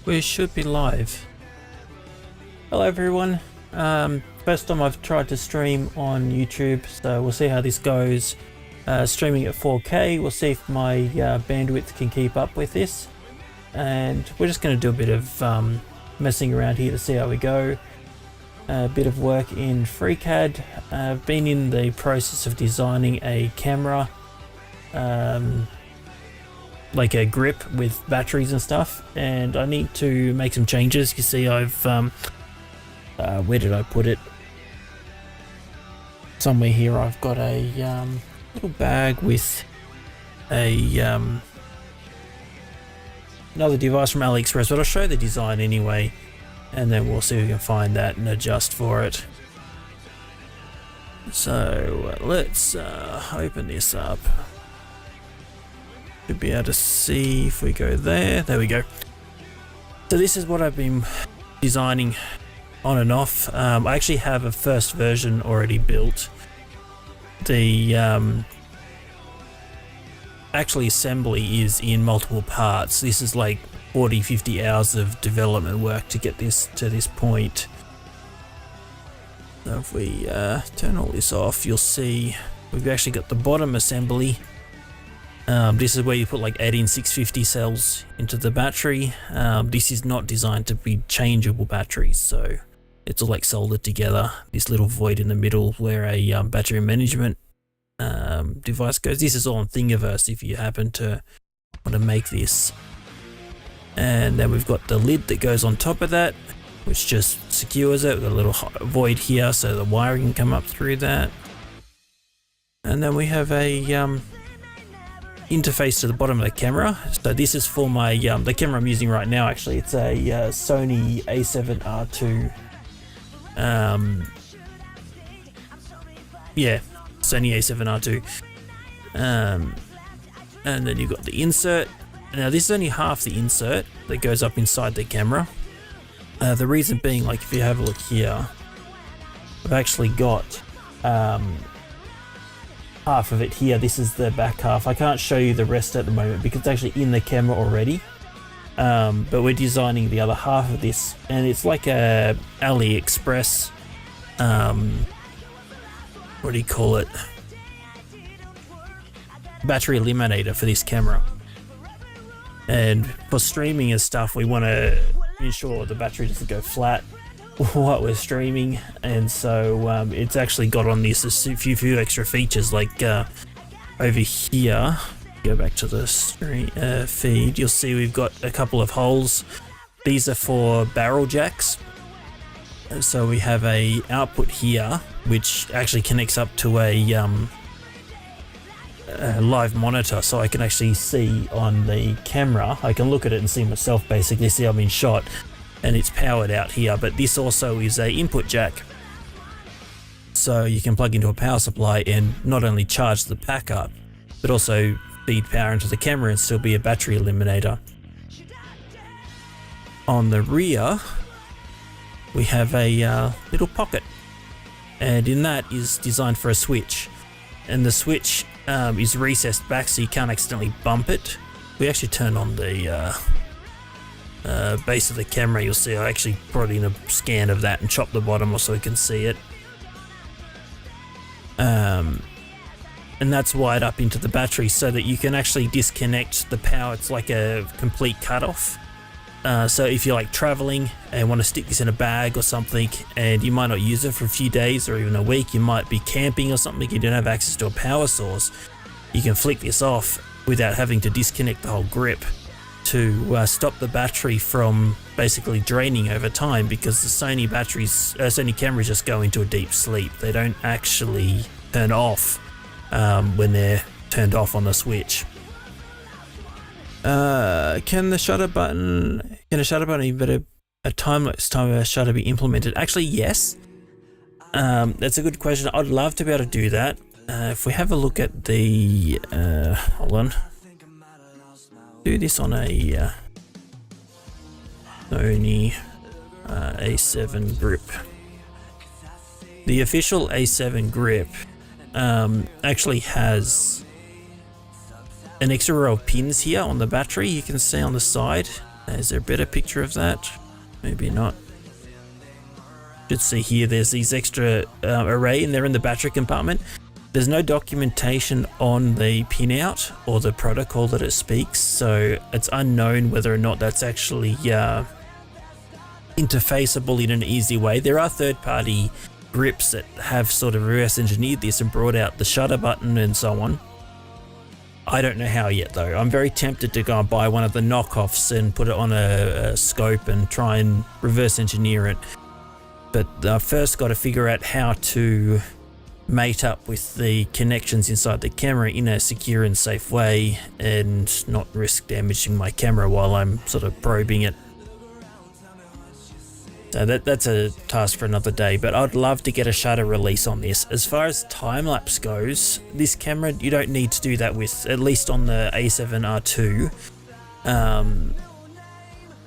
We should be live. Hello everyone. First time I've tried to stream on YouTube, so we'll see how this goes. Streaming at 4K, we'll see if my bandwidth can keep up with this. And we're just going to do a bit of messing around here to see how we go. A bit of work in FreeCAD. I've been in the process of designing a camera, like a grip with batteries and stuff, and I need to make some changes. You see, I've where did I put it? Somewhere here I've got a little bag with a another device from AliExpress, but I'll show the design anyway, and then we'll see if we can find that and adjust for it. So let's open this up. Should be able to see if we go there. There we go. So this is what I've been designing on and off. I actually have a first version already built. The actually assembly is in multiple parts. This is like 40-50 hours of development work to get this to this point. So if we turn all this off, you'll see we've actually got the bottom assembly. This is where you put like 18650 cells into the battery. This is not designed to be changeable batteries, so it's all like soldered together. This little void in the middle where a battery management device goes. This is all on Thingiverse if you happen to want to make this. And then we've got the lid that goes on top of that, which just secures it. We've got a little void here so the wiring can come up through that. And then we have a interface to the bottom of the camera. So this is for my the camera I'm using right now. Actually, it's a Sony A7R2. Yeah, Sony A7R2. And then you've got the insert. Now this is only half the insert that goes up inside the camera. The reason being, like if you have a look here, I've actually got half of it here. This is the back half. I can't show you the rest at the moment because it's actually in the camera already. But we're designing the other half of this, and it's like a AliExpress, what do you call it? Battery eliminator for this camera. And for streaming and stuff, we want to ensure the battery doesn't go flat while we're streaming, and so it's actually got on this a few extra features, like over here. Go back to the stream feed. You'll see we've got a couple of holes. These are for barrel jacks. So we have a output here, which actually connects up to a live monitor, so I can actually see on the camera. I can look at it and see myself, basically see I'm in shot, and it's powered out here. But this also is a input jack, so you can plug into a power supply and not only charge the pack up, but also feed power into the camera and still be a battery eliminator. On the rear, we have a little pocket, and in that is designed for a switch, and the switch is recessed back so you can't accidentally bump it. We actually turn on the base of the camera. You'll see I actually brought in a scan of that and chopped the bottom so we can see it. And that's wired up into the battery so that you can actually disconnect the power. It's like a complete cutoff. So if you're like traveling and want to stick this in a bag or something, and you might not use it for a few days or even a week, you might be camping or something, you don't have access to a power source, you can flick this off without having to disconnect the whole grip to stop the battery from basically draining over time, because the Sony batteries, Sony cameras just go into a deep sleep. They don't actually turn off when they're turned off on the switch. Can a shutter button even a time-lapse timer shutter be implemented? Actually, yes. That's a good question. I'd love to be able to do that. If we have a look at the hold on, do this on a Sony A7 grip. The official A7 grip actually has an extra row of pins here on the battery. You can see on the side Is there a better picture of that? Maybe not. Should see here, there's these extra array and they're in the battery compartment. There's no documentation on the pinout or the protocol that it speaks, so it's unknown whether or not that's actually interfaceable in an easy way. There are third-party grips that have sort of reverse engineered this and brought out the shutter button and so on. I don't know how yet though. I'm very tempted to go and buy one of the knockoffs and put it on a scope and try and reverse engineer it. But I've first got to figure out how to mate up with the connections inside the camera in a secure and safe way and not risk damaging my camera while I'm sort of probing it. So that's a task for another day, but I'd love to get a shutter release on this. As far as time-lapse goes, this camera, you don't need to do that with, at least on the A7R2.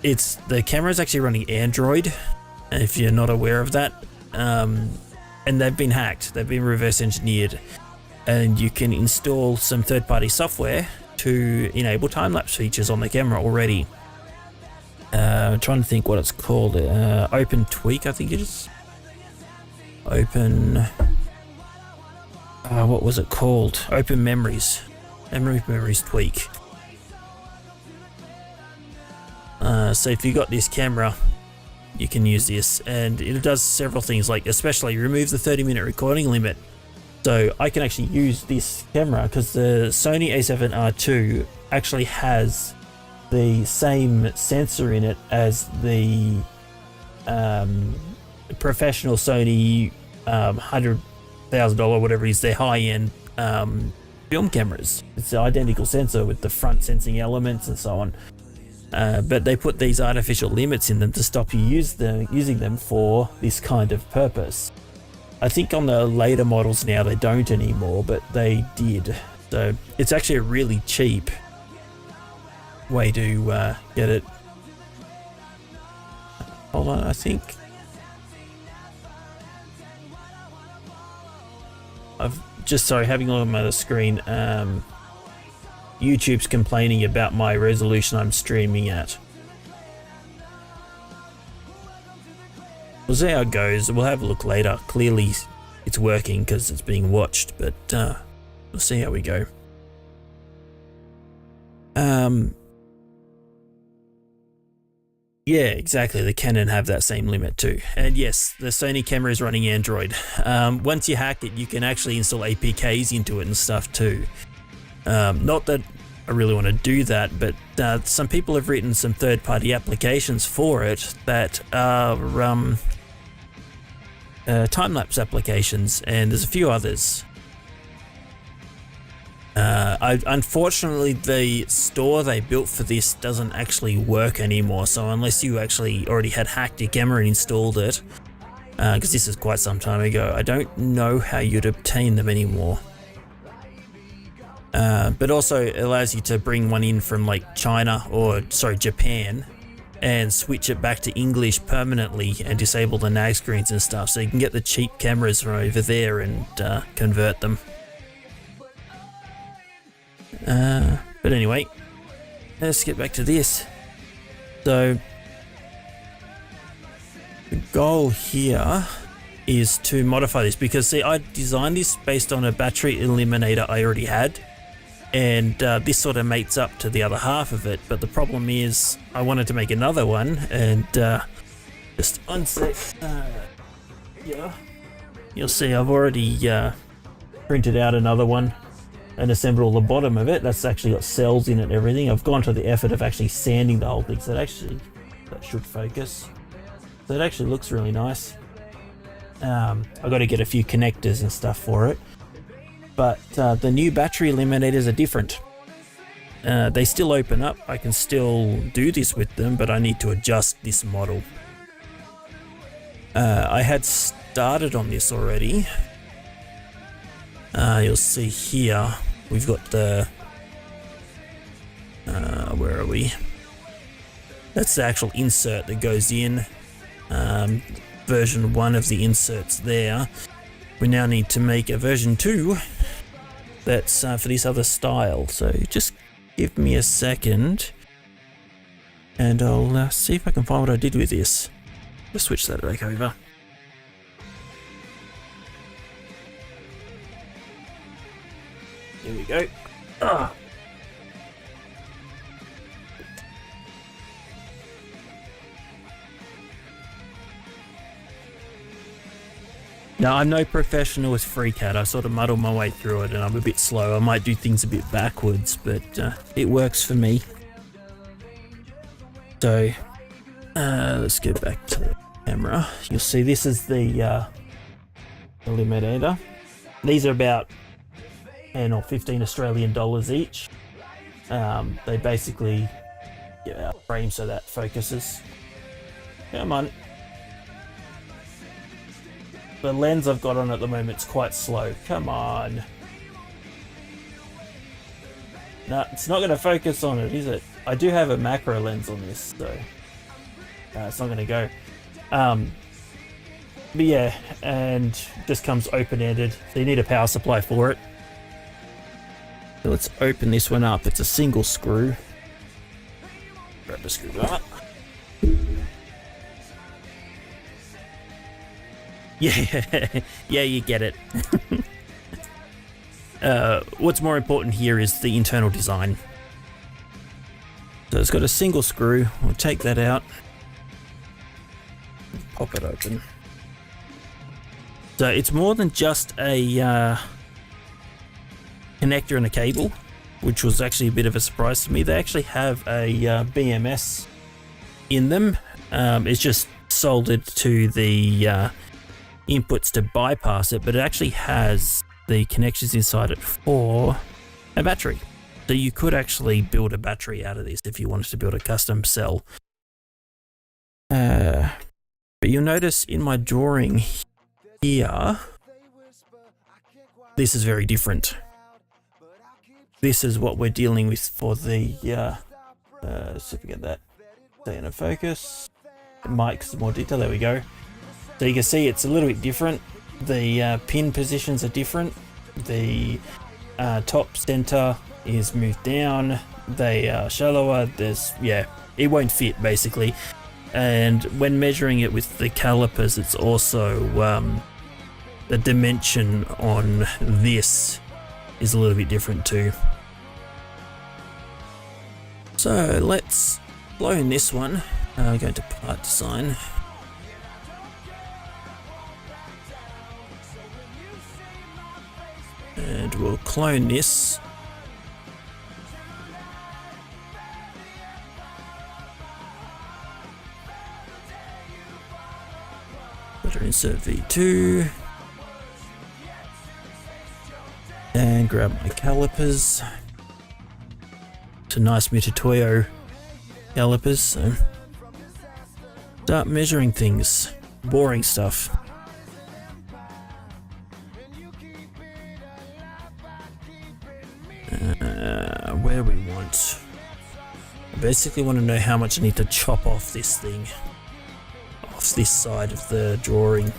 The camera is actually running Android, if you're not aware of that. And they've been hacked, they've been reverse engineered, and you can install some third-party software to enable time-lapse features on the camera already. I'm trying to think what it's called. Open Tweak, I think it is. What was it called? Open Memories. Memories Tweak. So if you got this camera, you can use this, and it does several things, like especially remove the 30-minute recording limit. So I can actually use this camera because the Sony A7R2 actually has the same sensor in it as the professional Sony $100,000, whatever it is, their high-end film cameras. It's the identical sensor with the front sensing elements and so on. But they put these artificial limits in them to stop you using them for this kind of purpose. I think on the later models now they don't anymore, but they did. So it's actually a really cheap way to get it. Hold on, I think I've just, sorry, having a look at my other screen. YouTube's complaining about my resolution I'm streaming at. We'll see how it goes. We'll have a look later. Clearly it's working because it's being watched, but we'll see how we go. Yeah, exactly. The Canon have that same limit too. And yes, the Sony camera is running Android. Once you hack it, you can actually install APKs into it and stuff too. Not that I really want to do that, but some people have written some third-party applications for it that are time-lapse applications, and there's a few others. Unfortunately, the store they built for this doesn't actually work anymore, so unless you actually already had hacked your camera and installed it, because this is quite some time ago, I don't know how you'd obtain them anymore. But also it allows you to bring one in from like Japan, and switch it back to English permanently and disable the nag screens and stuff, so you can get the cheap cameras from over there and convert them. But anyway, let's get back to this. So the goal here is to modify this, because see, I designed this based on a battery eliminator I already had, and this sort of mates up to the other half of it, but the problem is I wanted to make another one, and just one sec. Yeah, you'll see I've already printed out another one and assembled the bottom of it. That's actually got cells in it and everything. I've gone to the effort of actually sanding the whole thing, so that should focus. So it actually looks really nice. I've got to get a few connectors and stuff for it. But the new battery eliminators are different. They still open up. I can still do this with them, but I need to adjust this model. I had started on this already. You'll see here, we've got the, where are we? That's the actual insert that goes in. Version 1 of the inserts there. We now need to make a version 2 that's for this other style. So just give me a second. And I'll see if I can find what I did with this. Just switch that back over. Here we go. Ah. Now, I'm no professional with FreeCAD. I sort of muddle my way through it and I'm a bit slow. I might do things a bit backwards, but it works for me. So, let's go back to the camera. You'll see this is the limitator. These are about 10 or 15 Australian dollars each. They basically get our frame so that focuses. Come on. The lens I've got on at the moment is quite slow. Come on. No, it's not going to focus on it, is it? I do have a macro lens on this, so it's not going to go. But yeah, and just comes open-ended, so you need a power supply for it. So let's open this one up. It's a single screw. Grab the screwdriver. Yeah, yeah, you get it. What's more important here is the internal design. So it's got a single screw. We'll take that out. Pop it open. So it's more than just a connector and a cable, which was actually a bit of a surprise to me. They actually have a BMS in them. It's just soldered to the inputs to bypass it, but it actually has the connections inside it for a battery. So you could actually build a battery out of this if you wanted to build a custom cell. But you'll notice in my drawing here, this is very different. This is what we're dealing with for the, let's see if we get that. Stay in a focus. The mic's more detail, there we go. So you can see it's a little bit different. The pin positions are different. The top center is moved down. They are shallower. It won't fit basically. And when measuring it with the calipers, it's also the dimension on this is a little bit different too. So let's clone this one. Go to part design. And we'll clone this. Better insert V2. And grab my calipers. It's a nice Mitutoyo calipers, so start measuring things. Boring stuff. Where we want. I basically want to know how much I need to chop off this thing. Off this side of the drawing.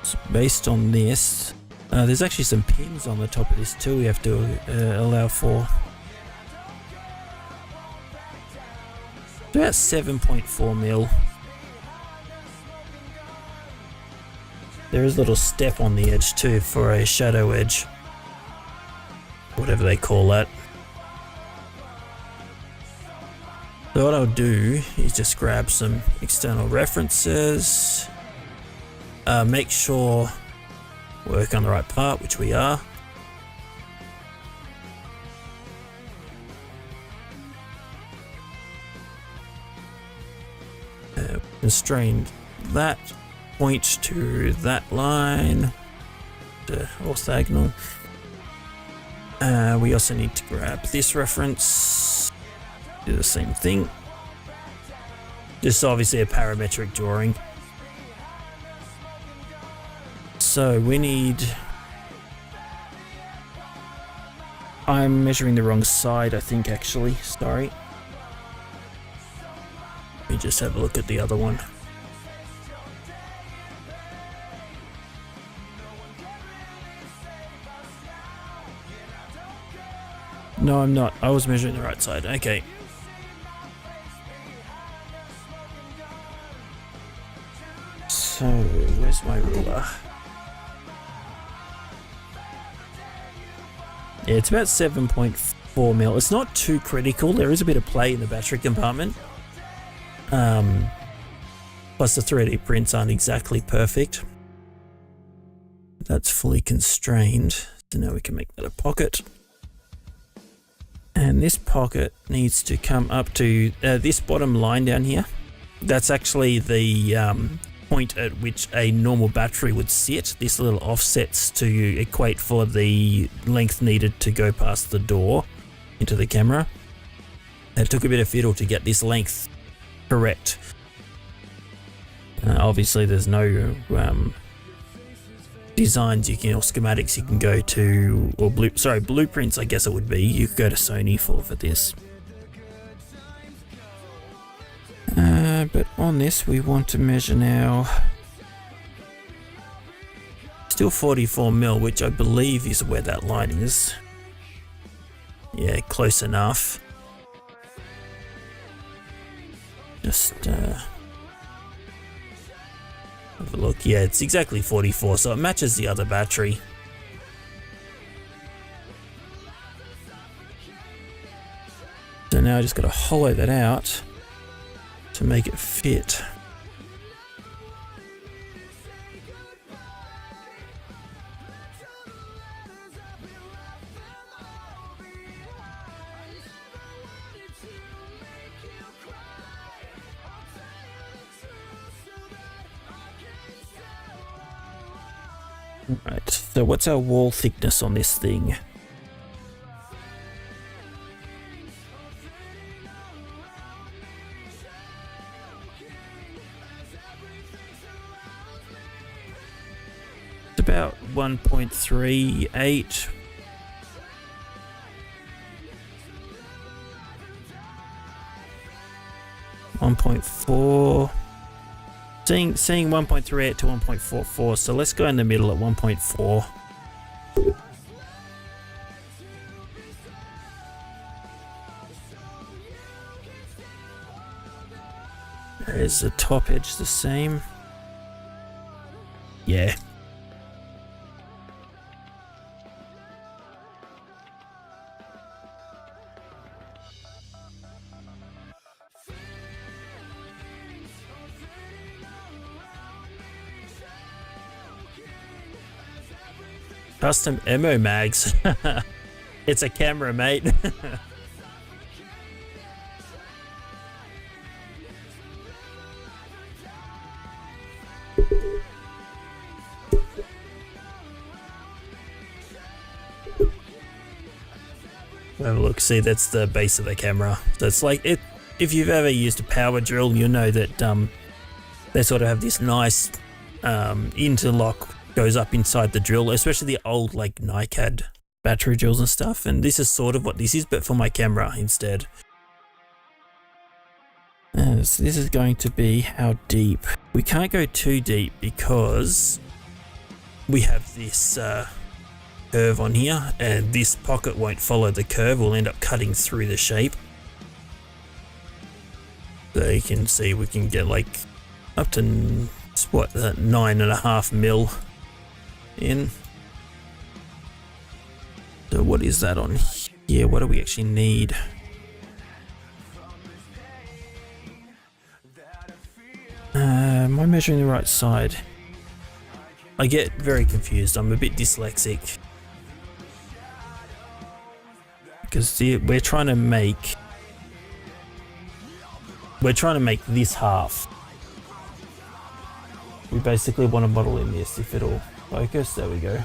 So based on this, there's actually some pins on the top of this too we have to allow for. It's about 7.4 mil. There is a little step on the edge too for a shadow edge. Whatever they call that. So what I'll do is just grab some external references. Make sure work on the right part, which we are. Constrain that. Point to that line, orthogonal. We also need to grab this reference, do the same thing. This is obviously a parametric drawing. So we need, I'm measuring the wrong side, I think actually, sorry. Let me just have a look at the other one. No, I'm not. I was measuring the right side. Okay. So, where's my ruler? Yeah, it's about 7.4 mil. It's not too critical. There is a bit of play in the battery compartment. Plus the 3D prints aren't exactly perfect. That's fully constrained. So now we can make that a pocket. And this pocket needs to come up to this bottom line down here. That's actually the point at which a normal battery would sit. This little offsets to equate for the length needed to go past the door into the camera. It took a bit of fiddle to get this length correct. Obviously there's no designs you can, or schematics you can go to, or blueprints I guess it would be. You could go to Sony for this. But on this we want to measure now still 44 mil, which I believe is where that line is. Yeah, close enough. Just have a look. Yeah, it's exactly 44, so it matches the other battery. So now I just got to hollow that out to make it fit. Right, so what's our wall thickness on this thing? It's about 1.38. .4. Seeing 1.38 to 1.44, so let's go in the middle at 1.4. Is the top edge the same? Yeah. Custom ammo mags. It's a camera, mate. Have a look. See, that's the base of the camera. So it's like it. If you've ever used a power drill, you'll know that they sort of have this nice interlock goes up inside the drill, especially the old like FreeCAD battery drills and stuff. And this is sort of what this is, but for my camera instead. So this is going to be how deep. We can't go too deep because we have this curve on here, and this pocket won't follow the curve. We'll end up cutting through the shape. So you can see we can get like up to what, 9.5 mil in. So what is that on here? What do we actually need? Am I measuring the right side? I get very confused. I'm a bit dyslexic. Because we're trying to make this half. We basically want to model in this, if it'll focus. There we go.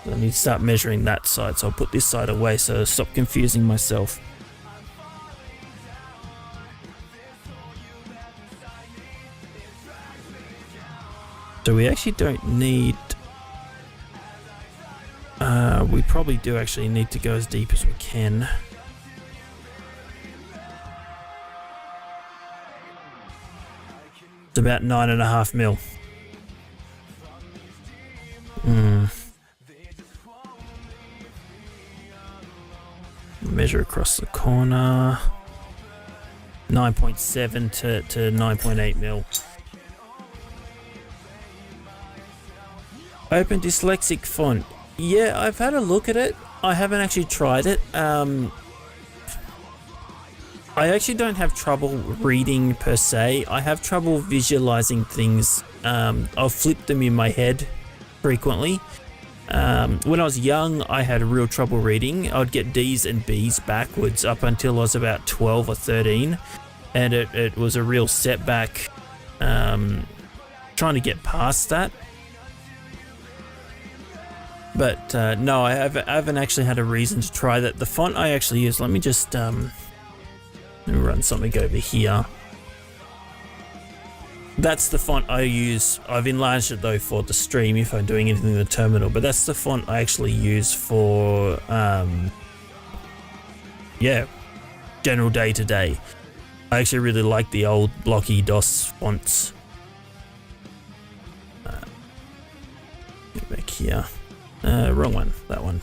So I need to start measuring that side, so I'll put this side away so I stop confusing myself. So we actually don't need... we probably do actually need to go as deep as we can. It's about 9.5 mil. Measure across the corner. 9.7 to 9.8 mil. Open dyslexic font. Yeah, I've had a look at it. I haven't actually tried it. I actually don't have trouble reading per se. I have trouble visualizing things. I'll flip them in my head frequently. When I was young, I had real trouble reading. I'd get D's and B's backwards up until I was about 12 or 13. And it was a real setback trying to get past that. But no, I haven't actually had a reason to try that. The font I actually use, let me just let me run something over here. That's the font I use. I've enlarged it though for the stream if I'm doing anything in the terminal, but that's the font I actually use for yeah, general day to day. I actually really like the old blocky DOS fonts. Get back here. Wrong one, that one.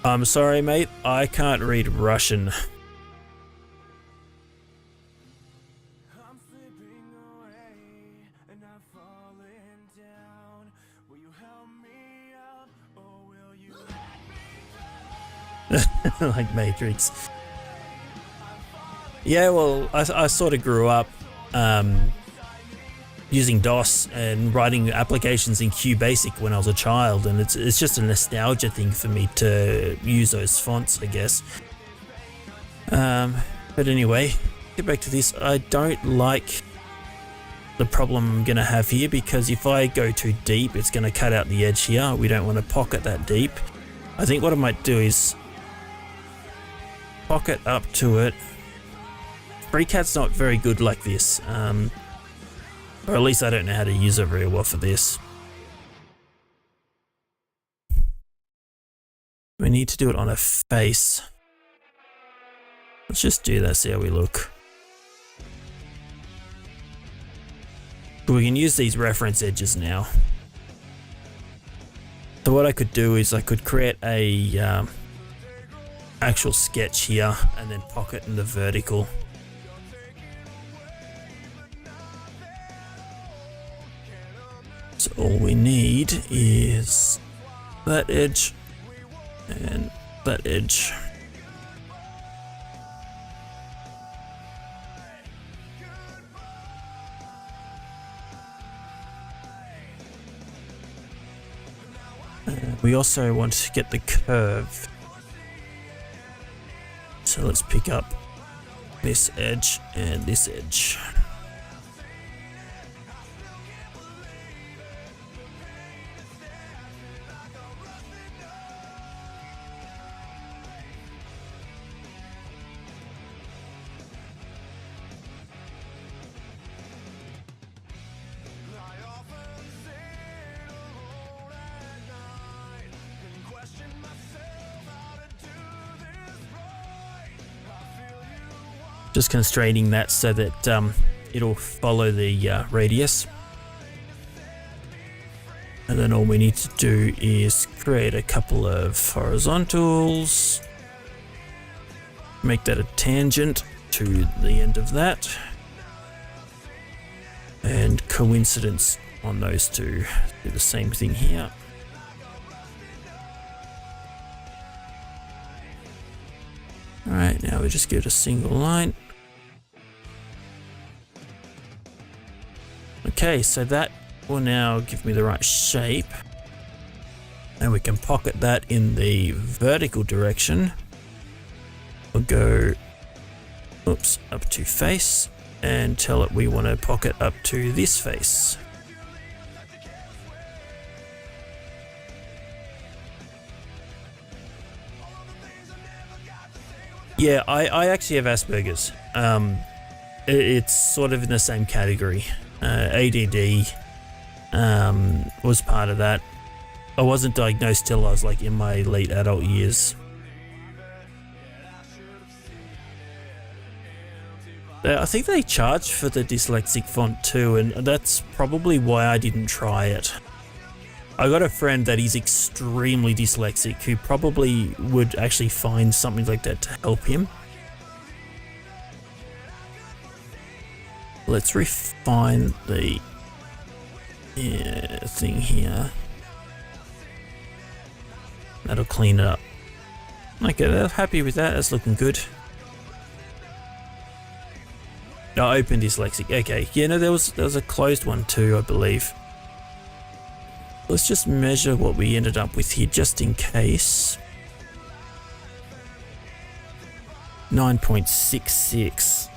I'm sorry, mate, I can't read Russian. Like Matrix. Yeah, well, I sort of grew up using DOS and writing applications in QBasic when I was a child, and it's just a nostalgia thing for me to use those fonts, I guess. But anyway, get back to this. I don't like the problem I'm gonna have here, because if I go too deep, it's gonna cut out the edge here. We don't want to pocket that deep. I think what I might do is pocket up to it. FreeCAD's not very good like this, or at least I don't know how to use it very well for this. We need to do it on a face. Let's just do that, see how we look. We can use these reference edges now. So what I could do is I could create a actual sketch here and then pocket in the vertical. So all we need is that edge and that edge. We also want to get the curve. So let's pick up this edge and this edge. Just constraining that so that it'll follow the radius. And then all we need to do is create a couple of horizontals. Make that a tangent to the end of that. And coincidence on those two. Do the same thing here. Alright, now we just give it a single line. Okay, so that will now give me the right shape. And we can pocket that in the vertical direction. We'll go, oops, up to face and tell it we want to pocket up to this face. Yeah, I actually have Asperger's. It's sort of in the same category. ADD was part of that. I wasn't diagnosed till I was like in my late adult years. I think they charge for the dyslexic font too, and that's probably why I didn't try it. I got a friend that is extremely dyslexic who probably would actually find something like that to help him. Let's refine the thing here. That'll clean it up. Okay, they're happy with that. That's looking good. No, open dyslexic. Okay, yeah, no, there was a closed one too, I believe. Let's just measure what we ended up with here, just in case. 9.66.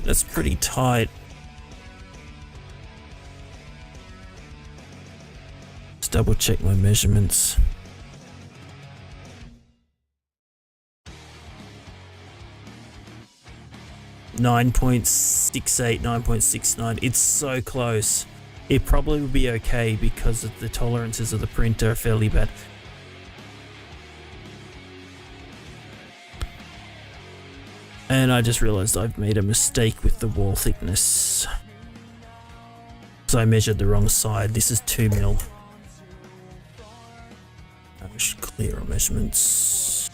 That's pretty tight. Let's double check my measurements. .68, 9.69. It's so close. It probably would be okay because of the tolerances of the printer are fairly bad. And I just realized I've made a mistake with the wall thickness. So I measured the wrong side. This is 2 mil. I should clear our measurements.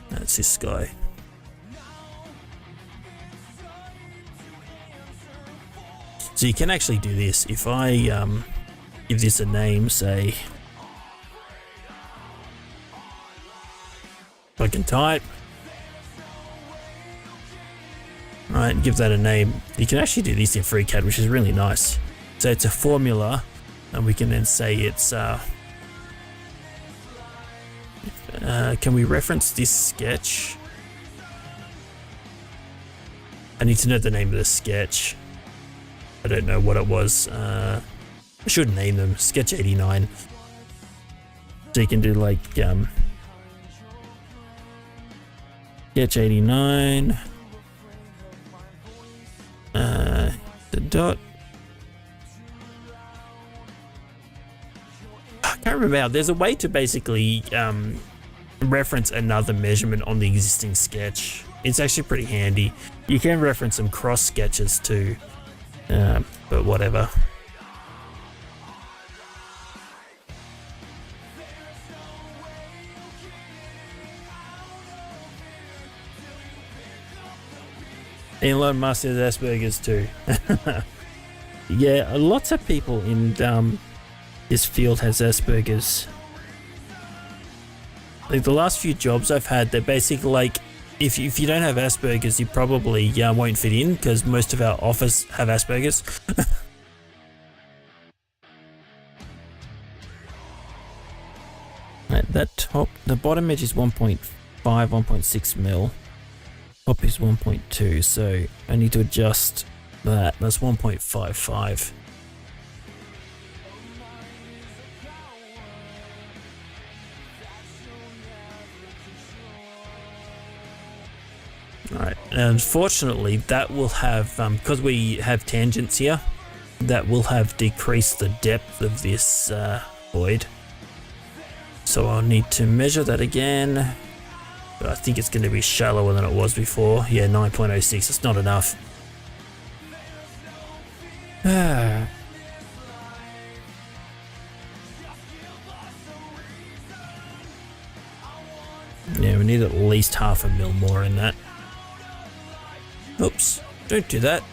That's this guy. So you can actually do this. If I give this a name, say, I can type. Right, give that a name. You can actually do this in FreeCAD, which is really nice. So it's a formula, and we can then say it's can we reference this sketch? I need to know the name of the sketch. I don't know what it was. I should name them. Sketch 89. So you can do like sketch 89. The dot. I can't remember how. There's a way to basically reference another measurement on the existing sketch. It's actually pretty handy. You can reference some cross sketches too, but whatever. Elon Musk has Asperger's too. Yeah, lots of people in this field has Asperger's. Like the last few jobs I've had, they're basically like, if you don't have Asperger's, you probably won't fit in because most of our office have Asperger's. Right, that top, the bottom edge is 1.5, 1.6 mil. Top is 1.2, so I need to adjust that. That's 1.55. Alright, unfortunately that will have, because we have tangents here, that will have decreased the depth of this void. So I'll need to measure that again. But I think it's going to be shallower than it was before. Yeah, 9.06, it's not enough. Yeah, we need at least 0.5 mil more in that. Oops, don't do that.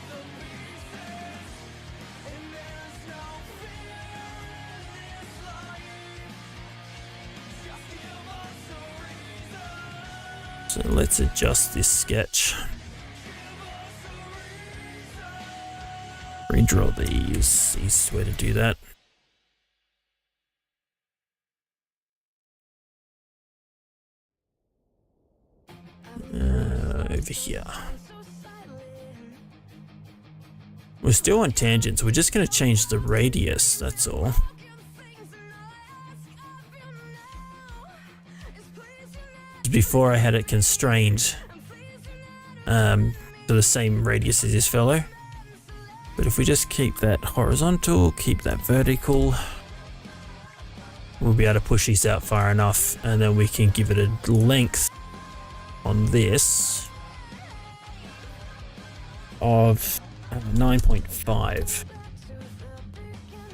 So let's adjust this sketch. Redraw these. Easiest way to do that. Over here. We're still on tangents. We're just going to change the radius. That's all. Before I had it constrained to the same radius as this fellow. But if we just keep that horizontal, keep that vertical, we'll be able to push these out far enough, and then we can give it a length on this of 9.5.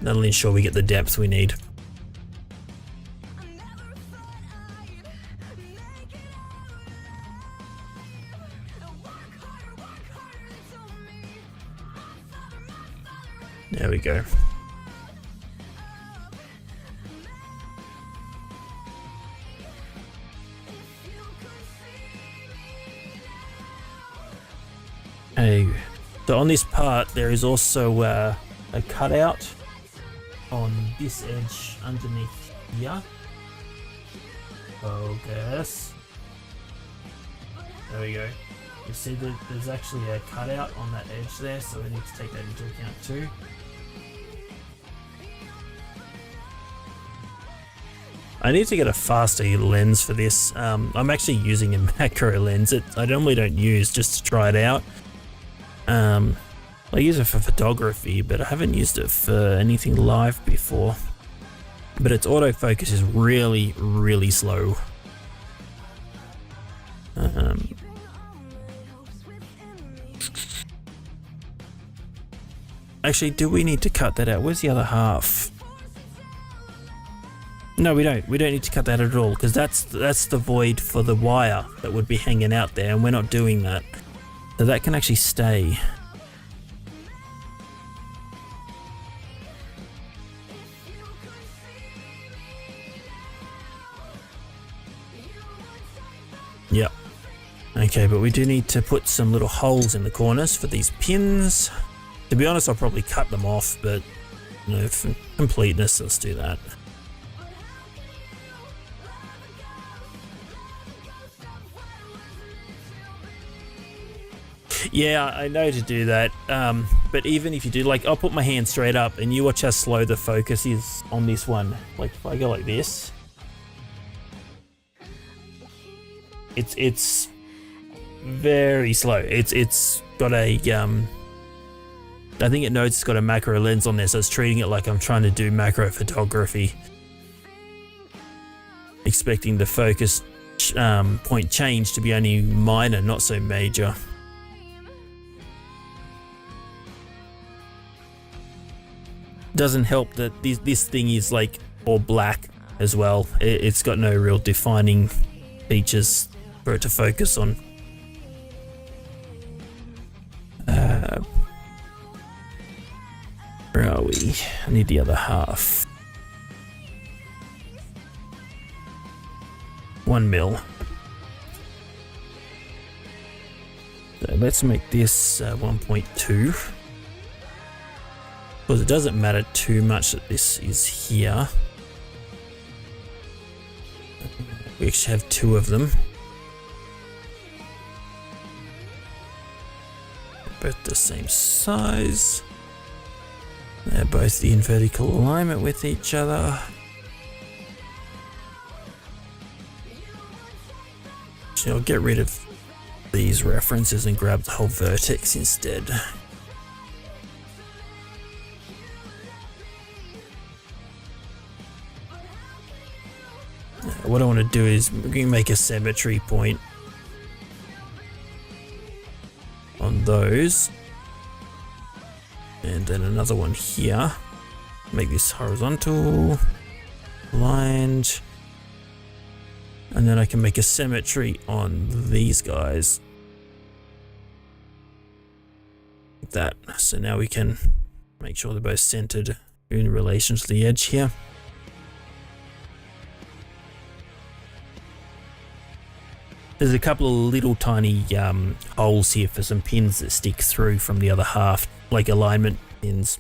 That'll ensure we get the depth we need. There we go. Okay, so on this part there is also a cutout on this edge underneath here. Focus. There we go. You see that there's actually a cutout on that edge there, so we need to take that into account too. I need to get a faster lens for this. I'm actually using a macro lens. I normally don't use, just to try it out. I use it for photography, but I haven't used it for anything live before. But its autofocus is really, really slow. Actually, do we need to cut that out? Where's the other half? No, we don't. We don't need to cut that at all, because that's the void for the wire that would be hanging out there, and we're not doing that. So that can actually stay. Yep. Okay, but we do need to put some little holes in the corners for these pins. To be honest, I'll probably cut them off, but you know, for completeness, let's do that. Yeah, I know to do that, but even if you do, like, I'll put my hand straight up and you watch how slow the focus is on this one. Like, if I go like this, it's very slow. It's got a, I think it knows it's got a macro lens on there, so it's treating it like I'm trying to do macro photography. Expecting the focus point change to be only minor, not so major. Doesn't help that this thing is like all black as well. It's got no real defining features for it to focus on. Where are we? I need the other half. 1 mil. So let's make this 1.2. Because it doesn't matter too much that this is here. We actually have 2 of them. Both the same size. They're both in vertical alignment with each other. So I'll get rid of these references and grab the whole vertex instead. What I want to do is make a symmetry point on those. And then another one here. Make this horizontal, aligned. And then I can make a symmetry on these guys. Like that. So now we can make sure they're both centered in relation to the edge here. There's a couple of little tiny holes here for some pins that stick through from the other half, like alignment pins.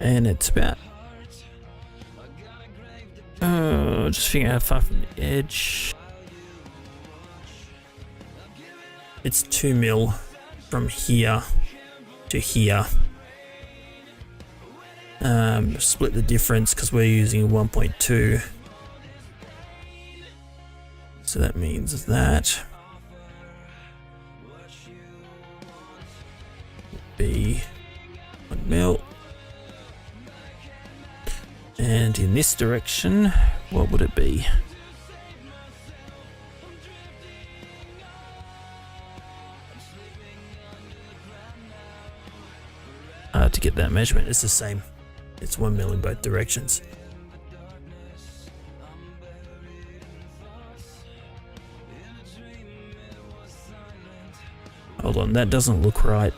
And it's about, just figuring out how far from the edge. It's 2 mil from here to here. Split the difference because we're using 1.2. So that means that would be 1 mil. And in this direction, what would it be? to get that measurement. It's the same. It's 1 mil in both directions. Hold on, that doesn't look right.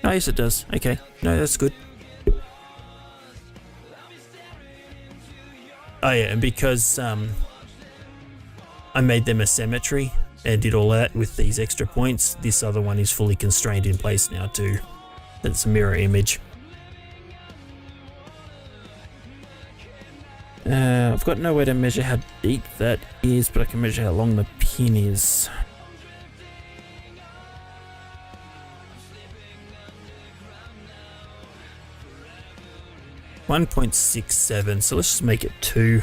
Oh, yes, it does. Okay, no, that's good. Oh yeah, and because I made them a symmetry and did all that with these extra points, this other one is fully constrained in place now too. It's a mirror image. I've got no way to measure how deep that is, but I can measure how long the pin is. .67, so let's just make it 2.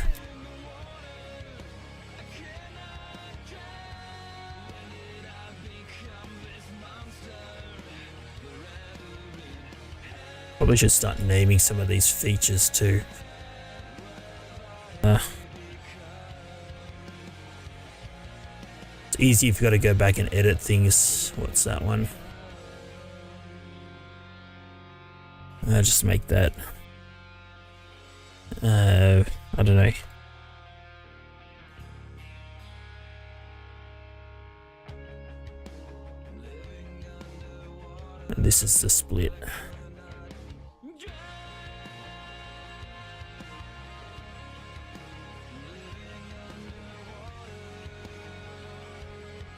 Probably should start naming some of these features too. It's easy if you've got to go back and edit things. What's that one? Just make that. I don't know. And this is the split.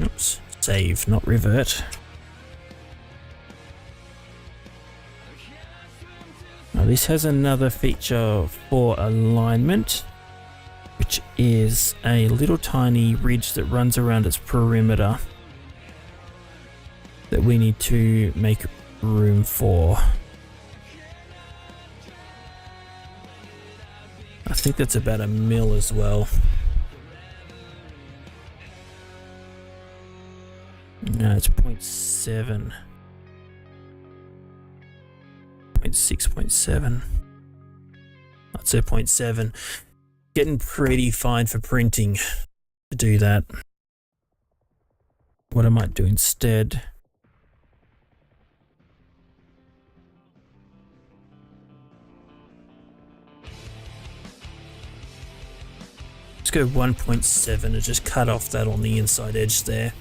Oops, save, not revert. Now this has another feature for alignment, which is a little tiny ridge that runs around its perimeter that we need to make room for. I think that's about 1 mil as well. No, it's 0.7. 0.6, 0.7. I'd say 0.7. Getting pretty fine for printing to do that. What I might do instead, let's go 1.7 and just cut off that on the inside edge there.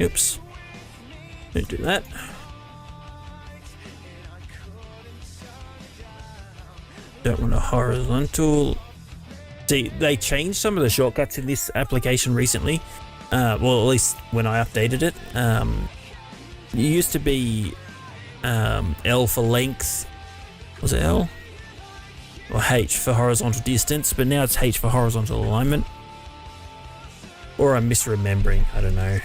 Oops, don't do that. Don't want a horizontal. See, they changed some of the shortcuts in this application recently. Well, at least when I updated it. It used to be L for length. Was it L? Or H for horizontal distance, but now it's H for horizontal alignment. Or I'm misremembering, I don't know.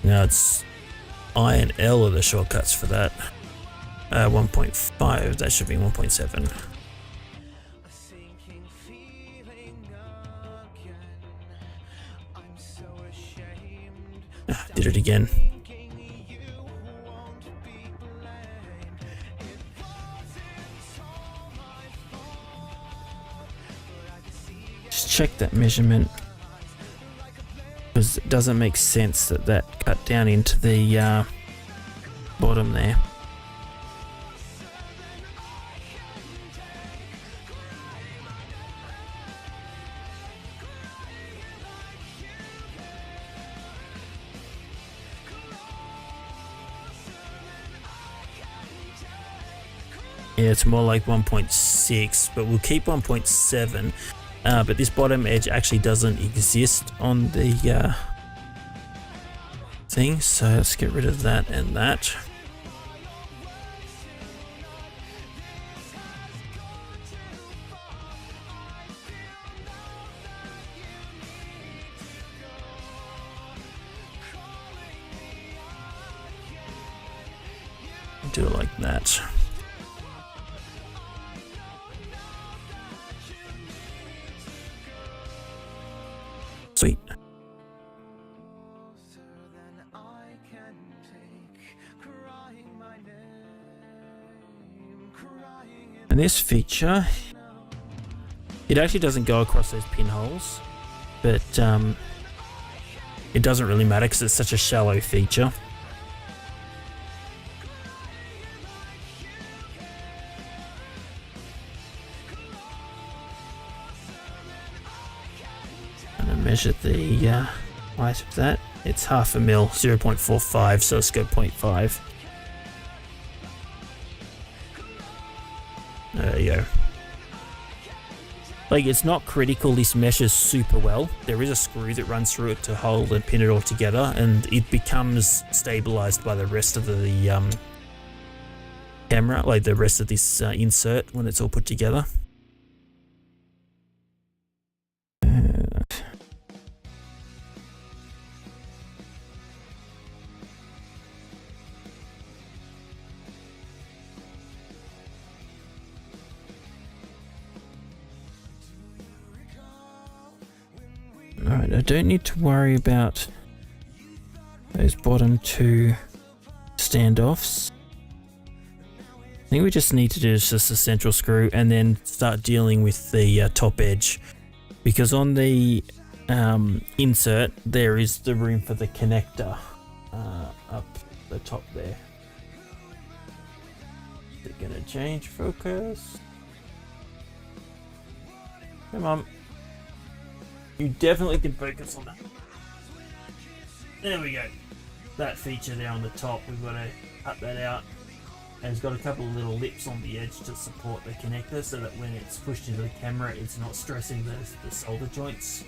Now it's I and L are the shortcuts for that. 1.5, that should be 1.7. Did it again. Just check that measurement, because it doesn't make sense that that cut down into the bottom there. Yeah, it's more like 1.6, but we'll keep 1.7. But this bottom edge actually doesn't exist on the thing, so let's get rid of that and that. Do it like that. Sweet. And this feature, it actually doesn't go across those pinholes, but it doesn't really matter because it's such a shallow feature. And I measured the height of that. It's 0.5 mil, 0.45, so let's go 0.5. There you go. Like, it's not critical, this meshes super well. There is a screw that runs through it to hold and pin it all together, and it becomes stabilized by the rest of the camera, like the rest of this insert when it's all put together. Alright, I don't need to worry about those bottom two standoffs. I think we just need to do just a central screw and then start dealing with the top edge, because on the insert there is the room for the connector up the top there. Is it gonna change focus? Come on. You definitely can focus on that. There we go. That feature there on the top, we've got to cut that out. And it's got a couple of little lips on the edge to support the connector so that when it's pushed into the camera, it's not stressing the solder joints.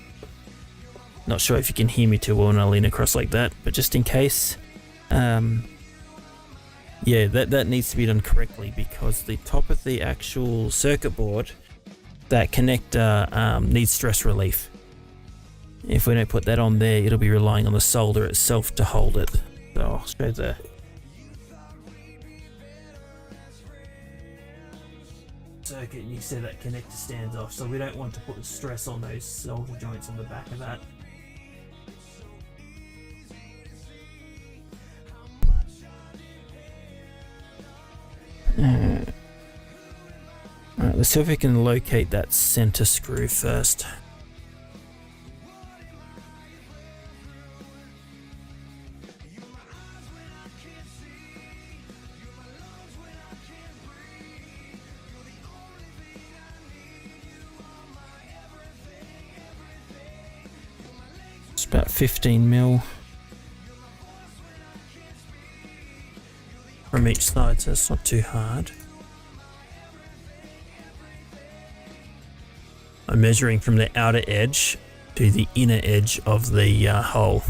Not sure if you can hear me too well when I lean across like that, but just in case. Yeah, that needs to be done correctly, because the top of the actual circuit board, that connector needs stress relief. If we don't put that on there, it'll be relying on the solder itself to hold it. So I'll show the circuit, and you see that connector stands off, so we don't want to put stress on those solder joints on the back of that. Alright, let's see if we can locate that center screw first. It's about 15 mil from each side, so it's not too hard. I'm measuring from the outer edge to the inner edge of the hole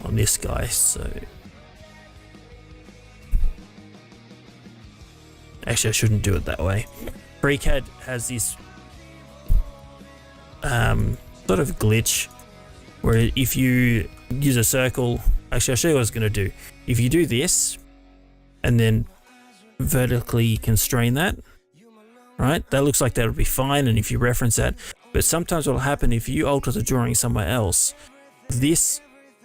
on this guy, so actually I shouldn't do it that way. FreeCAD has this sort of glitch where if you use a circle, actually I'll show you what I was going to do. If you do this and then vertically constrain that, right, that looks like that'll be fine, and if you reference that, but sometimes what will happen if you alter the drawing somewhere else, this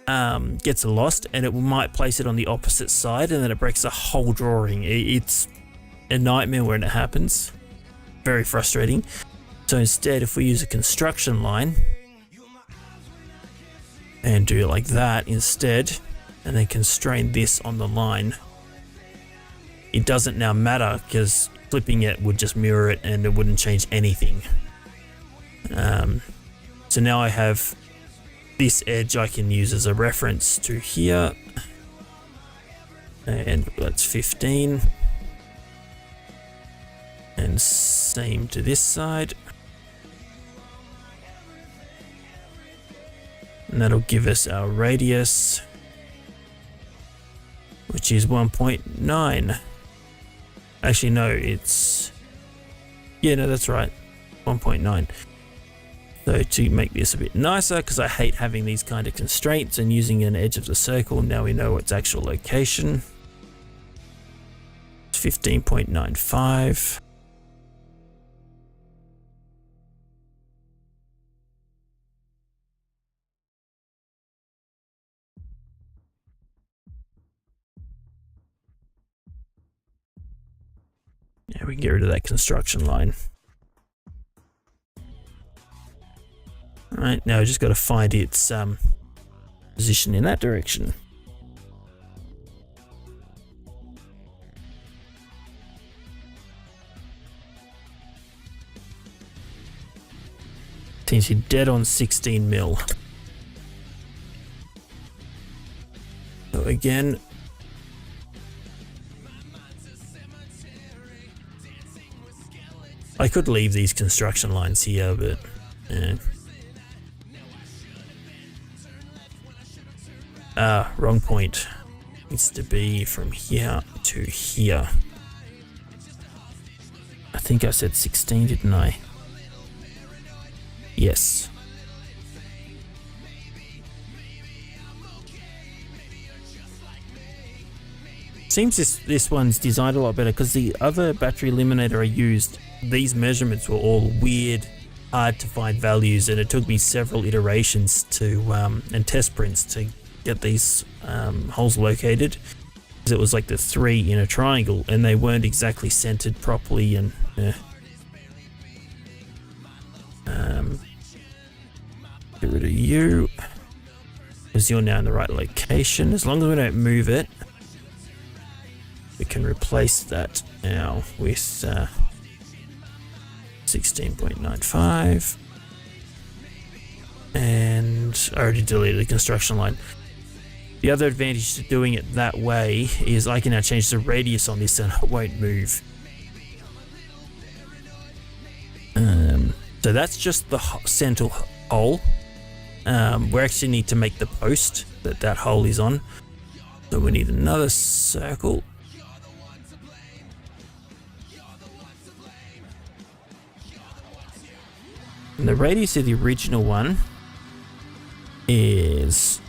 gets lost and it might place it on the opposite side, and then it breaks the whole drawing. It's a nightmare when it happens. Very frustrating. So instead, if we use a construction line and do it like that instead, and then constrain this on the line, it doesn't now matter, because flipping it would just mirror it and it wouldn't change anything. So now I have this edge I can use as a reference to here, and that's 15, and same to this side, and that'll give us our radius, which is 1.9. Actually no, it's, yeah, no, that's right, 1.9. So to make this a bit nicer, because I hate having these kind of constraints and using an edge of the circle, now we know its actual location. It's 15.95. And we can get rid of that construction line. Alright, now we just got to find its position in that direction. Seems to be dead on 16 mil. So again, I could leave these construction lines here, but yeah. Wrong point. Needs to be from here to here. I think I said 16, didn't I? Yes. Seems this one's designed a lot better because the other battery eliminator I used, these measurements were all weird, hard to find values, and it took me several iterations to and test prints to get these holes located. It was like the 3 in a triangle, and they weren't exactly centered properly, and get rid of you because you're now in the right location. As long as we don't move it, we can replace that now with 16.95, and I already deleted the construction line. The other advantage to doing it that way is I can now change the radius on this and it won't move. So that's just the central hole. We actually need to make the post that hole is on. So we need another circle. And the radius of the original one is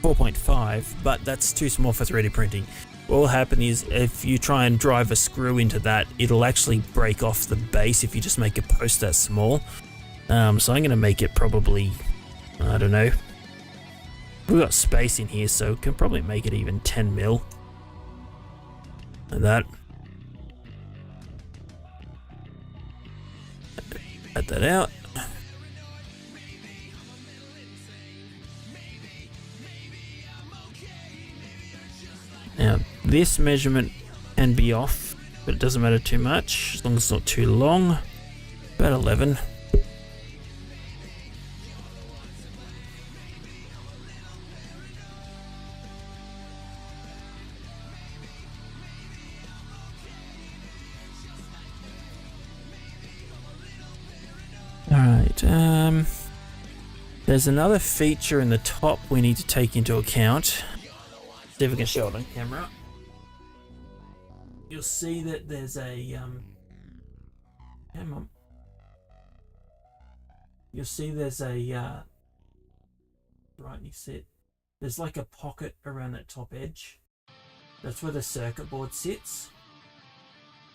4.5, but that's too small for 3D printing. What will happen is if you try and drive a screw into that, it'll actually break off the base if you just make a post that small. So I'm going to make it probably, I don't know, we've got space in here, so we can probably make it even 10 mil. Like that. Cut that out. Now, this measurement can be off, but it doesn't matter too much, as long as it's not too long. About 11. Alright, there's another feature in the top we need to take into account. See if we can show it on camera. You'll see that there's a come on. You'll see there's a right, you see it. There's like a pocket around that top edge. That's where the circuit board sits.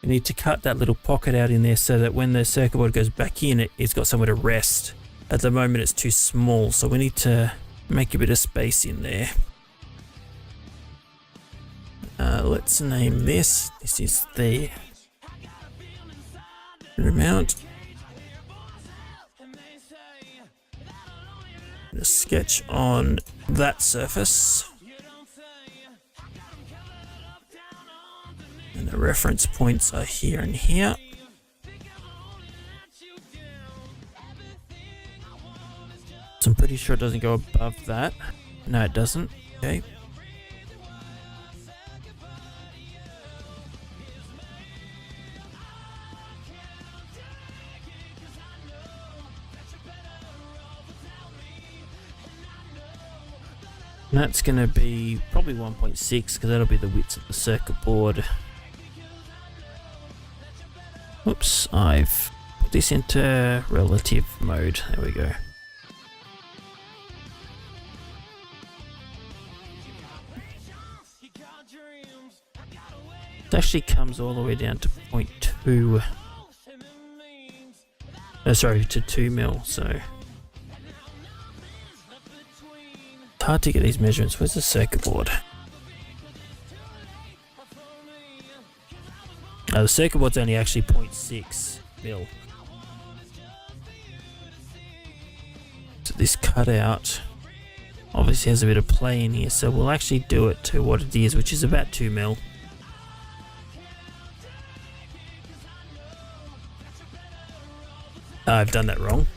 You need to cut that little pocket out in there so that when the circuit board goes back in, it's got somewhere to rest. At the moment it's too small, so we need to make a bit of space in there. Let's name this. This is the mount. A sketch on that surface. And the reference points are here and here. So I'm pretty sure it doesn't go above that. No, it doesn't. Okay. And that's going to be probably 1.6 because that'll be the width of the circuit board. Oops, I've put this into relative mode. There we go. It actually comes all the way down to 0.2. Sorry, to 2 mil, so it's hard to get these measurements. Where's the circuit board? The circuit board's only actually 0.6 mil. So this cutout obviously has a bit of play in here, so we'll actually do it to what it is, which is about 2 mil. I've done that wrong.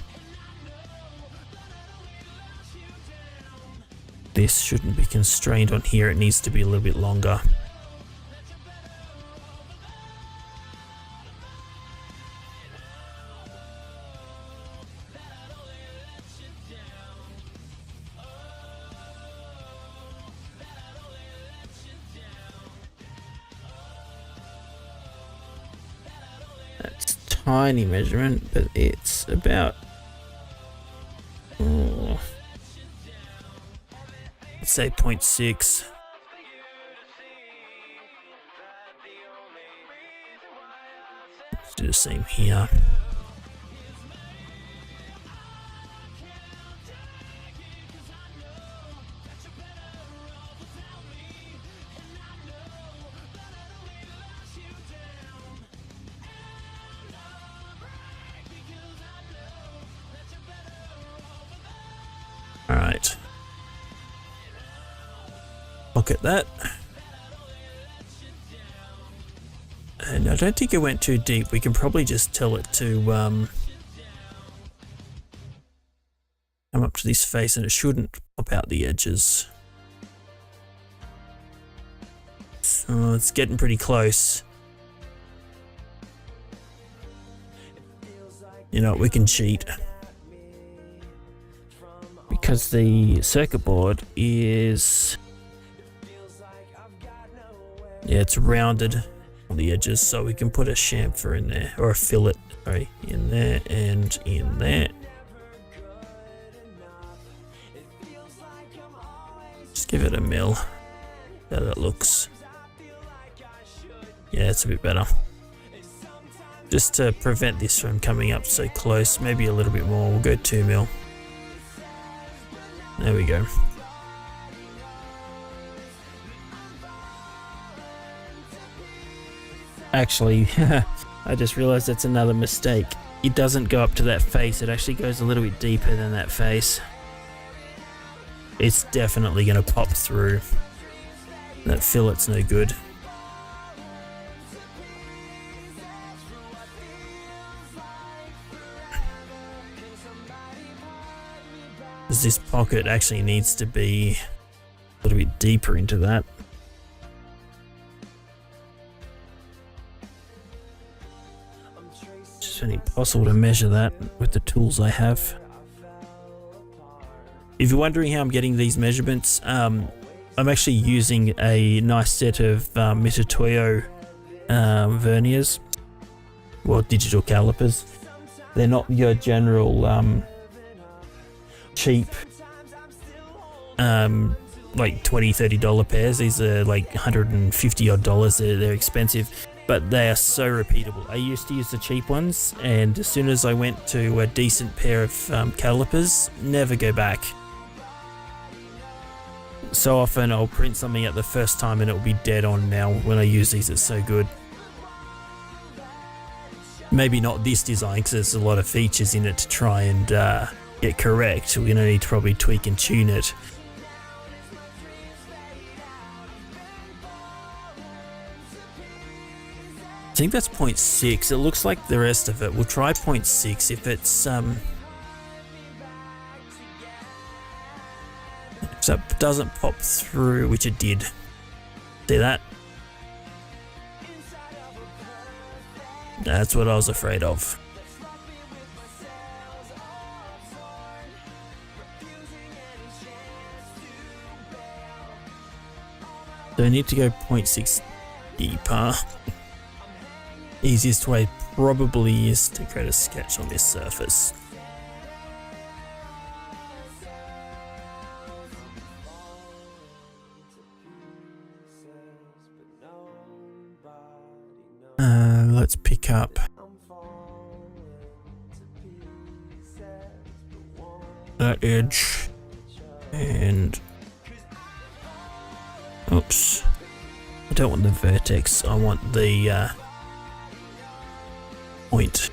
This shouldn't be constrained on here, it needs to be a little bit longer. That's a tiny measurement, but it's about... let's say 0.6. Let's do the same here. All right. Pocket that. And I don't think it went too deep. We can probably just tell it to come up to this face, and it shouldn't pop out the edges. So it's getting pretty close. You know, we can cheat. Because the circuit board is... yeah, it's rounded on the edges, so we can put a chamfer in there, or a fillet, sorry, in there and in there. Just give it a mil. How that looks. Yeah, it's a bit better. Just to prevent this from coming up so close, maybe a little bit more, we'll go 2 mil. There we go. Actually, I just realized that's another mistake. It doesn't go up to that face, it actually goes a little bit deeper than that face. It's definitely going to pop through. That fillet's no good. Because this pocket actually needs to be a little bit deeper into that. It's just only possible to measure that with the tools I have. If you're wondering how I'm getting these measurements, I'm actually using a nice set of Mitutoyo verniers, well, digital calipers. They're not your general cheap like $20-$30 pairs. These are like $150 odd. They're expensive, but they are so repeatable. I used to use the cheap ones, and as soon as I went to a decent pair of calipers, never go back. So often I'll print something at the first time and it'll be dead on. Now when I use these, it's so good. Maybe not this design because there's a lot of features in it to try and get correct. We're going to need to probably tweak and tune it. I think that's 0.6. It looks like the rest of it. We'll try 0.6 if it's so it doesn't pop through, which it did. See that? That's what I was afraid of. So I need to go 0.6 deeper. Easiest way probably is to create a sketch on this surface. Let's pick up that edge and oops, I don't want the vertex, I want the point.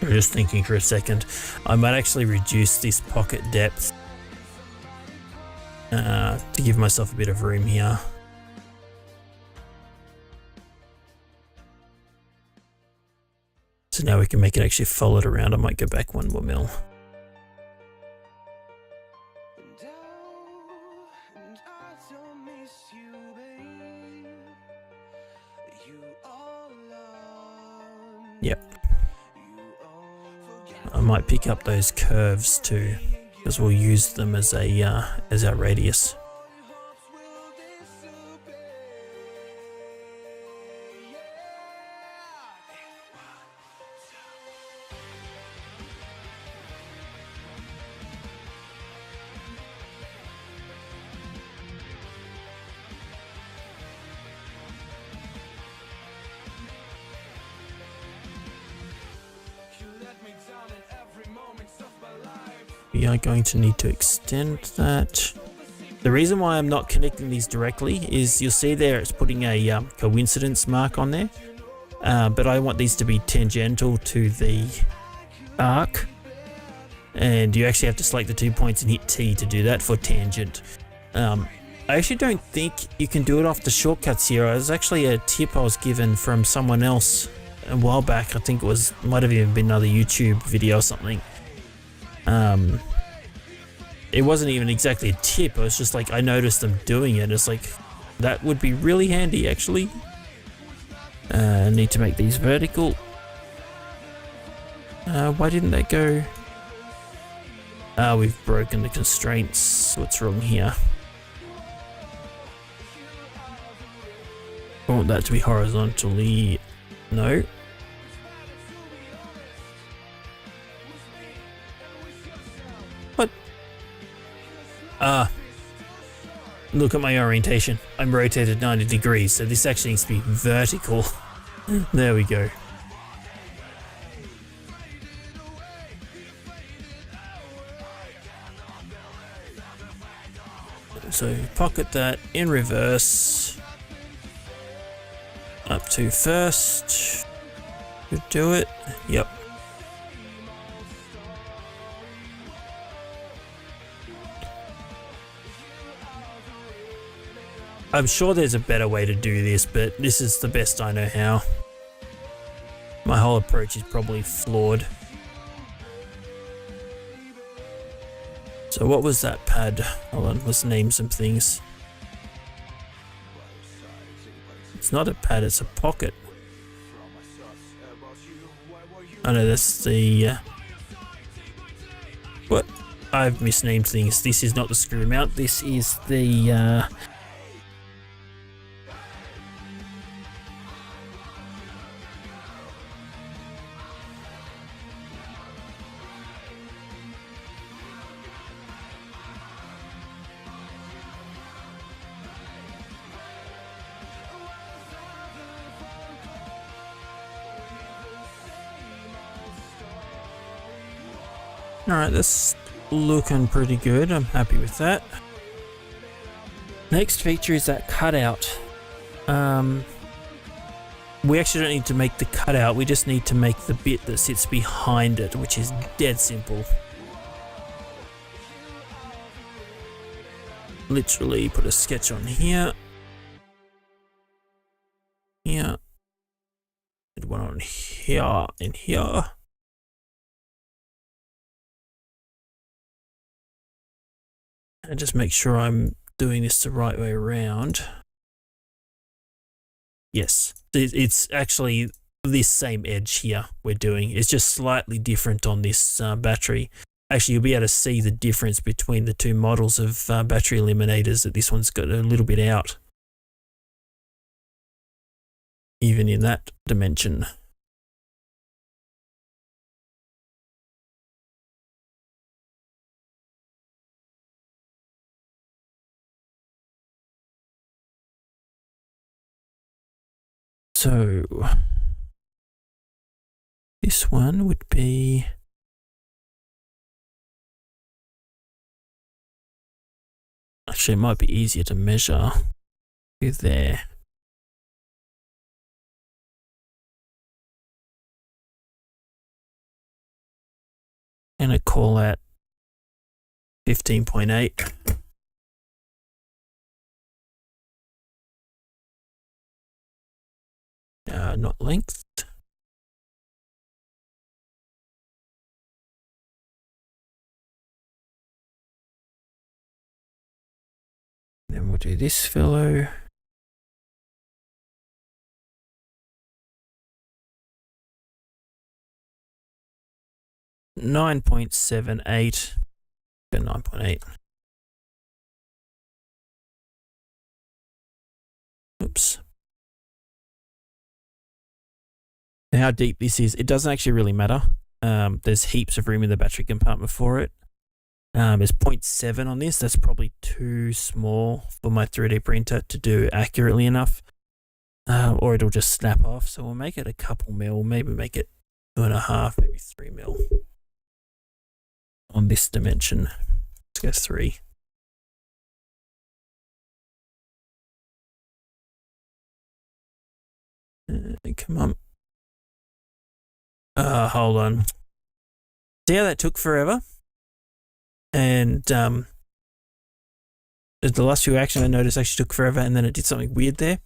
I'm just thinking for a second, I might actually reduce this pocket depth to give myself a bit of room here. So now we can make it actually follow it around. I might go back 1 more mil. Yep. I might pick up those curves too, because we'll use them as our radius. We are going to need to extend that. The reason why I'm not connecting these directly is you'll see there it's putting a coincidence mark on there, but I want these to be tangential to the arc, and you actually have to select the 2 points and hit T to do that for tangent. I actually don't think you can do it off the shortcuts here. It was actually a tip I was given from someone else a while back. I think might have even been another YouTube video or something. It wasn't even exactly a tip. It was just like I noticed them doing it. It's like that would be really handy actually. I need to make these vertical. Why didn't that go? We've broken the constraints. What's wrong here? I want that to be horizontally. No. What? Look at my orientation. I'm rotated 90 degrees, so this actually needs to be vertical. There we go. So pocket that in reverse. Up to first. Could do it. Yep. I'm sure there's a better way to do this, but this is the best I know how. My whole approach is probably flawed. So what was that pad? Hold on, let's name some things. It's not a pad, it's a pocket. I know that's the... what? I've misnamed things. This is not the screw mount, this is the... Alright, that's looking pretty good. I'm happy with that. Next feature is that cutout. We actually don't need to make the cutout, we just need to make the bit that sits behind it, which is dead simple. Literally put a sketch on here. Here. Did one on here and here. And just make sure I'm doing this the right way around. Yes, it's actually this same edge here we're doing. It's just slightly different on this battery. Actually, you'll be able to see the difference between the two models of battery eliminators, that this one's got a little bit out, even in that dimension. So this one would be actually, it might be easier to measure with there. And I call that 15.8. Not length. Then we'll do this fellow. $9.78 to 9.8. Oops. And how deep this is, it doesn't actually really matter. There's heaps of room in the battery compartment for it. There's 0.7 on this. That's probably too small for my 3D printer to do accurately enough. Or it'll just snap off. So we'll make it a couple mil, maybe make it 2.5, maybe 3 mil on this dimension. Let's go 3. Come on. Hold on. See how that took forever? And the last few actions I noticed actually took forever, and then it did something weird there.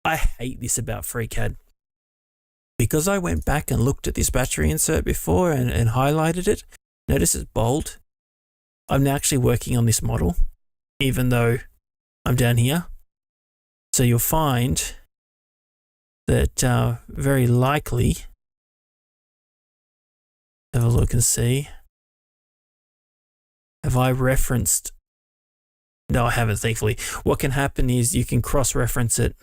I hate this about FreeCAD. Because I went back and looked at this battery insert before and highlighted it, notice it's bold. I'm now actually working on this model, even though I'm down here. So you'll find that very likely, have a look and see. Have I referenced? No, I haven't, thankfully. What can happen is you can cross-reference it.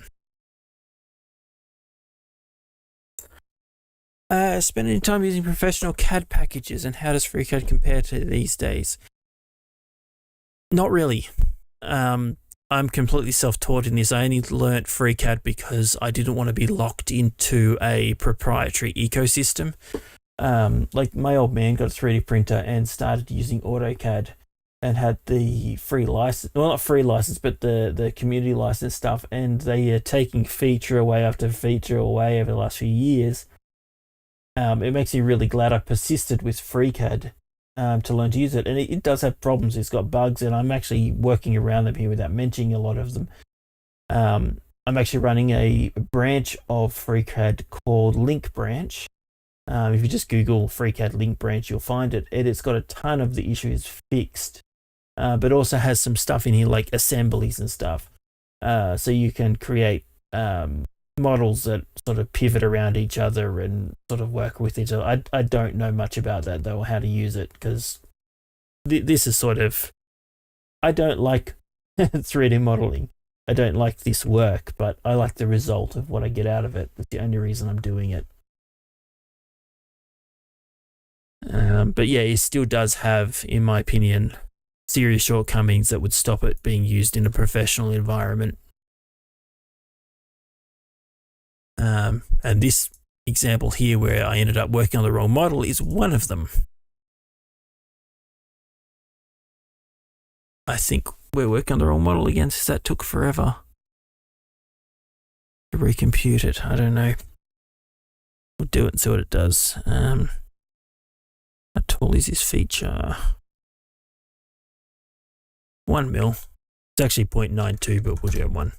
Spend any time using professional CAD packages, and how does FreeCAD compare to these days? Not really. I'm completely self-taught in this. I only learnt FreeCAD because I didn't want to be locked into a proprietary ecosystem. Like my old man got a 3D printer and started using AutoCAD and had the free license, well, not free license, but the community license stuff. And they are taking feature away after feature away over the last few years. It makes me really glad I persisted with FreeCAD to learn to use it. And it does have problems. It's got bugs, and I'm actually working around them here without mentioning a lot of them. I'm actually running a branch of FreeCAD called Link Branch. If you just Google FreeCAD Link Branch, you'll find it. It's got a ton of the issues fixed, but also has some stuff in here like assemblies and stuff. So you can create models that sort of pivot around each other and sort of work with each other. I don't know much about that though, or how to use it, because this is sort of, I don't like 3D modeling. I don't like this work, but I like the result of what I get out of it. That's the only reason I'm doing it. But yeah, it still does have, in my opinion, serious shortcomings that would stop it being used in a professional environment. And this example here where I ended up working on the wrong model is one of them. I think we're working on the wrong model again, since that took forever to recompute it. I don't know. We'll do it and see what it does. How tall is this feature? 1 mil. It's actually 0.92, but we'll do 1.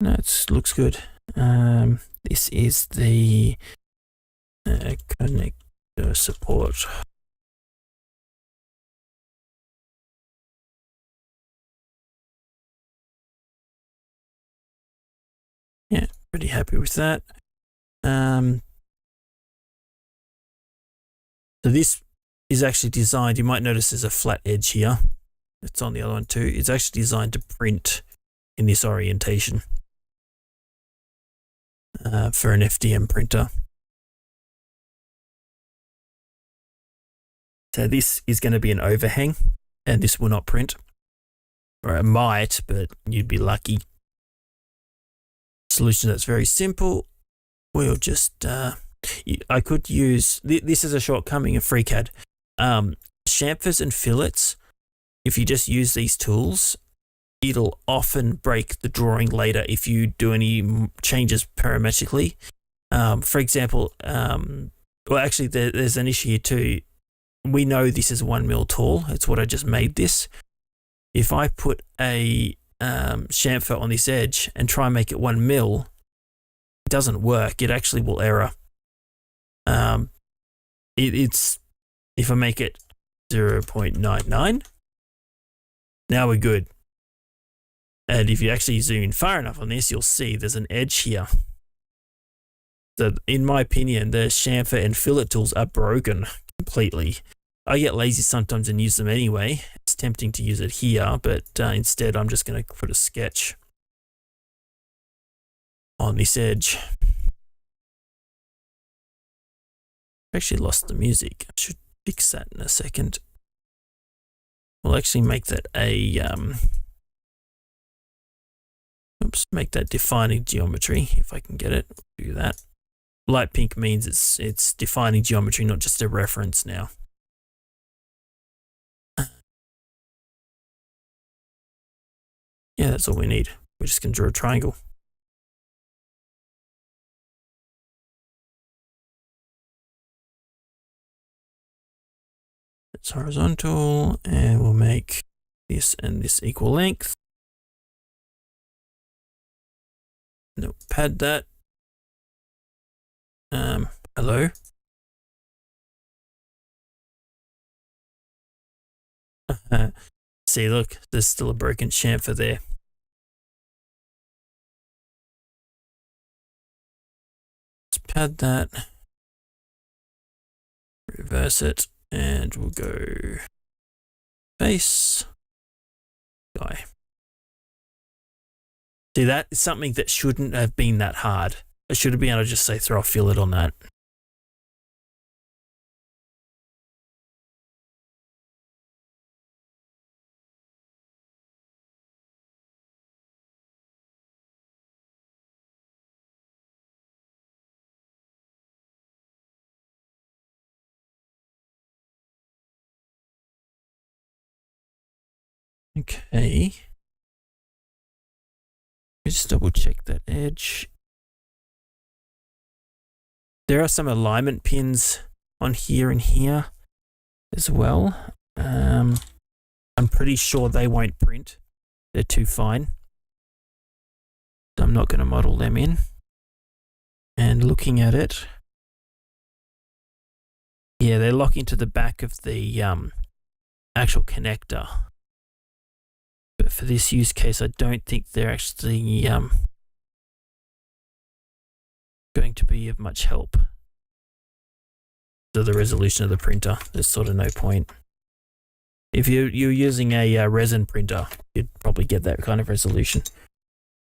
No, it looks good. This is the connector support. Yeah, pretty happy with that. So this is actually designed, you might notice there's a flat edge here. It's on the other one too. It's actually designed to print in this orientation for an FDM printer. So this is going to be an overhang, and this will not print. or it might, but you'd be lucky. Solution that's very simple. We'll just, I could use, this is a shortcoming of FreeCAD. Chamfers and fillets, if you just use these tools, it'll often break the drawing later if you do any changes parametrically. For example, well, actually, there's an issue here too. We know this is 1 mil tall. It's what I just made this. If I put a chamfer on this edge and try and make it 1 mil, it doesn't work. It actually will error. It's if I make it 0.99, now we're good. And if you actually zoom in far enough on this, you'll see there's an edge here. So in my opinion, the chamfer and fillet tools are broken completely. I get lazy sometimes and use them anyway. It's tempting to use it here, but instead I'm just going to put a sketch on this edge. I actually lost the music. I should fix that in a second. We'll actually make that a make that defining geometry if I can get it. Do that. Light pink means it's defining geometry, not just a reference now. Yeah, that's all we need. We're just going to draw a triangle. It's horizontal, and we'll make this and this equal length. No, pad that. Hello. See, look, there's still a broken chamfer there. Let's pad that. Reverse it, and we'll go face, guy. See, that is something that shouldn't have been that hard. I should have been able to just say throw a fillet on that. Okay. Just double check that edge. There are some alignment pins on here and here as well. I'm pretty sure they won't print. They're too fine. So I'm not going to model them in. And looking at it, yeah, they lock into the back of the actual connector. But for this use case, I don't think they're actually going to be of much help. So the resolution of the printer, there's sort of no point. If you're using a resin printer, you'd probably get that kind of resolution.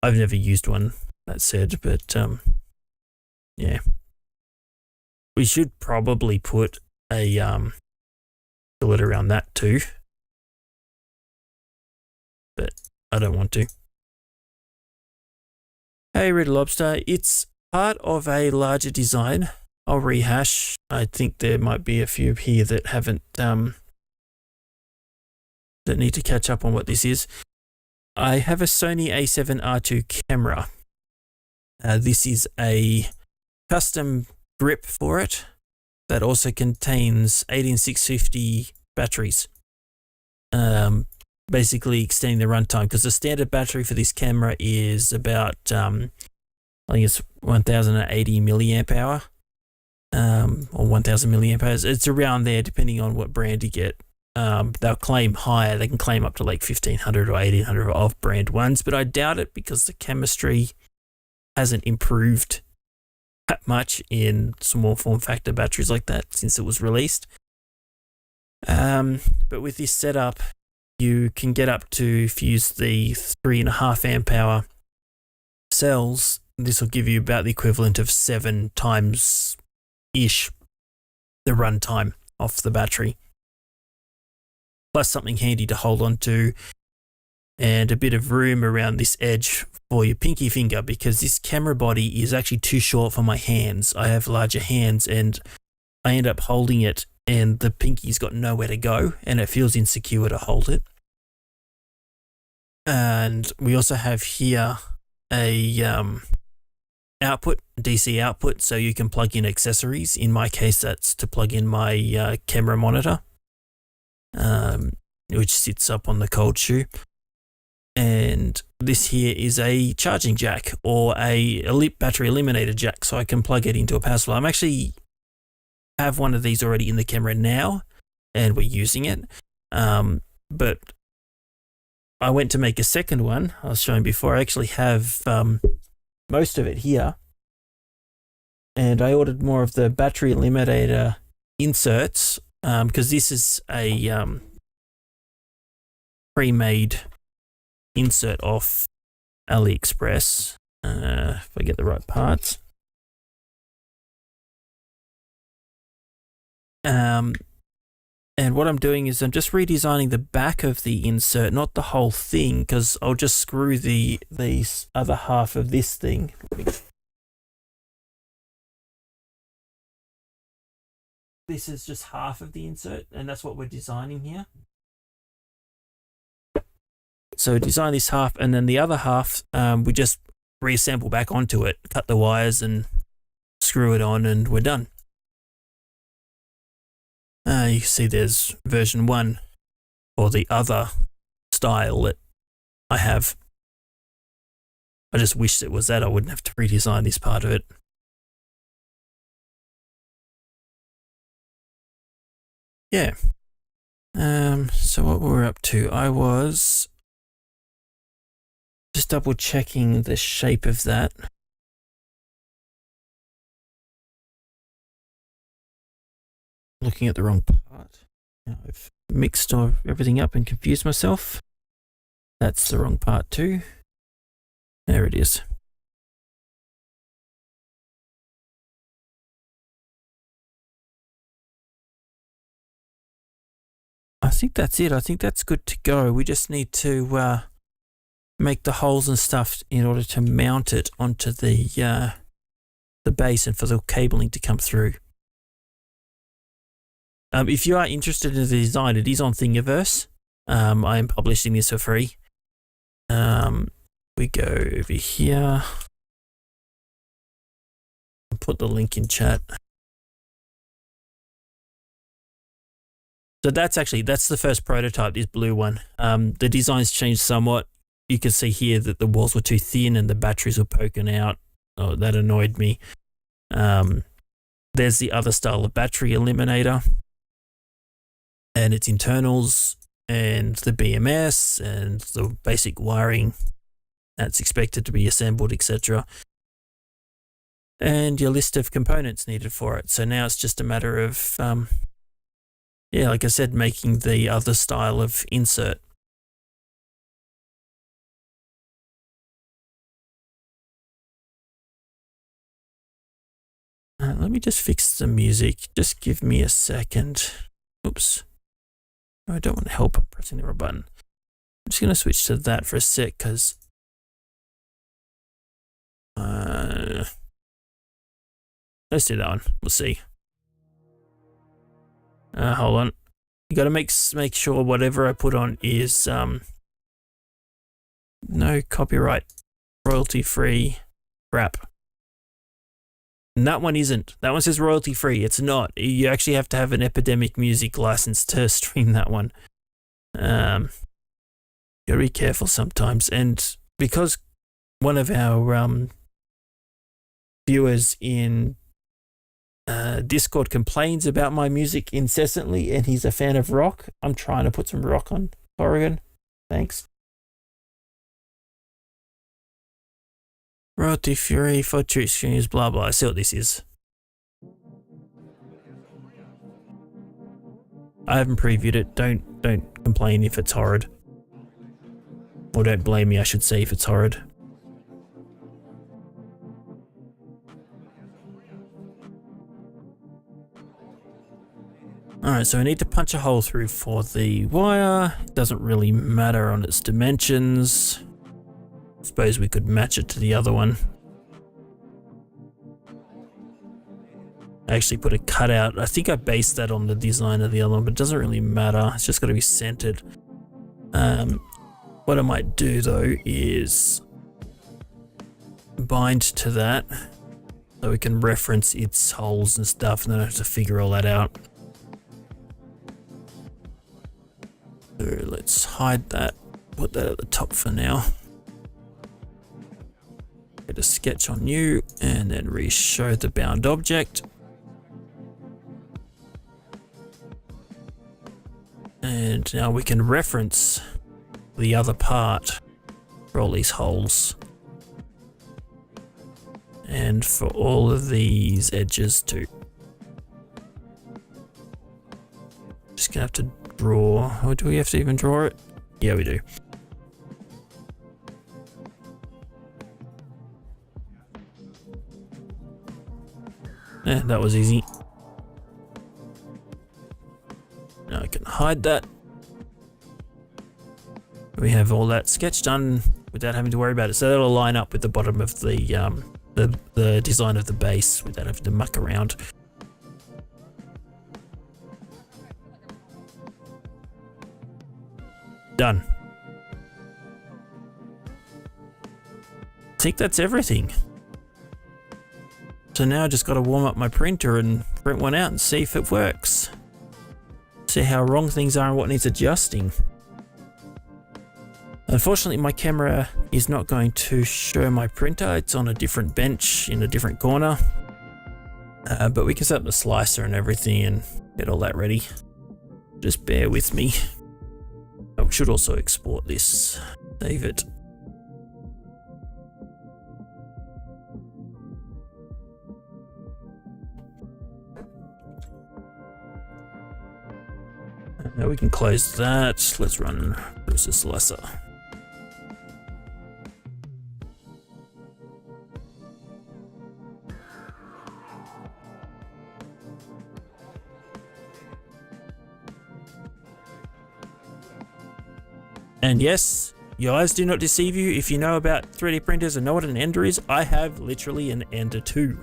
I've never used one, that said, but yeah. We should probably put a fillet around that too. But I don't want to. Hey, Red Lobster, it's part of a larger design. I'll rehash. I think there might be a few here that haven't, that need to catch up on what this is. I have a Sony a7R II camera. This is a custom grip for it that also contains 18650 batteries. Basically extending the runtime, because the standard battery for this camera is about I think it's 1080 milliamp hour, or 1000 milliamp hours. It's around there depending on what brand you get. They'll claim higher. They can claim up to like 1500 or 1800 off brand ones, but I doubt it because the chemistry hasn't improved that much in small form factor batteries like that since it was released. But with this setup, you can get up to, if you use the 3.5 amp hour cells, this will give you about the equivalent of 7 times ish the runtime off the battery. Plus something handy to hold on to and a bit of room around this edge for your pinky finger, because this camera body is actually too short for my hands. I have larger hands and I end up holding it and the pinky's got nowhere to go and it feels insecure to hold it. And we also have here a output, DC output, so you can plug in accessories. In my case, that's to plug in my camera monitor, which sits up on the cold shoe. And this here is a charging jack or a battery eliminator jack, so I can plug it into a power supply. I'm actually have one of these already in the camera now, and we're using it. But I went to make a second one. I was showing before. I actually have most of it here, and I ordered more of the battery eliminator inserts because this is a pre-made insert off AliExpress. If I get the right parts. And what I'm doing is I'm just redesigning the back of the insert, not the whole thing, because I'll just screw the other half of this thing. This is just half of the insert, and that's what we're designing here. So design this half, and then the other half, we just reassemble back onto it, cut the wires and screw it on, and we're done. You can see there's version 1 or the other style that I have. I just wish it was that I wouldn't have to redesign this part of it. Yeah. So what we're up to, I was just double checking the shape of that. Looking at the wrong part. Now I've mixed everything up and confused myself. That's the wrong part too. There it is. I think that's it. I think that's good to go. We just need to make the holes and stuff in order to mount it onto the base and for the cabling to come through. If you are interested in the design, it is on Thingiverse. I am publishing this for free. We go over here. I'll put the link in chat. So that's the first prototype, this blue one. The design's changed somewhat. You can see here that the walls were too thin and the batteries were poking out. Oh, that annoyed me. There's the other style of battery eliminator, and its internals and the BMS and the basic wiring that's expected to be assembled, etc. And your list of components needed for it. So now it's just a matter of, yeah, like I said, making the other style of insert. Let me just fix the music. Just give me a second. Oops. I don't want help. I'm pressing the wrong button. I'm just going to switch to that for a sec because let's do that one. We'll see. Hold on. You got to make sure whatever I put on is no copyright, royalty free crap. And that one isn't. That one says royalty free. It's not. You actually have to have an Epidemic Music license to stream that one. You gotta be careful sometimes. And because one of our viewers in Discord complains about my music incessantly, and he's a fan of rock, I'm trying to put some rock on Oregon. Thanks. Royalty free for trick streams, blah blah. I see what this is. I haven't previewed it. Don't complain if it's horrid. Or don't blame me, I should say, if it's horrid. Alright, so we need to punch a hole through for the wire. It doesn't really matter on its dimensions. I suppose we could match it to the other one. I actually put a cutout. I think I based that on the design of the other one, but it doesn't really matter. It's just got to be centered. What I might do though is bind to that so we can reference its holes and stuff, and then I have to figure all that out. So let's hide that, put that at the top for now. Get a sketch on new and then re-show the bound object. And now we can reference the other part for all these holes. And for all of these edges too. Just gonna have to draw. Oh, do we have to even draw it? Yeah, we do. Yeah, that was easy. Now I can hide that. We have all that sketch done without having to worry about it. So that'll line up with the bottom of the design of the base without having to muck around. Done. I think that's everything. So now I just got to warm up my printer and print one out and see if it works. See how wrong things are and what needs adjusting. Unfortunately, my camera is not going to show my printer. It's on a different bench in a different corner. But we can set up the slicer and everything and get all that ready. Just bear with me. I should also export this. Save it. Now we can close that. Let's run process slicer. And yes, your eyes do not deceive you. If you know about 3D printers and know what an Ender is, I have literally an Ender 2.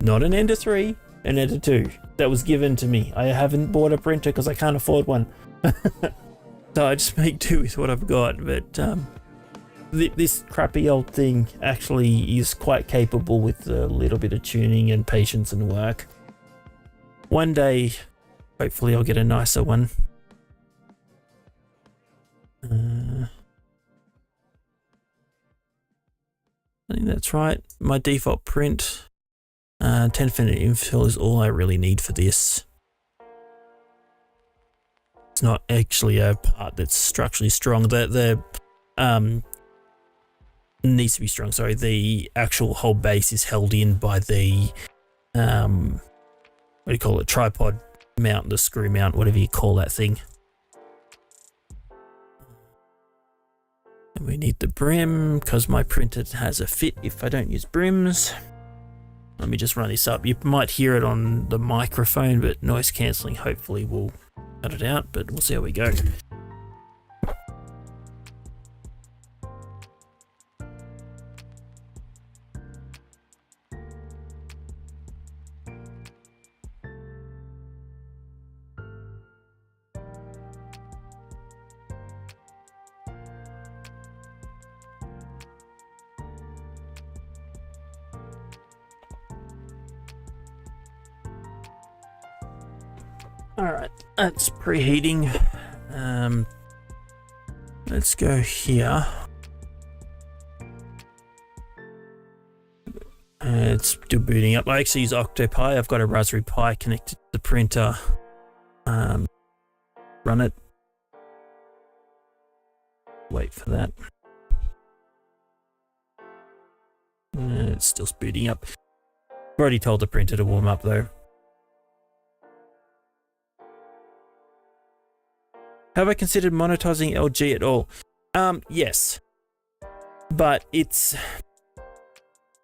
Not an Ender 3, an Ender 2. That was given to me. I haven't bought a printer because I can't afford one. So I just make do with what I've got. But this crappy old thing actually is quite capable with a little bit of tuning and patience and work. One day, hopefully I'll get a nicer one. I think that's right. My default print, 10 infinite infill is all I really need for this. It's not actually a part that's structurally strong. The needs to be strong. Sorry, the actual whole base is held in by the what do you call it? Tripod mount, the screw mount, whatever you call that thing. And we need the brim because my printer has a fit if I don't use brims. Let me just run this up. You might hear it on the microphone, but noise cancelling hopefully will cut it out, but we'll see how we go. Alright, that's preheating. Let's go here. It's still booting up. I actually use Octopi. I've got a Raspberry Pi connected to the printer. Run it. Wait for that. It's still booting up. I've already told the printer to warm up though. Have I considered monetizing LG at all? Yes, but it's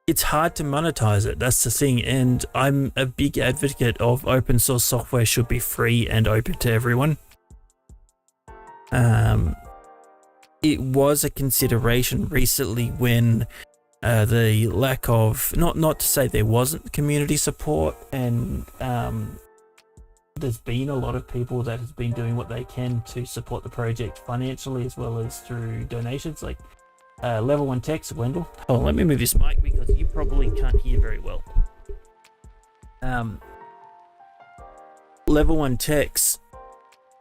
it's hard to monetize it. That's the thing. And I'm a big advocate of open source software should be free and open to everyone. It was a consideration recently when the lack of, not to say there wasn't community support, and there's been a lot of people that has been doing what they can to support the project financially as well as through donations, like Level 1 Techs, Wendell. Oh, let me move this mic because you probably can't hear very well. Level 1 Techs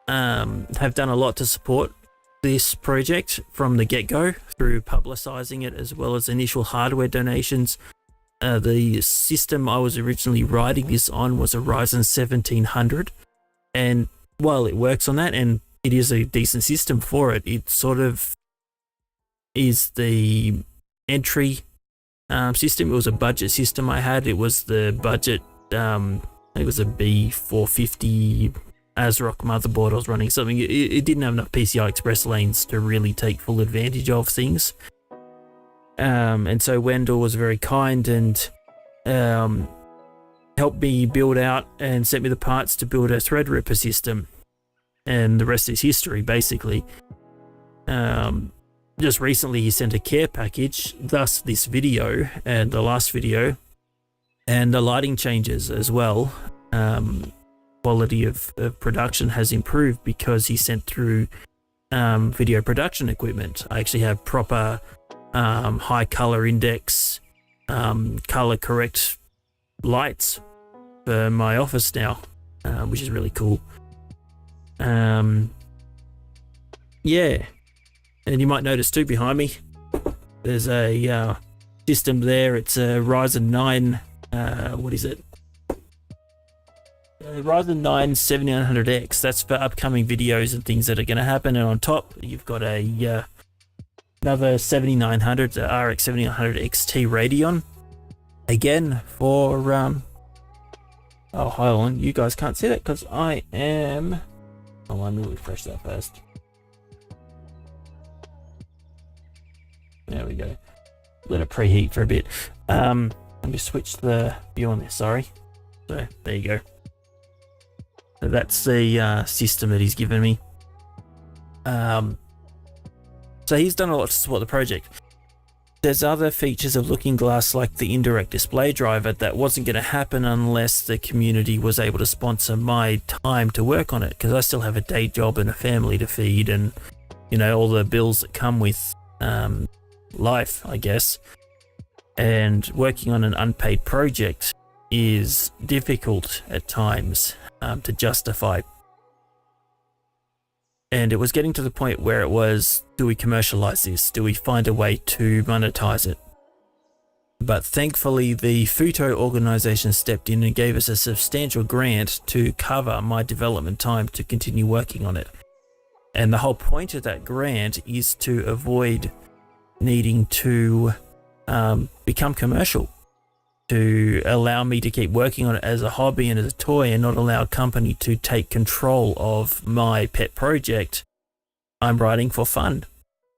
have done a lot to support this project from the get-go through publicizing it as well as initial hardware donations. The system I was originally writing this on was a Ryzen 1700, and while it works on that and it is a decent system for it, it sort of is the entry system. It was a budget system I had. It was the budget, it was a B450 ASRock motherboard I was running. Something it didn't have enough PCI Express lanes to really take full advantage of things. And so Wendell was very kind and helped me build out and sent me the parts to build a Threadripper system, and the rest is history basically. Just recently he sent a care package, thus this video and the last video, and the lighting changes as well. Quality of production has improved because he sent through video production equipment. I actually have proper high color index, color correct lights for my office now, which is really cool. Yeah, and you might notice too behind me, there's a system there. It's a Ryzen 9, what is it? Ryzen 9 7900X. That's for upcoming videos and things that are going to happen. And on top, you've got a another 7900, the RX 7900 XT Radeon. Again, for oh, hold on, you guys can't see that because I am. Oh, let me refresh that first. There we go. Let it preheat for a bit. Let me switch the view on this. Sorry. So there you go. So that's the system that he's given me. So he's done a lot to support the project. There's other features of Looking Glass like the indirect display driver that wasn't going to happen unless the community was able to sponsor my time to work on it, because I still have a day job and a family to feed and, you know, all the bills that come with life, I guess. And working on an unpaid project is difficult at times to justify. And it was getting to the point where it was, do we commercialize this? Do we find a way to monetize it? But thankfully, the Futo organization stepped in and gave us a substantial grant to cover my development time to continue working on it. And the whole point of that grant is to avoid needing to become commercial, to allow me to keep working on it as a hobby and as a toy and not allow a company to take control of my pet project I'm writing for fun,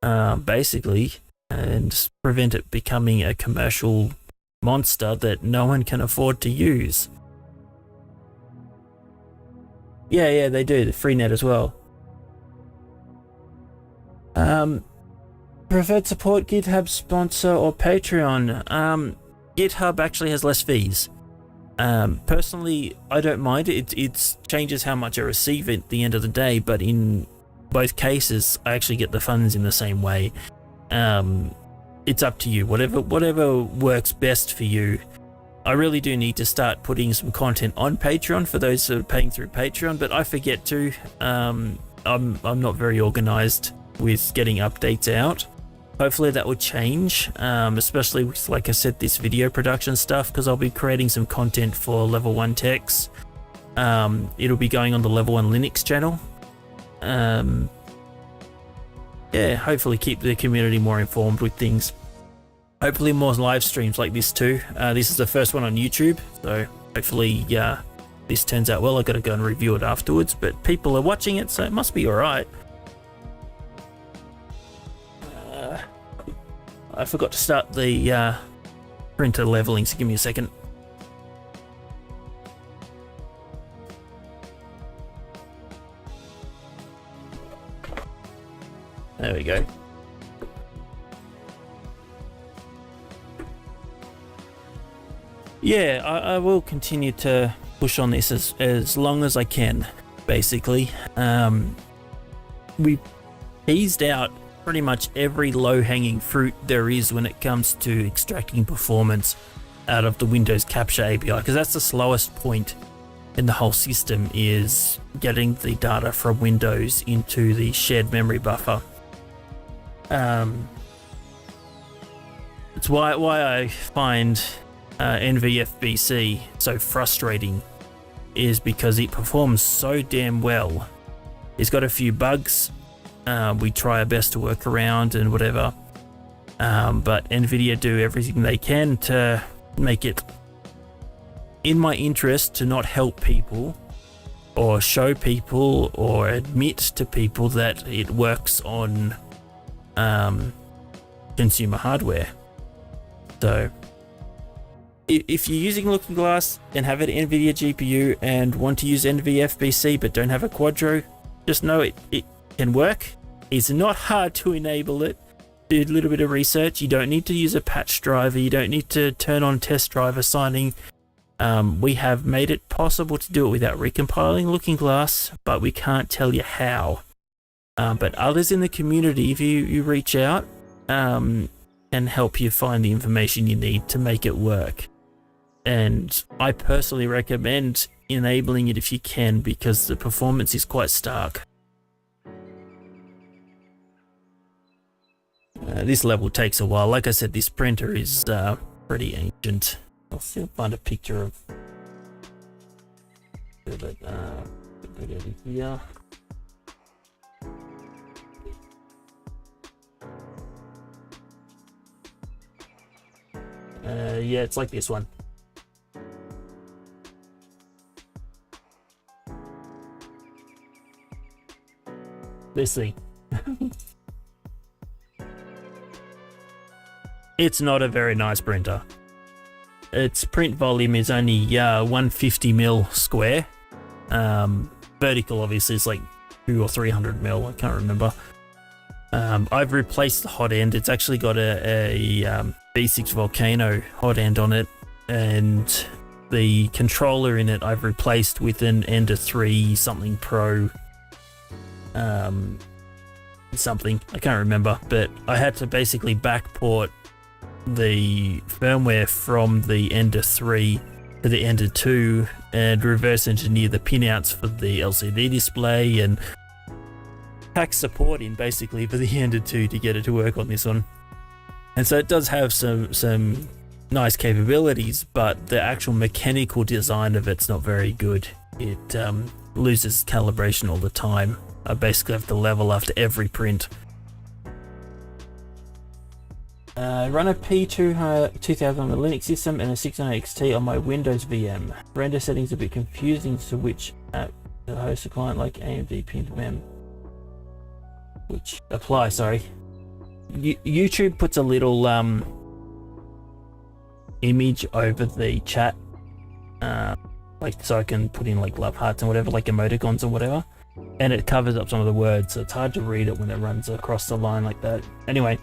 basically, and prevent it becoming a commercial monster that no one can afford to use. Yeah, they do, the FreeNet as well. Preferred support, GitHub sponsor or Patreon? GitHub actually has less fees. Personally, I don't mind it. It changes how much I receive at the end of the day, but in both cases, I actually get the funds in the same way. It's up to you. Whatever works best for you. I really do need to start putting some content on Patreon for those who are paying through Patreon, but I forget to. I'm not very organized with getting updates out. Hopefully that will change, especially with, like I said, this video production stuff, because I'll be creating some content for Level 1 Techs. It'll be going on the Level 1 Linux channel. Yeah, hopefully keep the community more informed with things. Hopefully more live streams like this too. This is the first one on YouTube, so hopefully this turns out well. I got to go and review it afterwards, but people are watching it, so it must be alright. I forgot to start the printer leveling, so give me a second. There we go. Yeah, I will continue to push on this as long as I can, basically. We teased out pretty much every low-hanging fruit there is when it comes to extracting performance out of the Windows Capture API, because that's the slowest point in the whole system, is getting the data from Windows into the shared memory buffer. It's why I find NVFBC so frustrating, is because it performs so damn well. It's got a few bugs. We try our best to work around and whatever, but NVIDIA do everything they can to make it in my interest to not help people or show people or admit to people that it works on consumer hardware. So if you're using Looking Glass and have an NVIDIA GPU and want to use NVFBC but don't have a Quadro, just know it can work. It's not hard to enable it. Do a little bit of research. You don't need to use a patch driver. You don't need to turn on test driver signing. We have made it possible to do it without recompiling Looking Glass, but we can't tell you how. But others in the community, if you reach out, can help you find the information you need to make it work. And I personally recommend enabling it if you can, because the performance is quite stark. This level takes a while. Like I said, this printer is pretty ancient. I'll see if I find a picture of it. Put it over here. Yeah, it's like this one. This thing. It's not a very nice printer. Its print volume is only 150 mil square. Vertical obviously is like 200 or 300 mil, I can't remember. I've replaced the hot end. It's actually got a B6 Volcano hot end on it, and the controller in it I've replaced with an Ender 3 something Pro something, I can't remember, but I had to basically backport the firmware from the Ender 3 to the Ender 2 and reverse engineer the pinouts for the LCD display and pack support in basically for the Ender 2 to get it to work on this one. And so it does have some nice capabilities, but the actual mechanical design of it's not very good. It loses calibration all the time. I basically have to level after every print. Run a P2000 on the Linux system and a 690 XT on my Windows VM. Render settings a bit confusing, so which app to host a client like AMD pinned mem. Which apply, sorry. YouTube puts a little image over the chat, like so I can put in like love hearts and whatever, like emoticons or whatever, and it covers up some of the words, so it's hard to read it when it runs across the line like that. Anyway.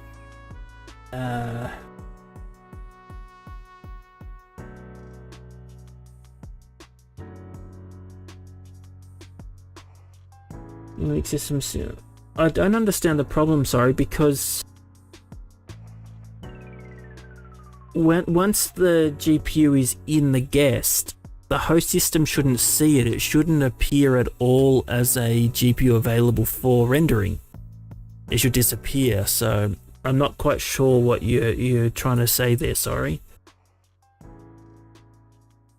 Linux systems. I don't understand the problem, sorry, because once the GPU is in the guest, the host system shouldn't see it. It shouldn't appear at all as a GPU available for rendering. It should disappear. So I'm not quite sure what you're trying to say there, sorry.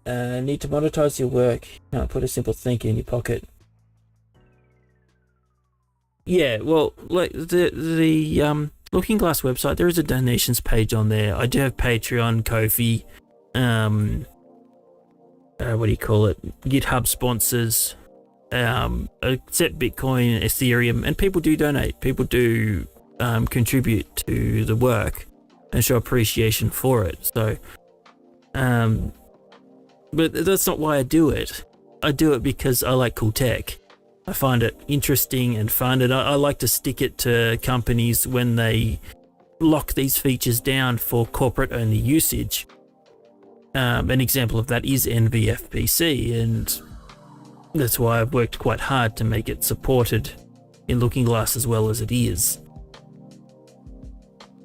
Need to monetize your work. Can't put a simple thinking in your pocket. Yeah, well, like the Looking Glass website, there is a donations page on there. I do have Patreon, Ko-fi, what do you call it? GitHub sponsors, except Bitcoin, Ethereum, and people do donate. People do contribute to the work and show appreciation for it. So But that's not why I do it. I do it because I like cool tech. I find it interesting and fun, and I like to stick it to companies when they lock these features down for corporate-only usage. An example of that is NVFPC, and that's why I've worked quite hard to make it supported in Looking Glass as well as it is.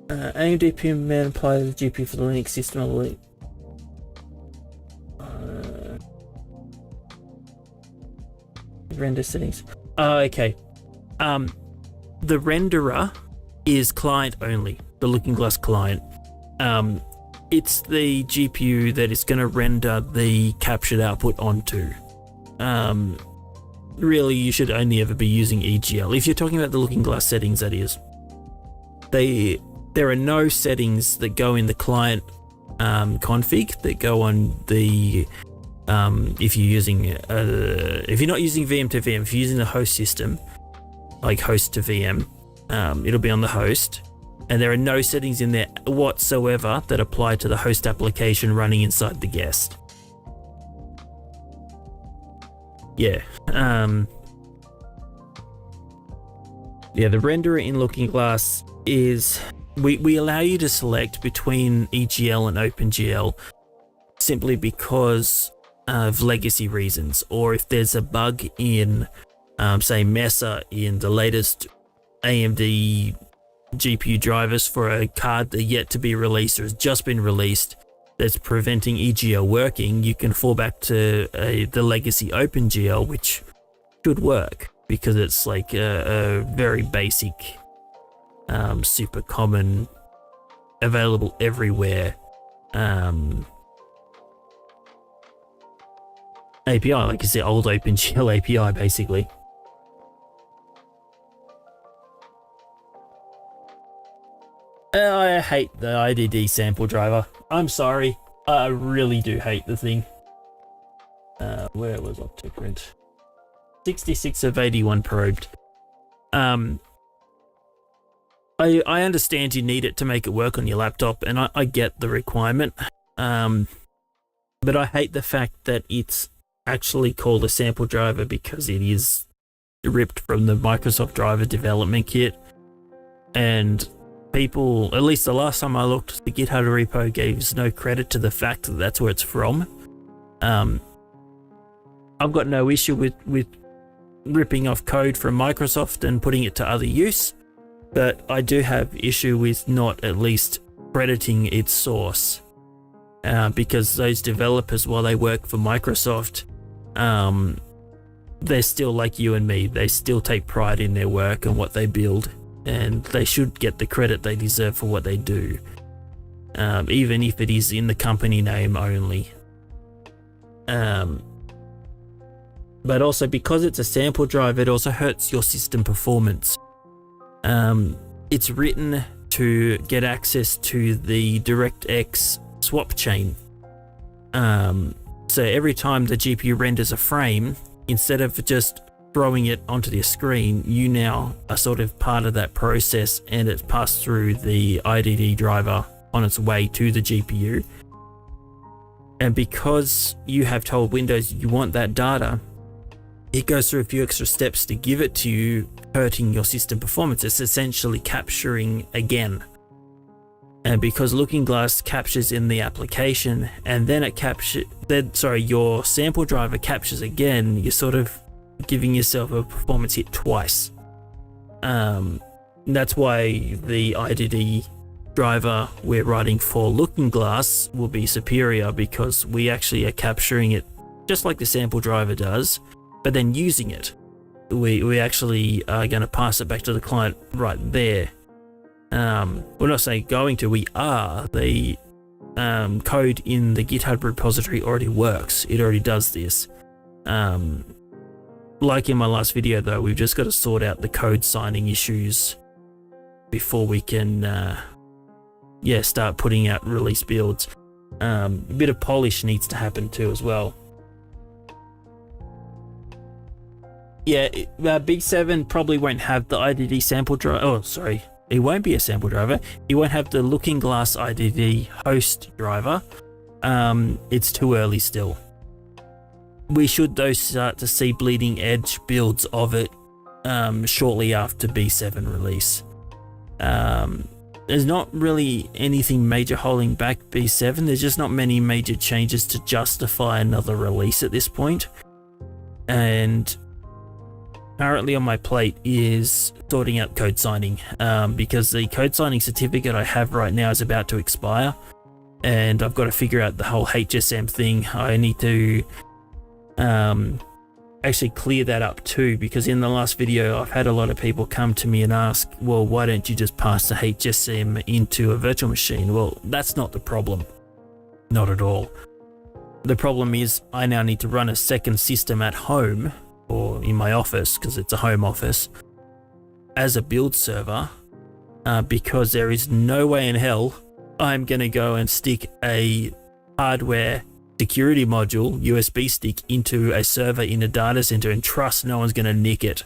AMD PM apply the GPU for the Linux system. Render settings. Okay. The renderer is client only, the Looking Glass client. It's the GPU that is going to render the captured output onto. Really, you should only ever be using EGL. If you're talking about the Looking Glass settings, that is. There are no settings that go in the client config that go on the if you're using if you're not using VM to VM, if you're using the host system, like host to VM, it'll be on the host, and there are no settings in there whatsoever that apply to the host application running inside the guest. Yeah. The renderer in Looking Glass is we allow you to select between EGL and OpenGL simply because of legacy reasons, or if there's a bug in say Mesa in the latest AMD GPU drivers for a card that yet to be released or has just been released that's preventing EGL working, you can fall back to the legacy OpenGL, which should work because it's like a very basic, super common, available everywhere API, like it's the old OpenGL API basically. I hate the IDD sample driver. I'm sorry. I really do hate the thing. Where was Optoprint? 66 of 81 probed. I understand you need it to make it work on your laptop, and I get the requirement. But I hate the fact that it's actually called a sample driver because it is ripped from the Microsoft driver development kit, and people, at least the last time I looked, the GitHub repo gives no credit to the fact that that's where it's from. I've got no issue with ripping off code from Microsoft and putting it to other use, but I do have issue with not at least crediting its source, because those developers, while they work for Microsoft, they're still like you and me. They still take pride in their work and what they build, and they should get the credit they deserve for what they do, even if it is in the company name only. But also, because it's a sample drive, it also hurts your system performance. It's written to get access to the DirectX swap chain. So every time the GPU renders a frame, instead of just throwing it onto the screen, you now are sort of part of that process, and it's passed through the IDD driver on its way to the GPU. And because you have told Windows you want that data, it goes through a few extra steps to give it to you, hurting your system performance. It's essentially capturing again. And because Looking Glass captures in the application, and then your sample driver captures again, you're sort of giving yourself a performance hit twice. That's why the IDD driver we're writing for Looking Glass will be superior, because we actually are capturing it just like the sample driver does, but then using it. We actually are going to pass it back to the client right there. We're not saying going to, we are. The code in the GitHub repository already works. It already does this. Like in my last video though, we've just got to sort out the code signing issues before we can start putting out release builds. A bit of polish needs to happen too as well. Yeah, Big 7 probably won't have the IDD sample driver. Oh, sorry. It won't be a sample driver. It won't have the Looking Glass IDD host driver. it's too early still. We should though start to see bleeding edge builds of it shortly after B7 release. There's not really anything major holding back B7. There's just not many major changes to justify another release at this point. And currently on my plate is sorting out code signing, because the code signing certificate I have right now is about to expire, and I've got to figure out the whole HSM thing. I need to actually clear that up too, because in the last video I've had a lot of people come to me and ask, well, why don't you just pass the HSM into a virtual machine? Well, that's not the problem. Not at all. The problem is I now need to run a second system at home or in my office, because it's a home office, as a build server, because there is no way in hell I'm going to go and stick a hardware security module USB stick into a server in a data center and trust no one's going to nick it.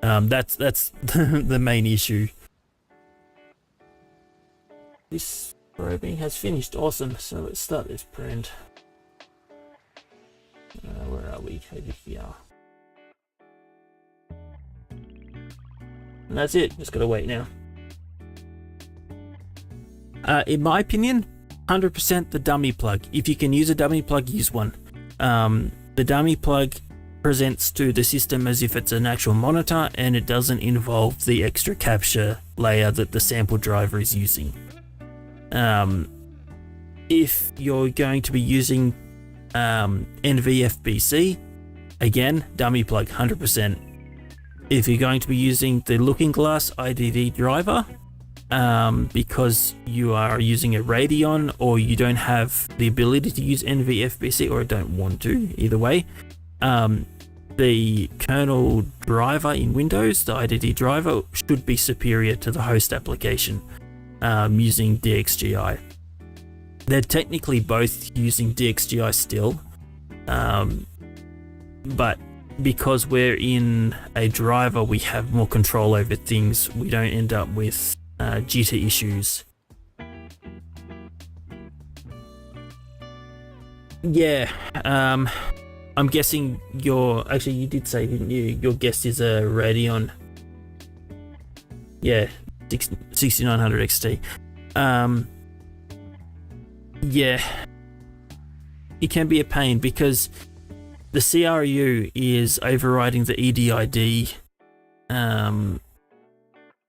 That's the main issue. This probing has finished. Awesome. So let's start this print. Where are we? Over here. And that's it. Just gotta wait now. In my opinion, 100% the dummy plug. If you can use a dummy plug, use one. The dummy plug presents to the system as if it's an actual monitor, and it doesn't involve the extra capture layer that the sample driver is using. If you're going to be using NVFBC, again, dummy plug 100%. If you're going to be using the Looking Glass IDD driver, because you are using a Radeon or you don't have the ability to use NVFBC or don't want to, either way, the kernel driver in Windows, the IDD driver, should be superior to the host application using DXGI. They're technically both using DXGI still, but because we're in a driver, we have more control over things. We don't end up with jitter issues. Yeah, I'm guessing actually you did say, didn't you, your guest is a Radeon. Yeah, 6900 XT. Yeah, it can be a pain because the CRU is overriding the EDID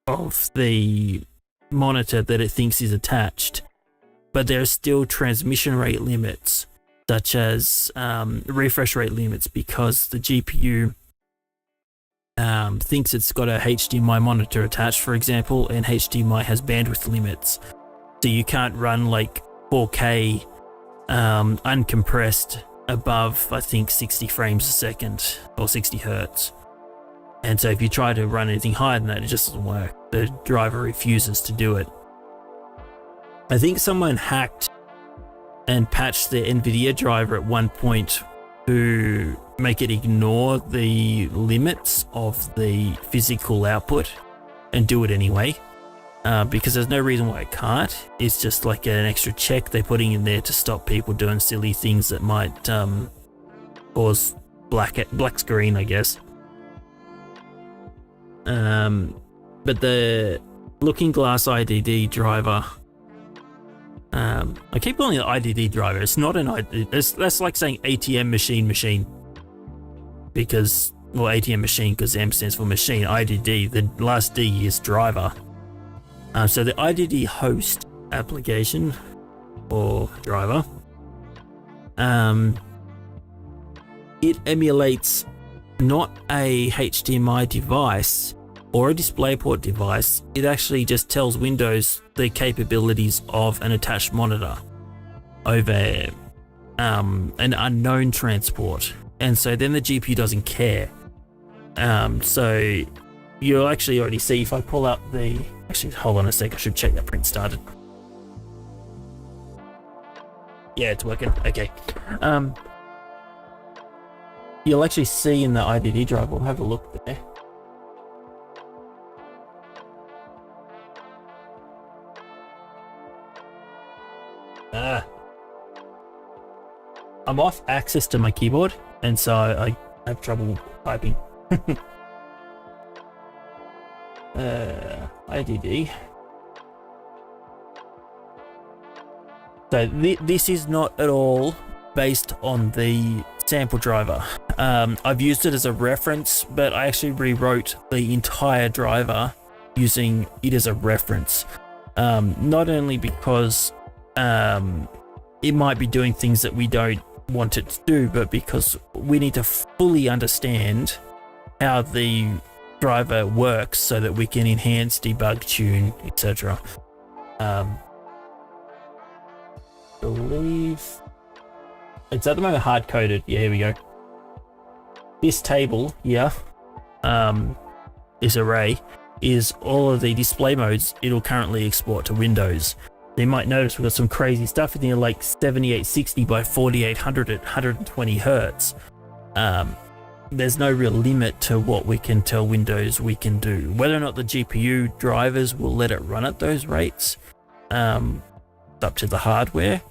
of the monitor that it thinks is attached, but there are still transmission rate limits, such as refresh rate limits, because the GPU thinks it's got a HDMI monitor attached, for example, and HDMI has bandwidth limits, so you can't run like 4K uncompressed above, I think, 60 frames a second or 60 hertz. And so if you try to run anything higher than that, it just doesn't work. The driver refuses to do it. I think someone hacked and patched the NVIDIA driver at one point to make it ignore the limits of the physical output and do it anyway. Because there's no reason why it can't. It's just like an extra check they're putting in there to stop people doing silly things that might cause black screen, I guess. But the Looking Glass IDD driver, I keep calling it IDD driver. It's not an IDD. That's like saying ATM machine, because, well, ATM machine because M stands for machine. IDD, the last D is driver. So the IDD host application or driver, it emulates not a HDMI device or a DisplayPort device. It actually just tells Windows the capabilities of an attached monitor over an unknown transport, and so then the GPU doesn't care. So you'll actually already see if I pull up the... Actually, hold on a sec, I should check that print started. Yeah, it's working. Okay. You'll actually see in the IDD drive, we'll have a look there. I'm off access to my keyboard, and so I have trouble typing. IDD. So this is not at all based on the sample driver. I've used it as a reference, but I actually rewrote the entire driver using it as a reference. Not only because it might be doing things that we don't want it to do, but because we need to fully understand how the driver works so that we can enhance, debug, tune, etc. Believe it's at the moment hard coded. Yeah, here we go. This table here, this array, is all of the display modes it'll currently export to Windows. You might notice we've got some crazy stuff in here, like 7860 by 4800 at 120 hertz. There's no real limit to what we can tell Windows we can do. Whether or not the GPU drivers will let it run at those rates, it's up to the hardware,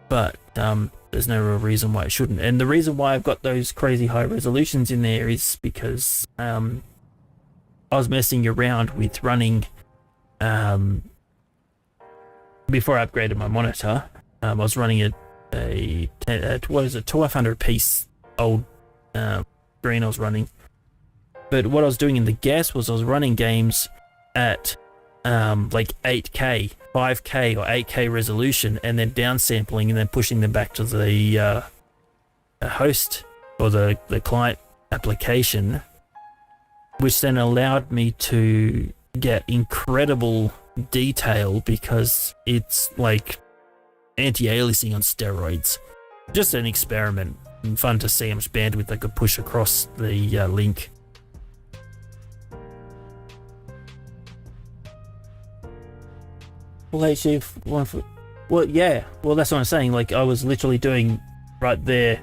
but there's no real reason why it shouldn't. And the reason why I've got those crazy high resolutions in there is because I was messing around with running, before I upgraded my monitor, I was running a 1200 piece old screen I was running. But what I was doing in the guess was I was running games at like 8K, 5K or 8K resolution, and then downsampling and then pushing them back to the host or the client application, which then allowed me to get incredible detail because it's like anti-aliasing on steroids. Just an experiment, and fun to see how much bandwidth I could push across the link. Well, actually, well, yeah. Well, that's what I'm saying. Like, I was literally doing right there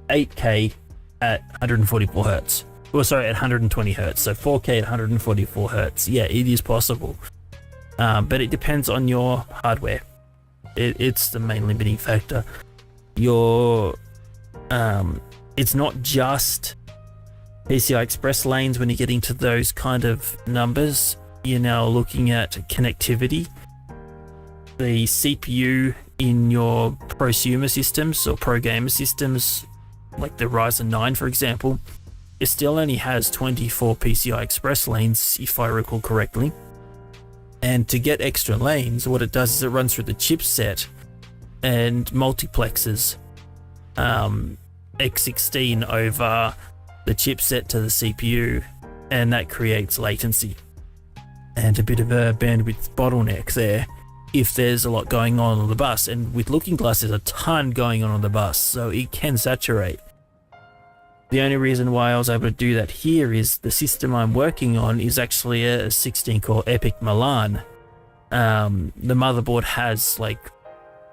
8K at 144 hertz. Well, sorry, at 120 hertz. So 4K at 144 hertz. Yeah, it is possible. But it depends on your hardware. It's the main limiting factor. It's not just PCI Express lanes when you're getting to those kind of numbers. You're now looking at connectivity. The CPU in your prosumer systems or pro gamer systems, like the Ryzen 9 for example, it still only has 24 PCI Express lanes, if I recall correctly. And to get extra lanes, what it does is it runs through the chipset and multiplexes x16 over the chipset to the CPU, and that creates latency and a bit of a bandwidth bottleneck there if there's a lot going on the bus. And with Looking Glass, there's a ton going on the bus, so it can saturate. The only reason why I was able to do that here is the system I'm working on is actually a 16-core EPYC Milan. The motherboard has like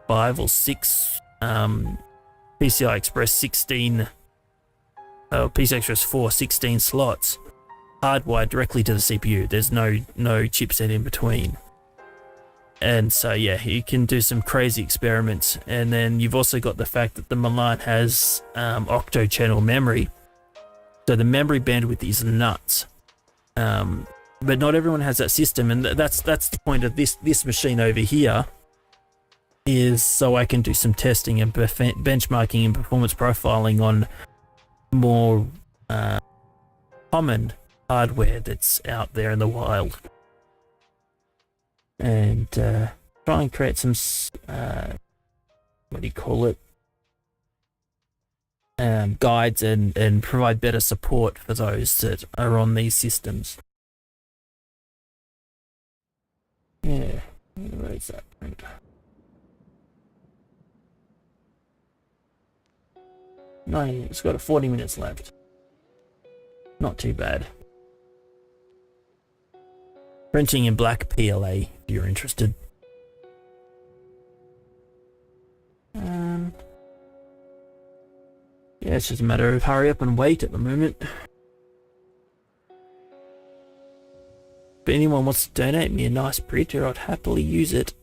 5 or 6 PCI Express 16, PCI Express 4 16 slots hardwired directly to the CPU. There's no chipset in between. And so yeah, you can do some crazy experiments. And then you've also got the fact that the Milan has octo-channel memory, so the memory bandwidth is nuts. But not everyone has that system, and that's the point of this machine over here, is so I can do some testing and benchmarking and performance profiling on more common hardware that's out there in the wild. And try and create some what do you call it, guides and provide better support for those that are on these systems. Yeah, where is that print? No, it's got 40 minutes left. Not too bad. Printing in black PLA, if you're interested. Yeah, it's just a matter of hurry up and wait at the moment. If anyone wants to donate me a nice printer, I'd happily use it.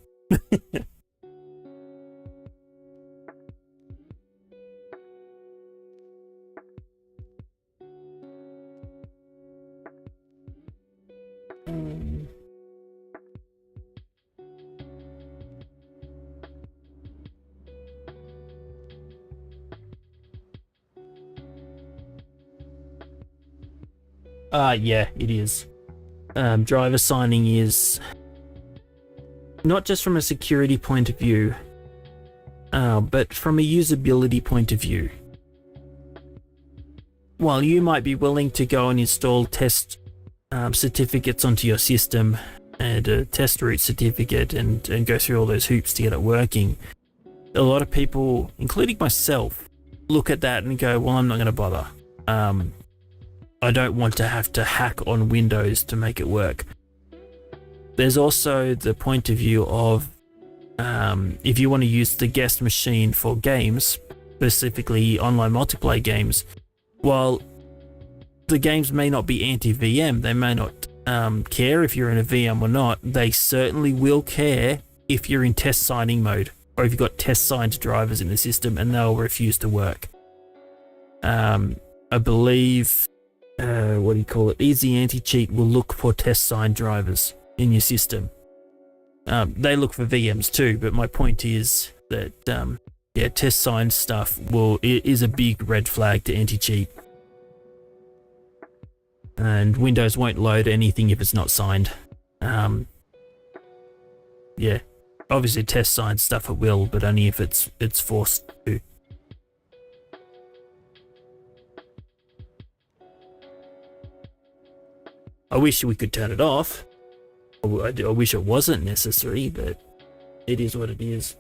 Yeah, it is. Driver signing is not just from a security point of view, but from a usability point of view. While you might be willing to go and install test certificates onto your system and a test route certificate and go through all those hoops to get it working, a lot of people, including myself, look at that and go, well, I'm not going to bother. I don't want to have to hack on Windows to make it work. There's also the point of view of if you want to use the guest machine for games, specifically online multiplayer games, while the games may not be anti-VM, they may not care if you're in a VM or not, they certainly will care if you're in test signing mode or if you've got test signed drivers in the system, and they'll refuse to work. I believe, Easy Anti-Cheat will look for test signed drivers in your system. They look for VMs too, but my point is that test signed stuff is a big red flag to anti-cheat. And Windows won't load anything if it's not signed. Obviously test signed stuff it will, but only if it's forced to. I wish we could turn it off. I wish it wasn't necessary, but it is what it is.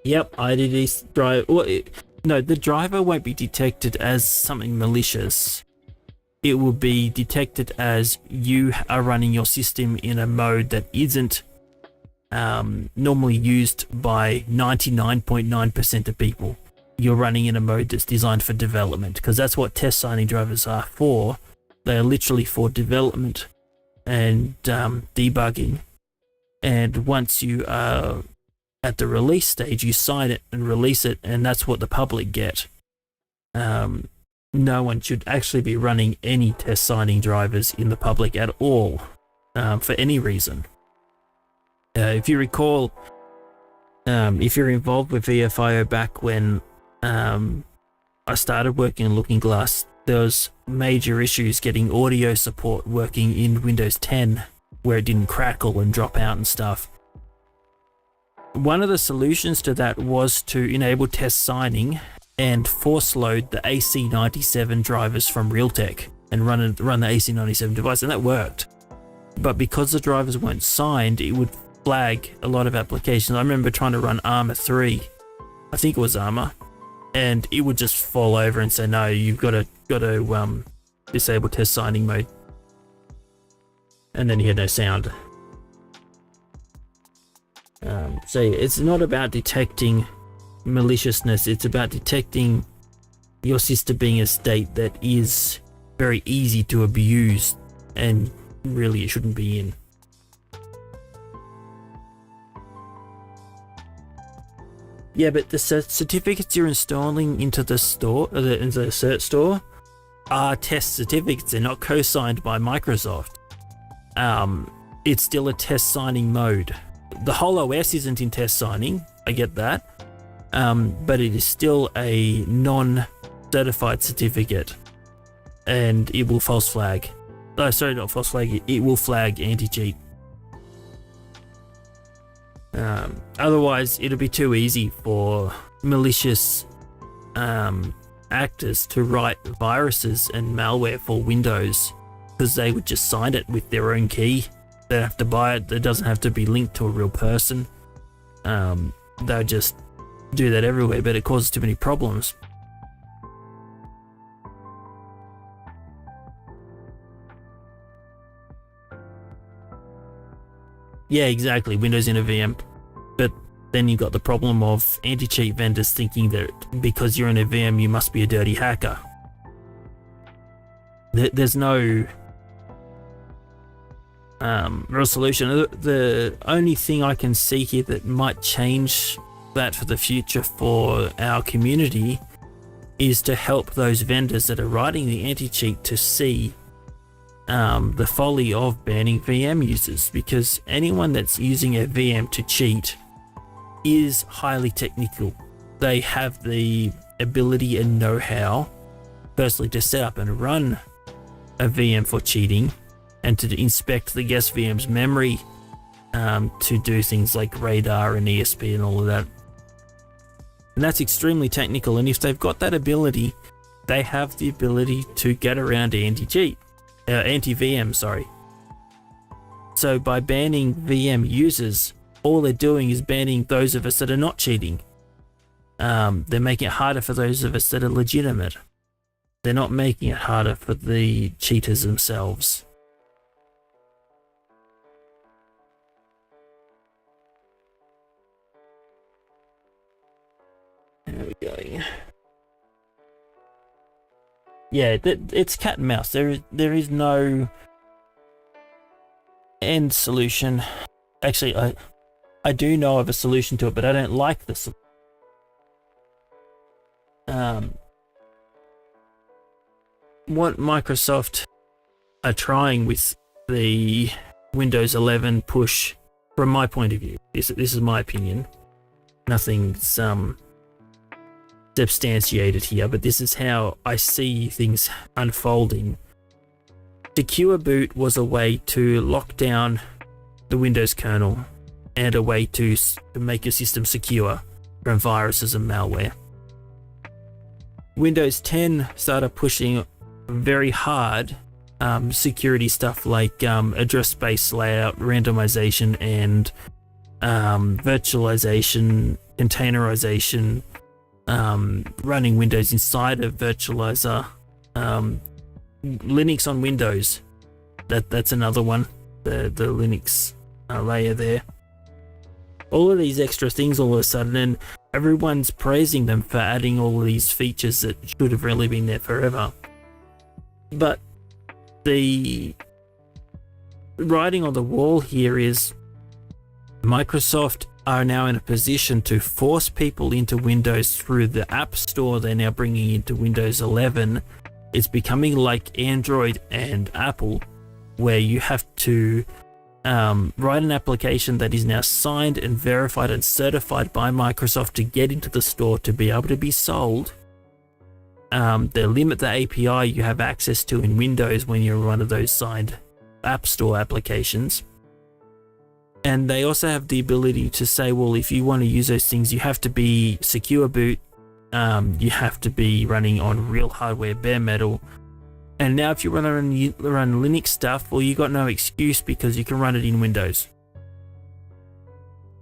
Yep, IDD drive. No, the driver won't be detected as something malicious. It will be detected as you are running your system in a mode that isn't normally used by 99.9% of people. You're running in a mode that's designed for development, because that's what test signing drivers are for. They are literally for development and debugging. And once you are at the release stage, you sign it and release it, and that's what the public get. No one should actually be running any test signing drivers in the public at all, for any reason. If you recall, if you're involved with VFIO back when I started working in Looking Glass, there was major issues getting audio support working in Windows 10, where it didn't crackle and drop out and stuff. One of the solutions to that was to enable test signing and force load the AC97 drivers from Realtek and run the AC97 device, and that worked. But because the drivers weren't signed, it would flag a lot of applications. I remember trying to run Armor 3, I think it was Armor, and it would just fall over and say, no, you've got to disable test signing mode. And then you had no sound. So it's not about detecting maliciousness, it's about detecting your system being in a state that is very easy to abuse and really it shouldn't be in. Yeah, but the certificates you're installing into the store, into the cert store, are test certificates. They're not co-signed by Microsoft. It's still a test signing mode. The whole OS isn't in test signing, I get that, but it is still a non-certified certificate, and it will false flag. Oh, sorry, not false flag. It will flag anti-cheat. Otherwise, it'll be too easy for malicious actors to write viruses and malware for Windows, because they would just sign it with their own key. They don't have to buy it. It doesn't have to be linked to a real person. They'll just do that everywhere, but it causes too many problems. Yeah, exactly. Windows in a VM. But then you've got the problem of anti-cheat vendors thinking that because you're in a VM, you must be a dirty hacker. There's no real solution. The only thing I can see here that might change that for the future for our community is to help those vendors that are writing the anti-cheat to see the folly of banning VM users, because anyone that's using a VM to cheat is highly technical. They have the ability and know-how, firstly, to set up and run a VM for cheating and to inspect the guest VM's memory to do things like radar and ESP and all of that. And that's extremely technical, and if they've got that ability, they have the ability to get around anti-VM, sorry. So by banning VM users, all they're doing is banning those of us that are not cheating. They're making it harder for those of us that are legitimate. They're not making it harder for the cheaters themselves. There we go. Yeah, it's cat and mouse. There is no end solution. Actually, I do know of a solution to it, but I don't like the solution. What Microsoft are trying with the Windows 11 push, from my point of view, this is my opinion. Nothing's substantiated here, but this is how I see things unfolding. Secure boot was a way to lock down the Windows kernel and a way to make your system secure from viruses and malware. Windows 10 started pushing very hard security stuff like address space layout, randomization, and virtualization, containerization, running Windows inside of virtualizer, Linux on Windows. That's another one. The Linux layer there. All of these extra things all of a sudden, and everyone's praising them for adding all of these features that should have really been there forever. But the writing on the wall here is Microsoft are now in a position to force people into Windows through the App Store they're now bringing into Windows 11. It's becoming like Android and Apple, where you have to write an application that is now signed and verified and certified by Microsoft to get into the store to be able to be sold. They limit the API you have access to in Windows when you're one of those signed App Store applications. And they also have the ability to say, well, if you want to use those things, you have to be secure boot, you have to be running on real hardware, bare metal. And now if you run Linux stuff, well, you got no excuse because you can run it in Windows.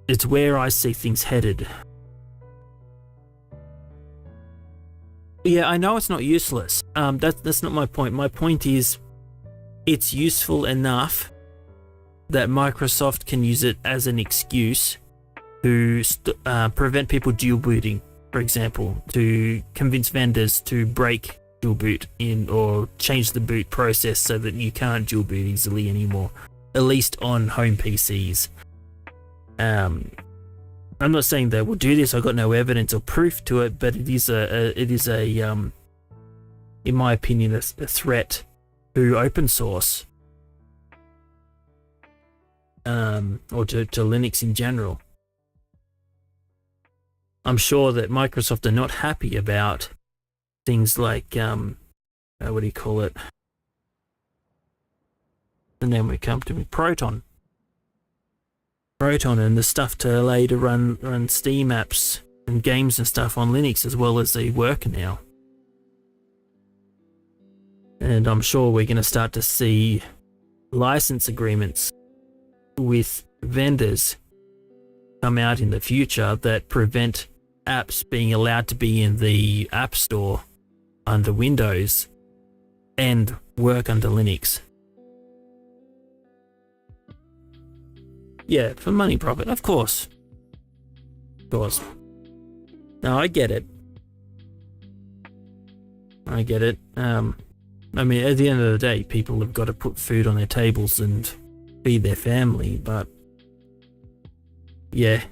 It's where I see things headed. Yeah, I know it's not useless. That's not my point. My point is it's useful enough that Microsoft can use it as an excuse to prevent people dual booting, for example, to convince vendors to break dual boot in or change the boot process so that you can't dual boot easily anymore, at least on home PCs. I'm not saying they will do this. I've got no evidence or proof to it, but it is a in my opinion, a threat to open source, or to Linux in general. I'm sure that Microsoft are not happy about things like, what do you call it? And then we come to Proton and the stuff to allow you to run Steam apps and games and stuff on Linux as well as they work now. And I'm sure we're going to start to see license agreements with vendors come out in the future that prevent apps being allowed to be in the App Store under Windows and work under Linux. Yeah, for money profit, of course. Of course. No, I get it. I get it. I mean, at the end of the day, people have got to put food on their tables and feed their family, but yeah,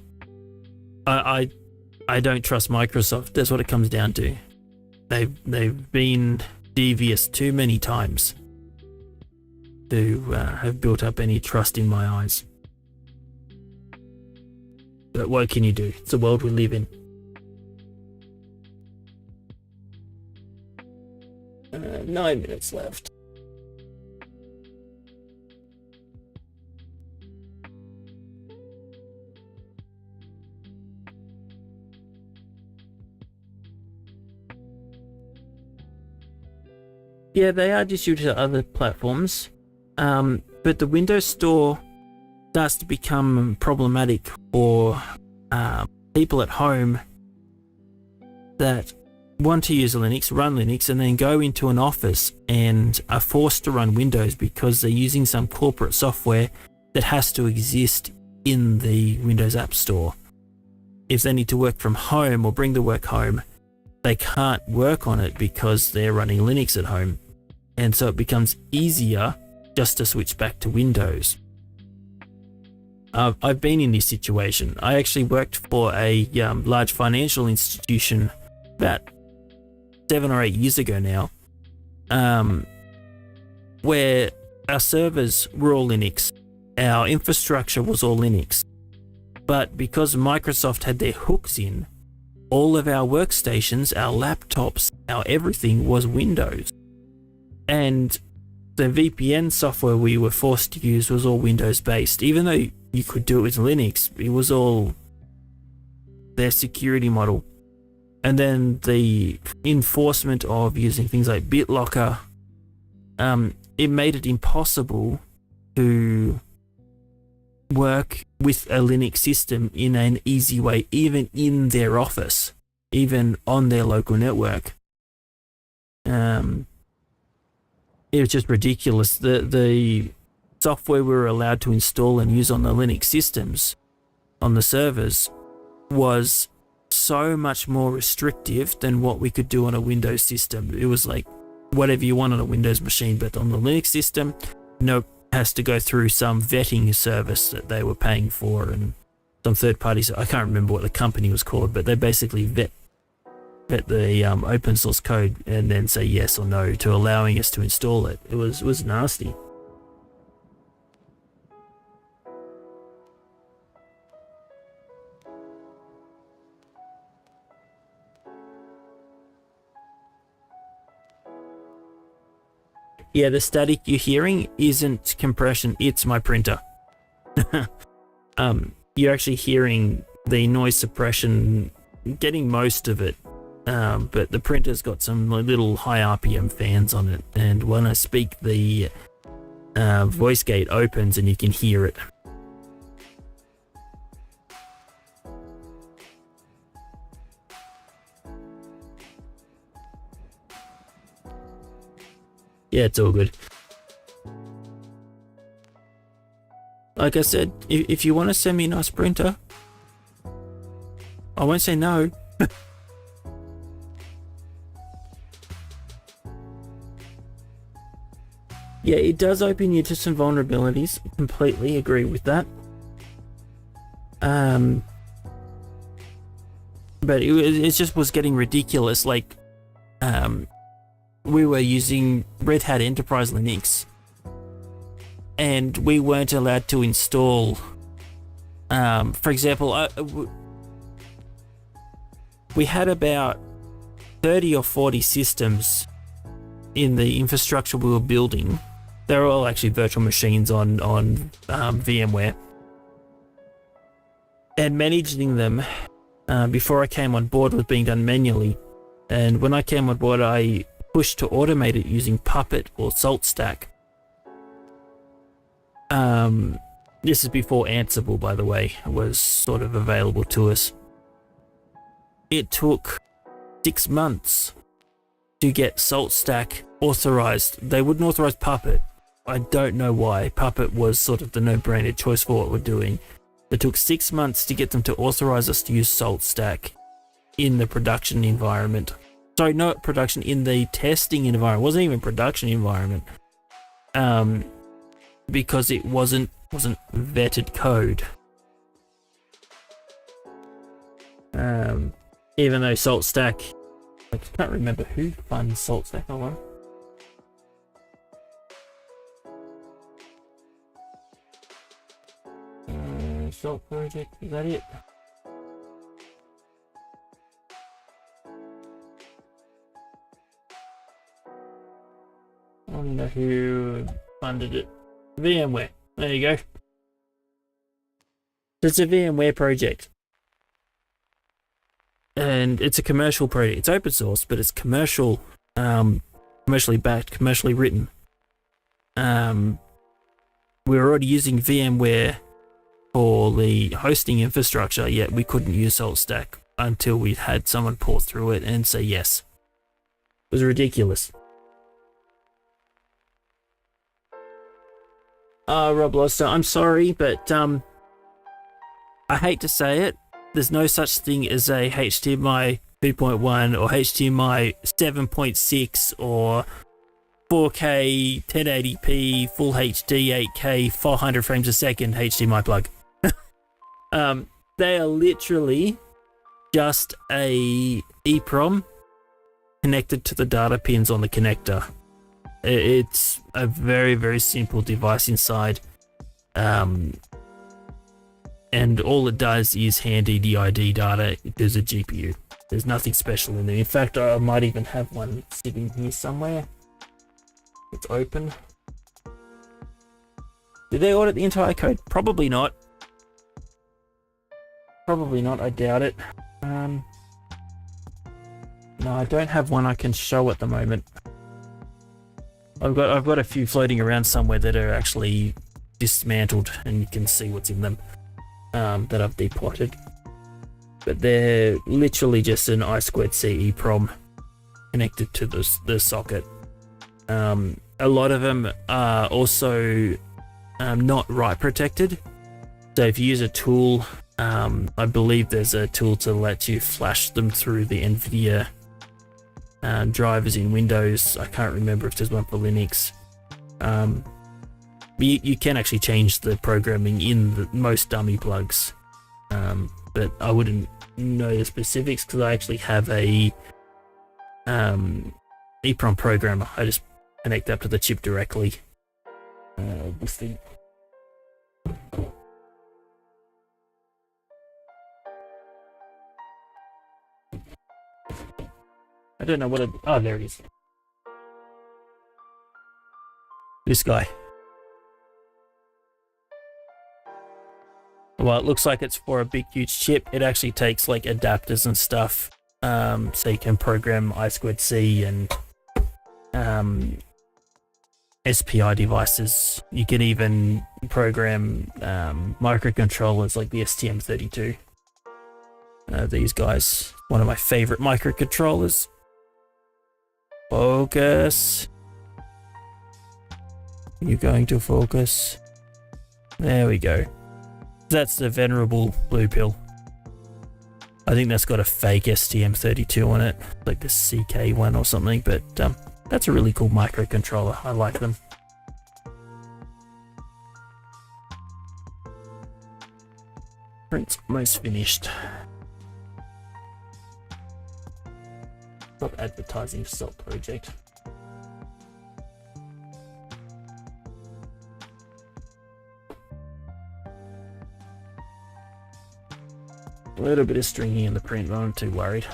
I don't trust Microsoft. That's what it comes down to. They've been devious too many times to have built up any trust in my eyes. But what can you do? It's the world we live in. 9 minutes left. Yeah, they are distributed to other platforms, but the Windows Store starts to become problematic for people at home that want to use Linux, run Linux, and then go into an office and are forced to run Windows because they're using some corporate software that has to exist in the Windows App Store. If they need to work from home or bring the work home, they can't work on it because they're running Linux at home. And so it becomes easier just to switch back to Windows. I've been in this situation. I actually worked for a large financial institution about 7 or 8 years ago now, where our servers were all Linux. Our infrastructure was all Linux. But because Microsoft had their hooks in, all of our workstations, our laptops, our everything was Windows. And the VPN software we were forced to use was all Windows based. Even though you could do it with Linux, it was all their security model. And then the enforcement of using things like BitLocker, it made it impossible to work with a Linux system in an easy way, even in their office, even on their local network. It was just ridiculous. The software we were allowed to install and use on the Linux systems, on the servers, was so much more restrictive than what we could do on a Windows system. It was like whatever you want on a Windows machine, but on the Linux system, nope, has to go through some vetting service that they were paying for, and some third parties. I can't remember what the company was called, but they basically vet the open source code and then say yes or no to allowing us to install it. It was nasty. Yeah, the static you're hearing isn't compression, it's my printer. You're actually hearing the noise suppression, getting most of it, but the printer's got some little high RPM fans on it, and when I speak, the voice gate opens and you can hear it. Yeah, it's all good. Like I said, if you want to send me a nice printer, I won't say no. Yeah, it does open you to some vulnerabilities. Completely agree with that. But it just was getting ridiculous. Like, we were using Red Hat Enterprise Linux, and we weren't allowed to install, for example, we had about 30 or 40 systems in the infrastructure we were building. They were all actually virtual machines on VMware. And managing them before I came on board was being done manually. And when I came on board, I pushed to automate it using Puppet or SaltStack. This is before Ansible, by the way, was sort of available to us. It took 6 months to get SaltStack authorized. They wouldn't authorize Puppet. I don't know why. Puppet was sort of the no-brainer choice for what we're doing. It took 6 months to get them to authorize us to use SaltStack in the production environment. Sorry, not production, in the testing environment. It wasn't even production environment. Because it wasn't vetted code. Even though SaltStack, I can't remember who funds SaltStack. Hold on. Salt Project, is that it? I don't know who funded it. VMware. There you go. It's a VMware project. And it's a commercial project. It's open source, but it's commercial. commercially backed, commercially written. We were already using VMware for the hosting infrastructure, yet we couldn't use SaltStack until we had someone pour through it and say yes. It was ridiculous. Rob Loster, I'm sorry, but I hate to say it, there's no such thing as a HDMI 2.1 or HDMI 7.6 or 4K 1080p Full HD 8K 400 frames a second HDMI plug. They are literally just a EEPROM connected to the data pins on the connector. It's a very, very simple device inside. And all it does is hand EDID data to the GPU. There's nothing special in there. In fact, I might even have one sitting here somewhere. It's open. Did they audit the entire code? Probably not. Probably not, I doubt it. No, I don't have one I can show at the moment. I've got a few floating around somewhere that are actually dismantled and you can see what's in them, that I've depotted. But they're literally just an I2C EEPROM connected to the socket. A lot of them are also not write protected. So if you use a tool, I believe there's a tool to let you flash them through the NVIDIA drivers in Windows. I can't remember if there's one for Linux. You can actually change the programming in most dummy plugs, but I wouldn't know the specifics because I actually have a EEPROM programmer. I just connect up to the chip directly. This thing. I don't know what it... Oh, there it is. This guy. Well, it looks like it's for a big, huge chip. It actually takes like adapters and stuff, so you can program I2C and SPI devices. You can even program microcontrollers like the STM32. These guys, one of my favorite microcontrollers. Focus. You're going to focus. There we go. That's the venerable blue pill. I think that's got a fake STM32 on it, like the CK one or something, but that's a really cool microcontroller. I like them. Print's almost finished. Stop advertising Salt Project. A little bit of stringing in the print, but I'm not too worried.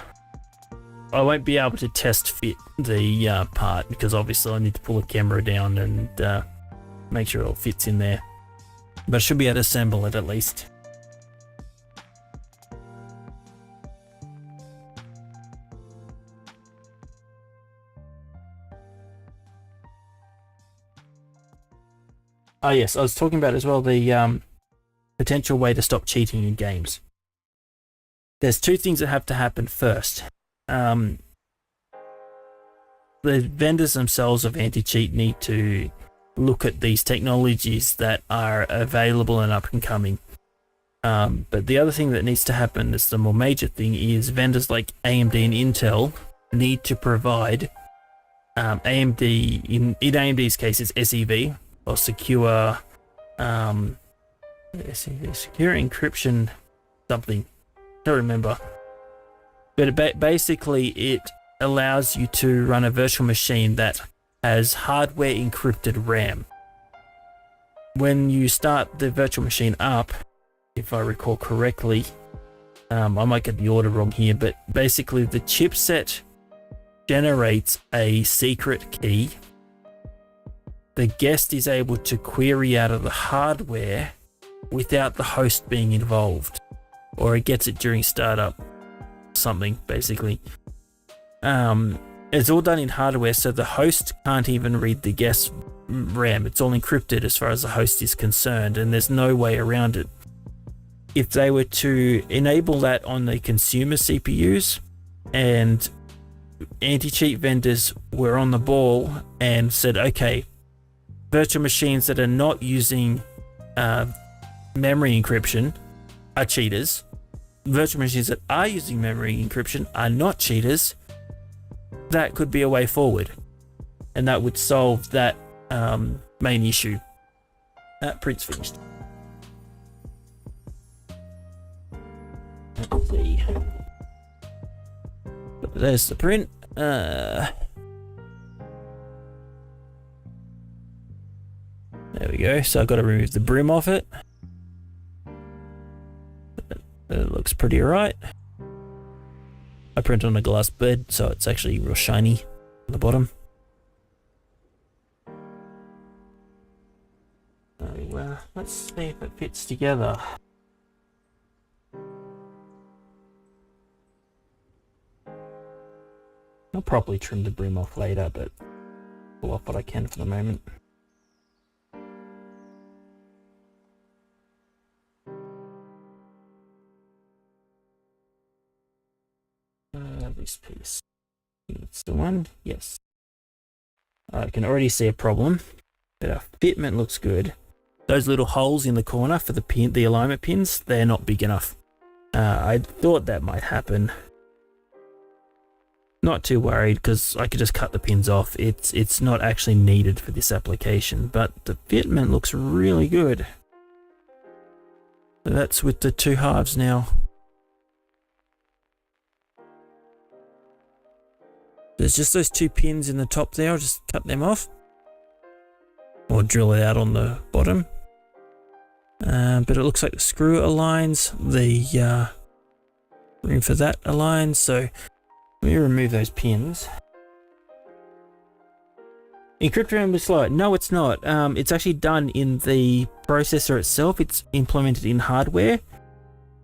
I won't be able to test fit the part because obviously I need to pull the camera down and make sure it all fits in there. But I should be able to assemble it at least. Oh yes, I was talking about as well the potential way to stop cheating in games. There's two things that have to happen first. The vendors themselves of anti-cheat need to look at these technologies that are available and up and coming. But the other thing that needs to happen, is the more major thing, is vendors like AMD and Intel need to provide AMD, in AMD's case it's SEV, or secure secure encryption something. I don't remember. But basically it allows you to run a virtual machine that has hardware encrypted RAM. When you start the virtual machine up, if I recall correctly, I might get the order wrong here, but basically the chipset generates a secret key. The guest is able to query out of the hardware without the host being involved, or it gets it during startup, something basically. It's all done in hardware, so the host can't even read the guest RAM. It's all encrypted as far as the host is concerned, and there's no way around it. If they were to enable that on the consumer CPUs and anti-cheat vendors were on the ball and said, okay, virtual machines that are not using memory encryption are cheaters. Virtual machines that are using memory encryption are not cheaters. That could be a way forward, and that would solve that main issue. That print's finished. Let's see. There's the print. There we go. So I've got to remove the brim off it. It looks pretty alright. I print on a glass bed, so it's actually real shiny on the bottom. So let's see if it fits together. I'll probably trim the brim off later, but pull off what I can for the moment. This piece. It's the one. Yes. I can already see a problem, but our fitment looks good. Those little holes in the corner for the alignment pins, they're not big enough. I thought that might happen. Not too worried because I could just cut the pins off. It's not actually needed for this application, but the fitment looks really good. So that's with the 2 halves now. There's just those 2 pins in the top there. I'll just cut them off or drill it out on the bottom. But it looks like the screw aligns, the room for that aligns. So let me remove those pins. Encrypt RAM is slow. No, it's not. It's actually done in the processor itself. It's implemented in hardware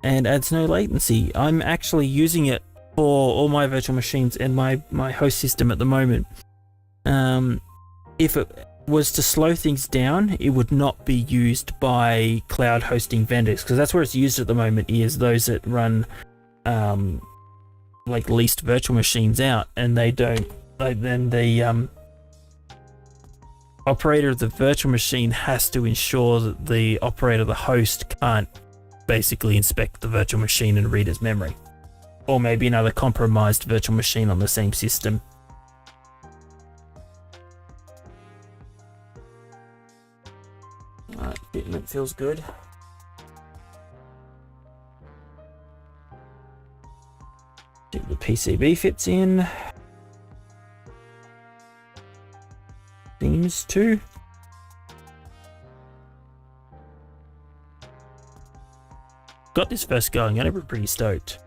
and adds no latency. I'm actually using it for all my virtual machines and my host system at the moment. If it was to slow things down, it would not be used by cloud hosting vendors, because that's where it's used at the moment, is those that run like leased virtual machines out, and they don't, then the operator of the virtual machine has to ensure that the operator of the host can't basically inspect the virtual machine and read its memory. Or maybe another compromised virtual machine on the same system. Alright, fitment feels good. See if the PCB fits in. Seems to. Got this first go, I'm gonna be pretty stoked.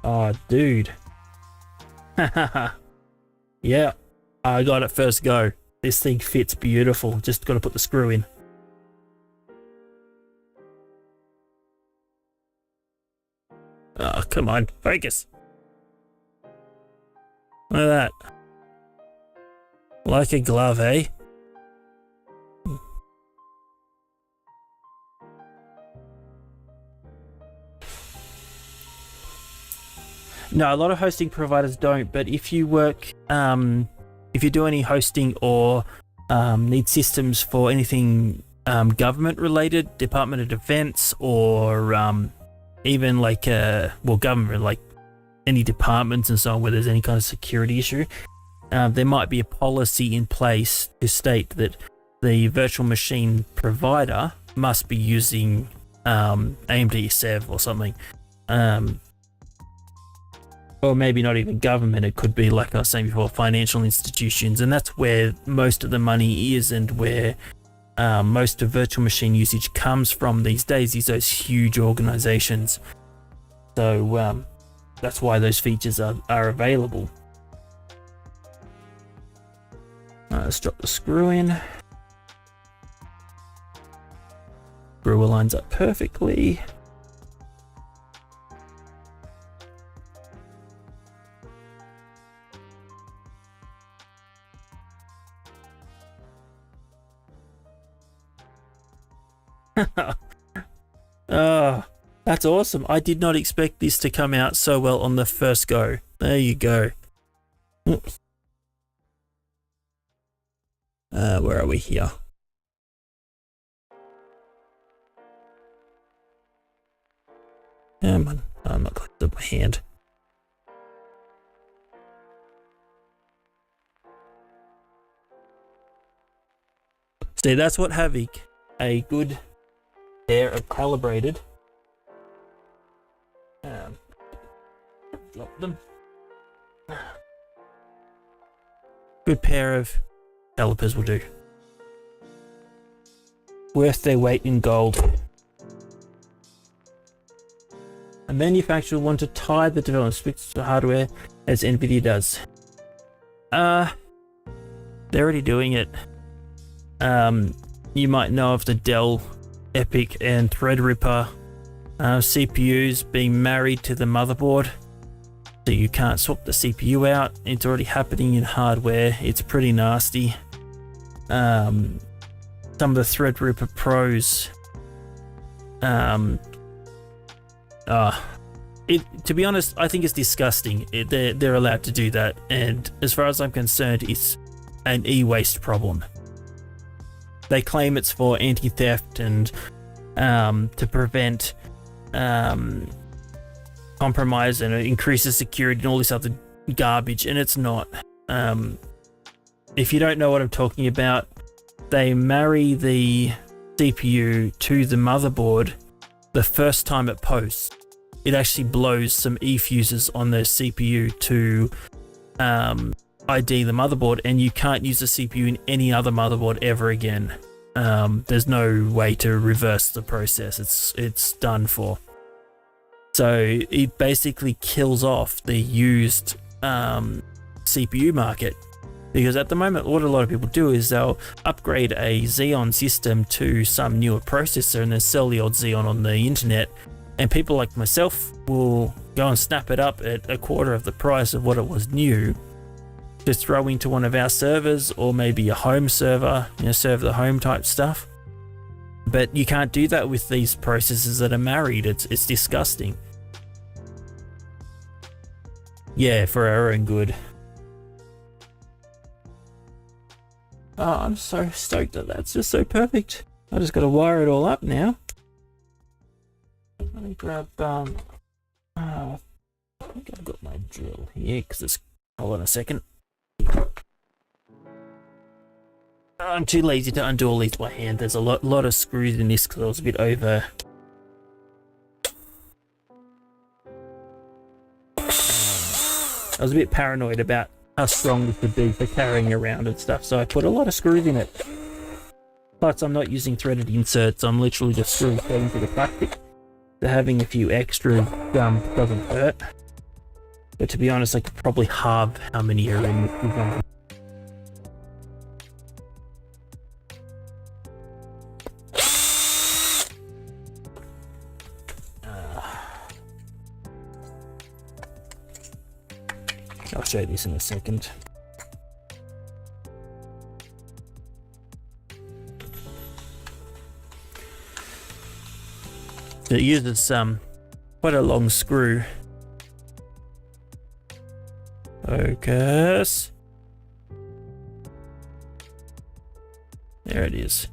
Oh, dude. Yeah, I got it first go. This thing fits beautiful. Just got to put the screw in. Oh, come on. Focus. Look at that. Like a glove, eh? No, a lot of hosting providers don't, but if you work, if you do any hosting or need systems for anything government related, Department of Defense, or even like, well, government, like any departments and so on where there's any kind of security issue, there might be a policy in place to state that the virtual machine provider must be using AMD SEV or something. Or maybe not even government, it could be, like I was saying before, financial institutions, and that's where most of the money is, and where most of virtual machine usage comes from these days, is those huge organizations. So that's why those features are available. Let's drop the screw in. Screw lines up perfectly. Oh, that's awesome. I did not expect this to come out so well on the first go. There you go. Where are we here? Come on. I'm not close to my hand. See, that's what having a good pair of calibrated. Drop them. Good pair of calipers will do. Worth their weight in gold. A manufacturer will want to tie the development specs to hardware as Nvidia does. They're already doing it. You might know of the Dell Epic and Threadripper CPUs being married to the motherboard, so you can't swap the CPU out. It's already happening in hardware. It's pretty nasty. Some of the Threadripper Pros, to be honest, I think it's disgusting. They're allowed to do that, and as far as I'm concerned, it's an e-waste problem. They claim it's for anti-theft and to prevent compromise, and it increases security and all this other garbage, and it's not. If you don't know what I'm talking about, they marry the CPU to the motherboard the first time it posts. It actually blows some E-fuses on the CPU to ID the motherboard, and you can't use the CPU in any other motherboard ever again. There's no way to reverse the process. It's done for. So it basically kills off the used CPU market, because at the moment what a lot of people do is they'll upgrade a Xeon system to some newer processor and then sell the old Xeon on the internet, and people like myself will go and snap it up at a quarter of the price of what it was new to throw into one of our servers, or maybe a home server, serve the home type stuff. But you can't do that with these processors that are married. It's disgusting. Yeah, for our own good. Oh, I'm so stoked that that's just so perfect. I just got to wire it all up now. Let me grab I think I've got my drill here, because it's, hold on a second. I'm too lazy to undo all these by hand. There's a lot of screws in this because I was a bit over. I was a bit paranoid about how strong this would be for carrying around and stuff, so I put a lot of screws in it. Plus, I'm not using threaded inserts. I'm literally just screwing straight into the plastic. So having a few extra doesn't hurt. But to be honest, I could probably halve how many are in this design. I'll show you this in a second. It uses quite a long screw. Focus. There it is.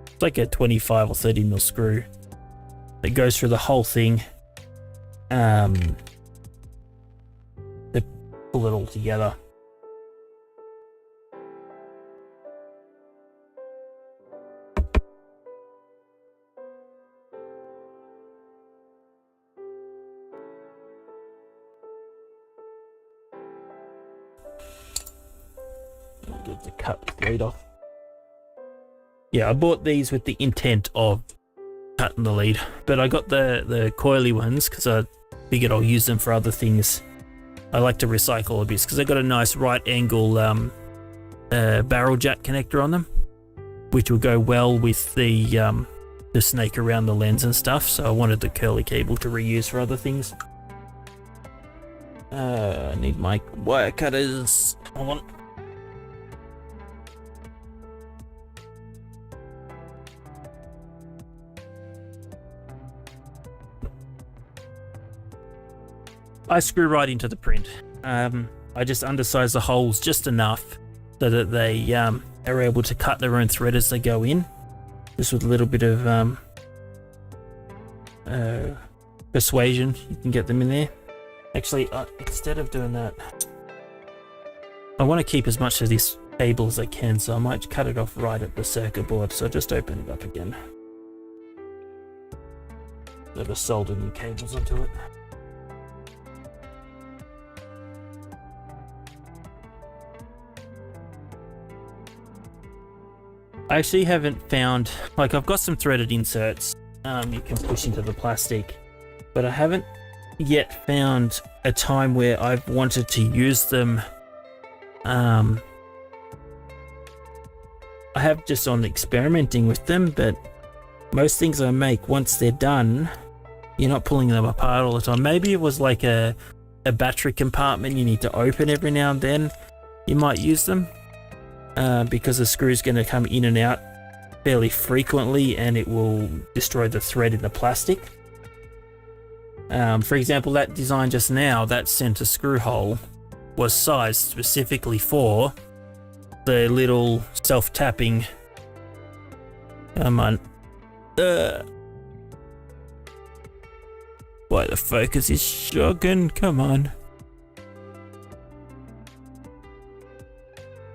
It's like a 25 or 30 mil screw. It goes through the whole thing. They pull it all together. Get the cut lead off. Yeah, I bought these with the intent of cutting the lead, but I got the coily ones because I figured I'll use them for other things. I like to recycle a bit because they've got a nice right angle barrel jack connector on them, which will go well with the snake around the lens and stuff. So I wanted the curly cable to reuse for other things. I need my wire cutters. Hold on. I screw right into the print. I just undersize the holes just enough so that they are able to cut their own thread as they go in, just with a little bit of persuasion. You can get them in there. Actually, instead of doing that, I want to keep as much of this cable as I can, so I might cut it off right at the circuit board. So just open it up again. I'll just solder new cables onto it. I actually haven't found, like, I've got some threaded inserts you can push into the plastic, but I haven't yet found a time where I've wanted to use them. I have just on experimenting with them, but most things I make, once they're done, you're not pulling them apart all the time. Maybe it was like a battery compartment you need to open every now and then. You might use them because the screw's going to come in and out fairly frequently, and it will destroy the thread in the plastic. For example, that design just now, that center screw hole was sized specifically for the little self-tapping. Come on. Why the focus is shocking? Come on.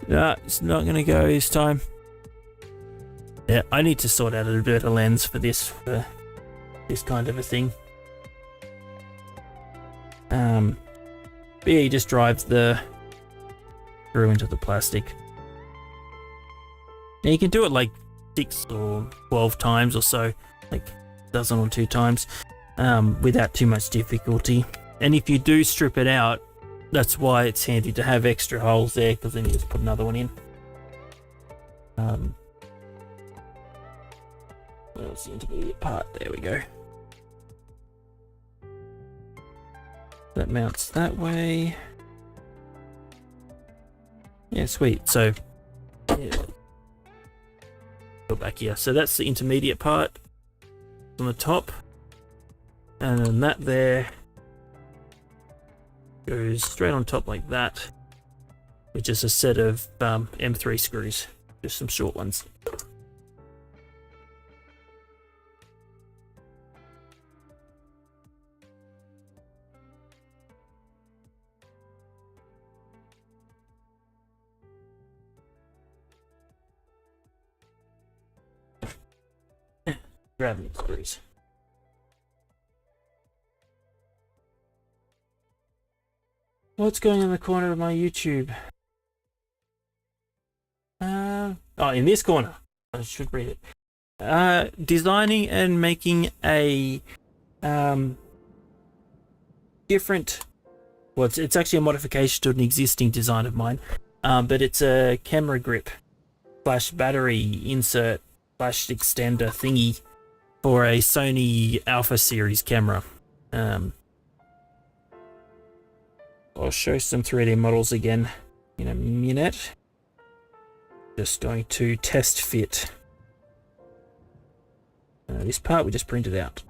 No, it's not gonna go this time. Yeah, I need to sort out a better lens for this kind of a thing. But yeah, you just drive the screw into the plastic. Now you can do it like 6 or 12 times or so, like a dozen or 2 times, without too much difficulty. And if you do strip it out, that's why it's handy to have extra holes there, because then you just put another one in. Where's the intermediate part? There we go. That mounts that way. Yeah, sweet. So, yeah. Go back here. So that's the intermediate part on the top. And then that there goes straight on top like that, with just a set of M3 screws, just some short ones. Gravity screws. What's going on in the corner of my YouTube? Oh, in this corner. I should read it. Designing and making a different. Well, it's actually a modification to an existing design of mine, but it's a camera grip / battery insert / extender thingy for a Sony Alpha series camera. I'll show some 3D models again in a minute. Just going to test fit. This part we just printed out.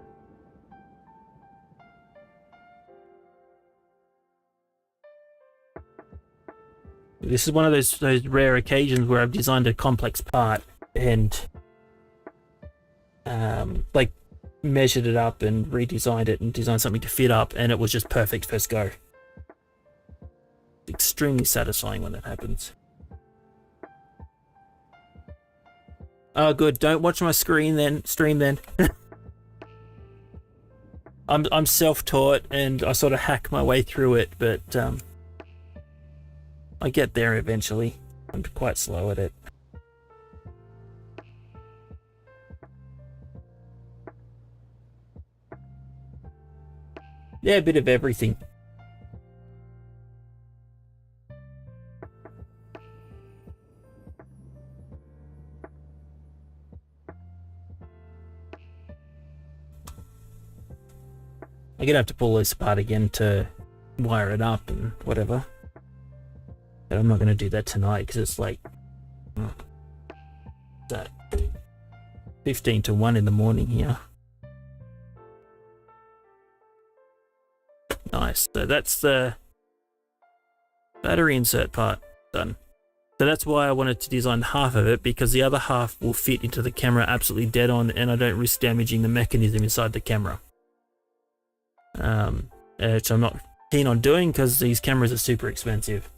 This is one of those rare occasions where I've designed a complex part and like measured it up and redesigned it and designed something to fit up, and it was just perfect first go. Extremely satisfying when that happens. Oh, good. Don't watch my stream then. I'm self-taught and I sort of hack my way through it, but I get there eventually. I'm quite slow at it. Yeah, a bit of everything. I'm gonna have to pull this apart again to wire it up and whatever. But I'm not gonna do that tonight because it's like that 15 to 1 in the morning here. 9 Nice. So that's the battery insert part done. So that's why I wanted to design half of it, because the other half will fit into the camera absolutely dead on, and I don't risk damaging the mechanism inside the camera. Which I'm not keen on doing because these cameras are super expensive.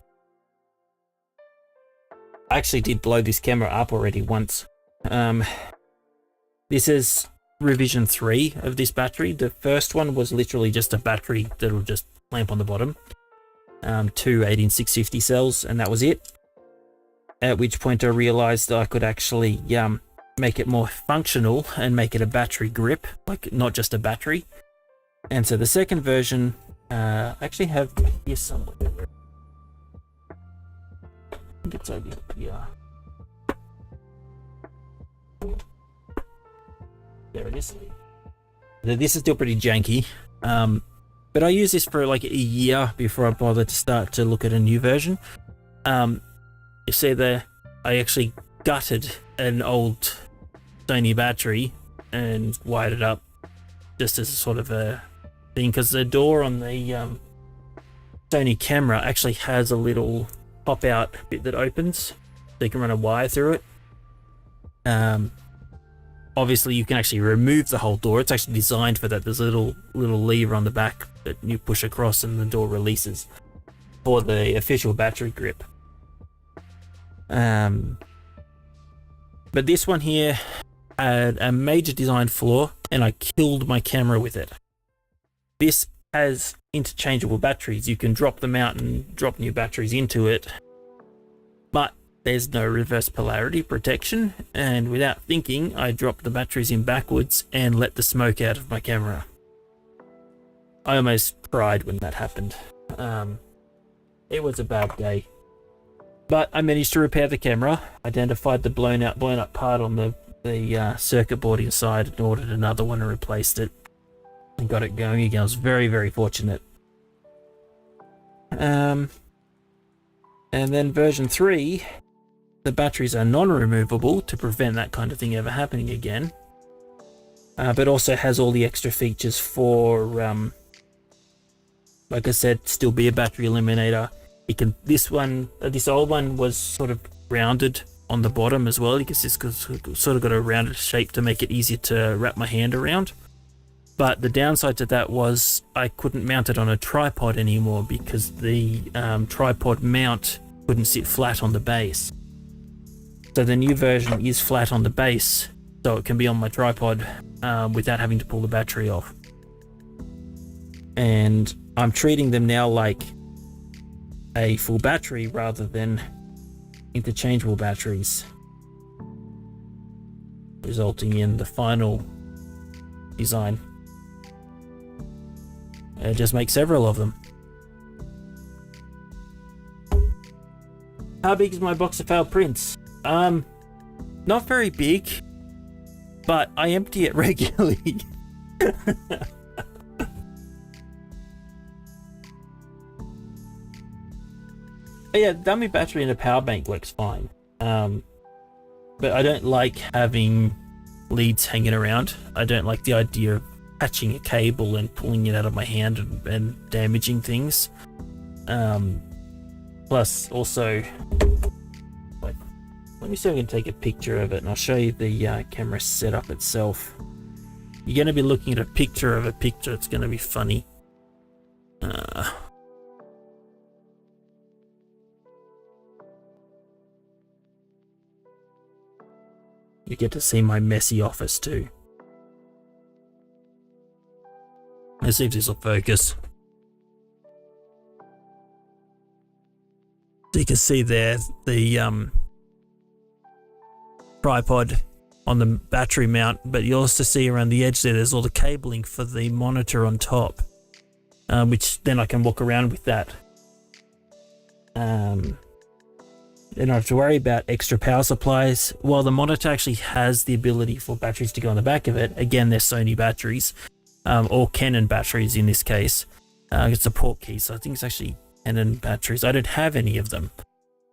I actually did blow this camera up already once. This is revision 3 of this battery. The first one was literally just a battery that will just clamp on the bottom. 2 18650 cells, and that was it. At which point I realized that I could actually make it more functional and make it a battery grip, like not just a battery. And so the second version, I actually have here somewhere. I think it's over here. There it is. This is still pretty janky, but I used this for like a year before I bothered to start to look at a new version. You see there, I actually gutted an old Sony battery and wired it up just as a sort of a thing, because the door on the Sony camera actually has a little pop-out bit that opens, so you can run a wire through it. Obviously you can actually remove the whole door. It's actually designed for that. There's a little lever on the back that you push across and the door releases for the official battery grip. But this one here had a major design flaw, and I killed my camera with it. This has interchangeable batteries. You can drop them out and drop new batteries into it, but there's no reverse polarity protection, and without thinking, I dropped the batteries in backwards and let the smoke out of my camera. I almost cried when that happened. It was a bad day. But I managed to repair the camera, identified the blown up part on the circuit board inside, and ordered another one and replaced it, and got it going again. I was very, very fortunate. And then version 3, the batteries are non-removable to prevent that kind of thing ever happening again, but also has all the extra features for, like I said, still be a battery eliminator. It can, this old one was sort of rounded on the bottom as well. You can see it's sort of got a rounded shape to make it easier to wrap my hand around. But the downside to that was I couldn't mount it on a tripod anymore, because the tripod mount couldn't sit flat on the base. So the new version is flat on the base, so it can be on my tripod without having to pull the battery off. And I'm treating them now like a full battery rather than interchangeable batteries, resulting in the final design. Just make several of them. How big is my box of failed prints? Not very big, but I empty it regularly. Yeah, dummy battery in a power bank works fine. But I don't like having leads hanging around. I don't like the idea of catching a cable and pulling it out of my hand and damaging things. Plus, also, like, let me see if I can take a picture of it, and I'll show you the camera setup itself. You're going to be looking at a picture of a picture. It's going to be funny. You get to see my messy office too. Let's see if this will focus. So you can see there the tripod on the battery mount, but you also see around the edge there's all the cabling for the monitor on top, which then I can walk around with that. Then I don't have to worry about extra power supplies. While the monitor actually has the ability for batteries to go on the back of it, again, they're Sony batteries, or Canon batteries in this case. It's a port key, so I think it's actually Canon batteries. I don't have any of them.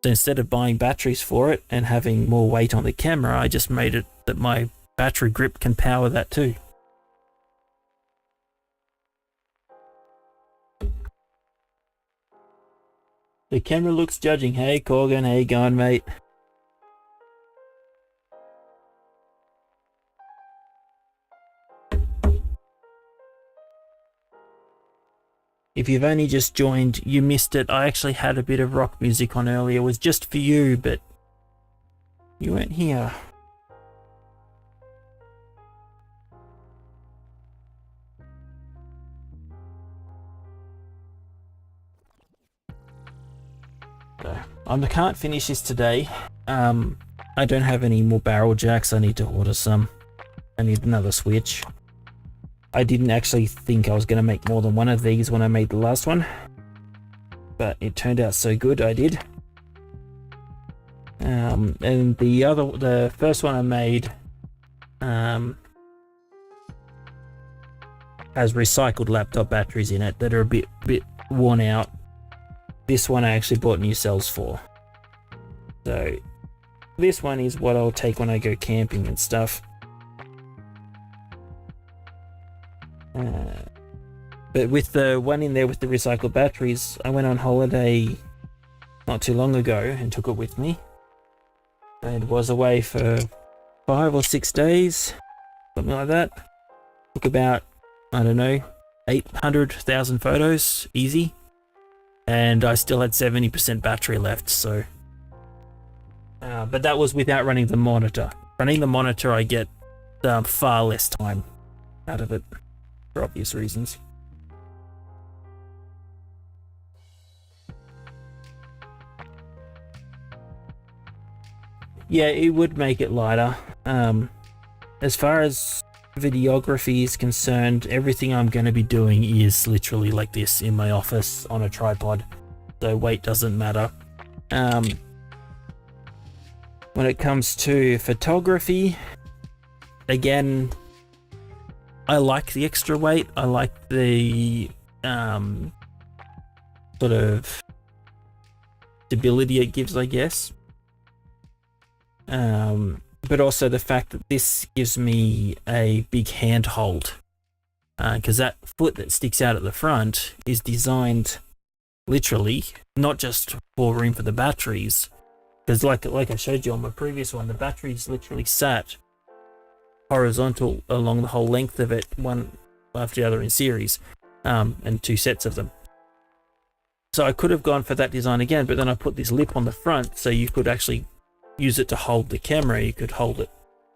So instead of buying batteries for it and having more weight on the camera, I just made it that my battery grip can power that too. The camera looks judging. Hey, Corgan, how you going, mate? If you've only just joined, you missed it. I actually had a bit of rock music on earlier. It was just for you, but you weren't here. So, I can't finish this today. I don't have any more barrel jacks. I need to order some. I need another switch. I didn't actually think I was going to make more than one of these when I made the last one, but it turned out so good I did. And the first one I made has recycled laptop batteries in it that are a bit worn out. This one I actually bought new cells for. So this one is what I'll take when I go camping and stuff. But with the one in there with the recycled batteries, I went on holiday not too long ago and took it with me. And was away for 5 or 6 days, something like that. Took about, I don't know, 800,000 photos, easy. And I still had 70% battery left, so. But that was without running the monitor. Running the monitor, I get far less time out of it, for obvious reasons. Yeah, it would make it lighter. As far as videography is concerned, everything I'm going to be doing is literally like this in my office on a tripod, so weight doesn't matter. When it comes to photography, again, I like the extra weight. I like the sort of stability it gives, I guess. But also the fact that this gives me a big handhold, because that foot that sticks out at the front is designed literally not just for room for the batteries, because like I showed you on my previous one, the batteries literally sat horizontal along the whole length of it, one after the other in series, and 2 sets of them. So I could have gone for that design again, but then I put this lip on the front so you could actually use it to hold the camera. You could hold it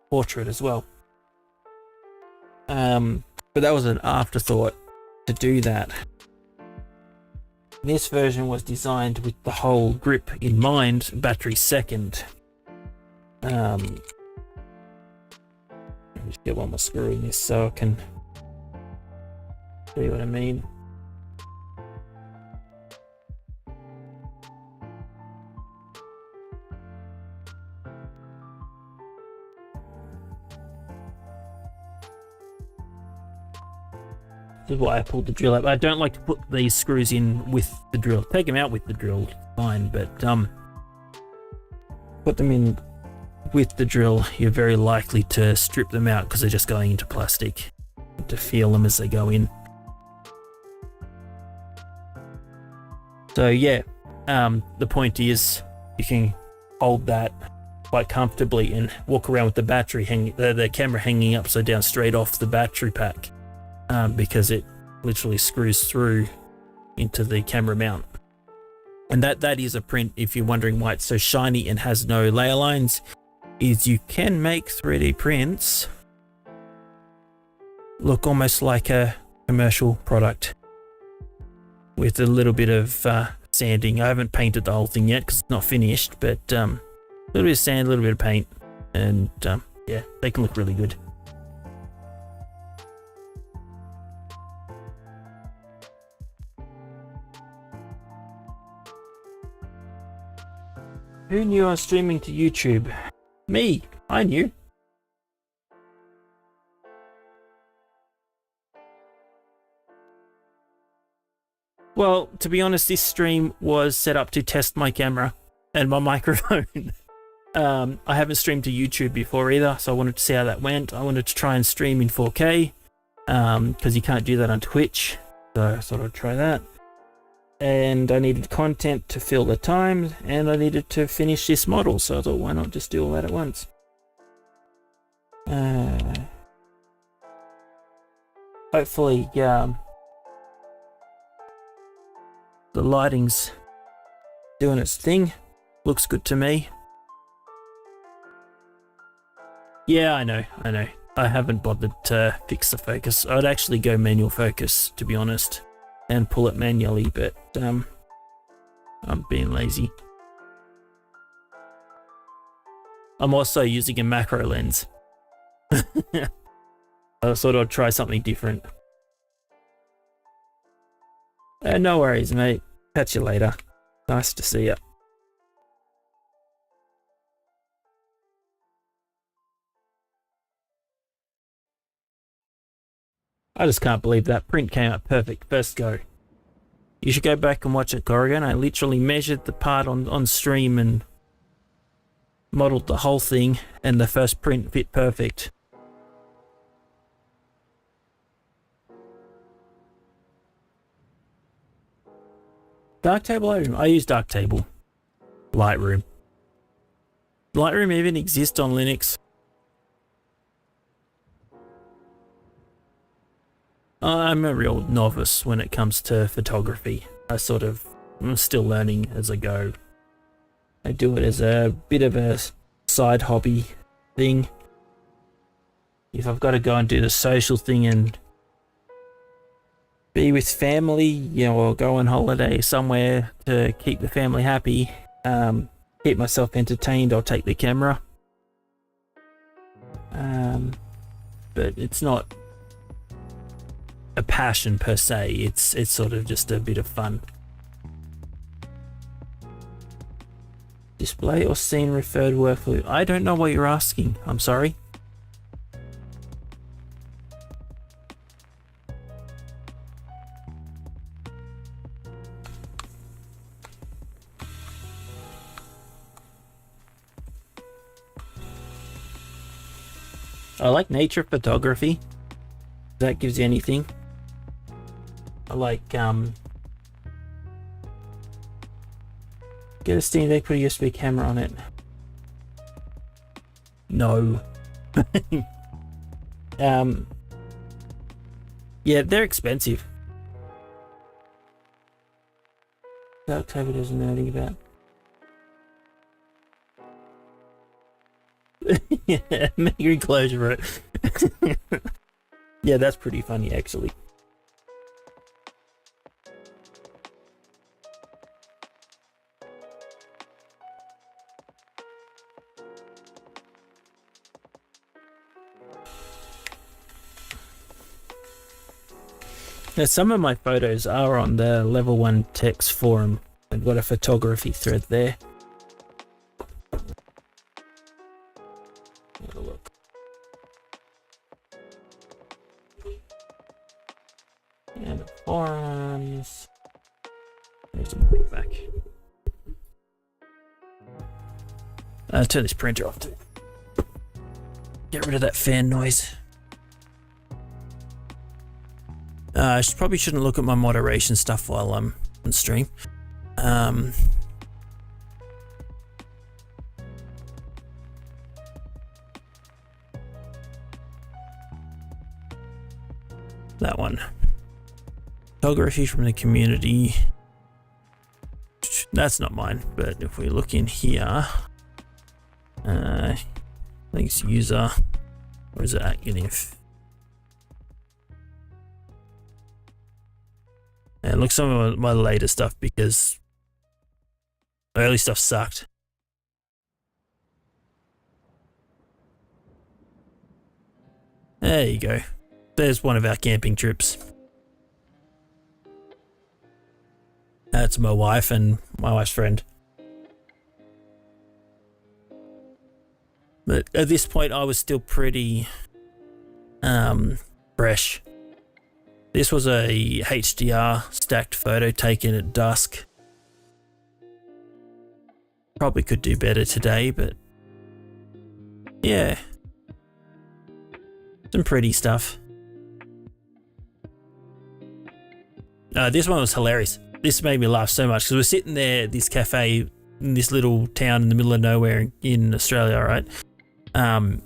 portrait as well. But that was an afterthought to do that. This version was designed with the whole grip in mind, battery second. Let me just get one more screw in this so I can see what I mean. This is why I pulled the drill out. I don't like to put these screws in with the drill. Take them out with the drill, fine, but put them in with the drill, you're very likely to strip them out because they're just going into plastic, to feel them as they go in. So yeah, the point is you can hold that quite comfortably and walk around with the battery the camera hanging upside down straight off the battery pack, because it literally screws through into the camera mount. And that is a print, if you're wondering why it's so shiny and has no layer lines, is you can make 3D prints look almost like a commercial product with a little bit of sanding. I haven't painted the whole thing yet because it's not finished, but a little bit of sand, a little bit of paint, and yeah, they can look really good. Who knew I was streaming to YouTube? Me, I knew. Well, to be honest, this stream was set up to test my camera and my microphone. I haven't streamed to YouTube before either, so I wanted to see how that went. I wanted to try and stream in 4K, because you can't do that on Twitch, so I thought I'd try that. and I needed content to fill the time, and I needed to finish this model, so I thought, why not just do all that at once? Hopefully, the lighting's doing its thing. Looks good to me. Yeah, I know. I haven't bothered to fix the focus. I'd actually go manual focus, to be honest, and pull it manually, but I'm being lazy. I'm also using a macro lens. I thought I'd try something different. No worries, mate. Catch you later. Nice to see you. I just can't believe that print came out perfect first go. You should go back and watch it, Corrigan. I literally measured the part on stream and modeled the whole thing, and the first print fit perfect. Darktable, Lightroom. I use Darktable. Lightroom. Lightroom even exists on Linux. I'm a real novice when it comes to photography. I'm still learning as I go. I do it as a bit of a side hobby thing. If I've got to go and do the social thing and be with family, you know, or go on holiday somewhere to keep the family happy, keep myself entertained, I'll take the camera. But it's not a passion per se, it's sort of just a bit of fun. Display or scene referred workflow? I don't know what you're asking, I'm sorry. I like nature photography. If that gives you anything. I like get a Steam Deck, put a USB camera on it. No. Yeah, they're expensive. October doesn't know anything about. Yeah, make your enclosure it. Yeah, that's pretty funny actually. Now, some of my photos are on the Level 1 Techs forum. I've got a photography thread there. Have a look. And the forums. There's some feedback. Turn this printer off too. Get rid of that fan noise. I probably shouldn't look at my moderation stuff while I'm on stream. That one. Photography from the community. That's not mine, but if we look in here, links user, or is it at Gnif? And look, some of my later stuff, because early stuff sucked. There you go. There's one of our camping trips. That's my wife and my wife's friend. But at this point, I was still pretty fresh. This was a HDR stacked photo taken at dusk. Probably could do better today, but yeah. Some pretty stuff. This one was hilarious. this made me laugh so much because we're sitting there at this cafe in this little town in the middle of nowhere in Australia, right? And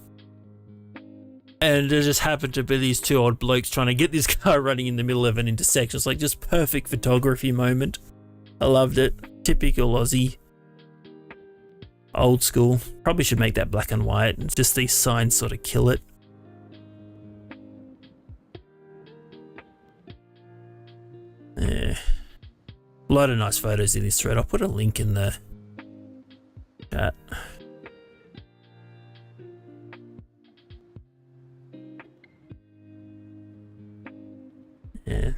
there just happened to be these two old blokes trying to get this car running in the middle of an intersection. It's like just perfect photography moment. I loved it. Typical Aussie. Old school. Probably should make that black and white. It's just these signs sort of kill it. Yeah. A lot of nice photos in this thread. I'll put a link in the chat. Yeah.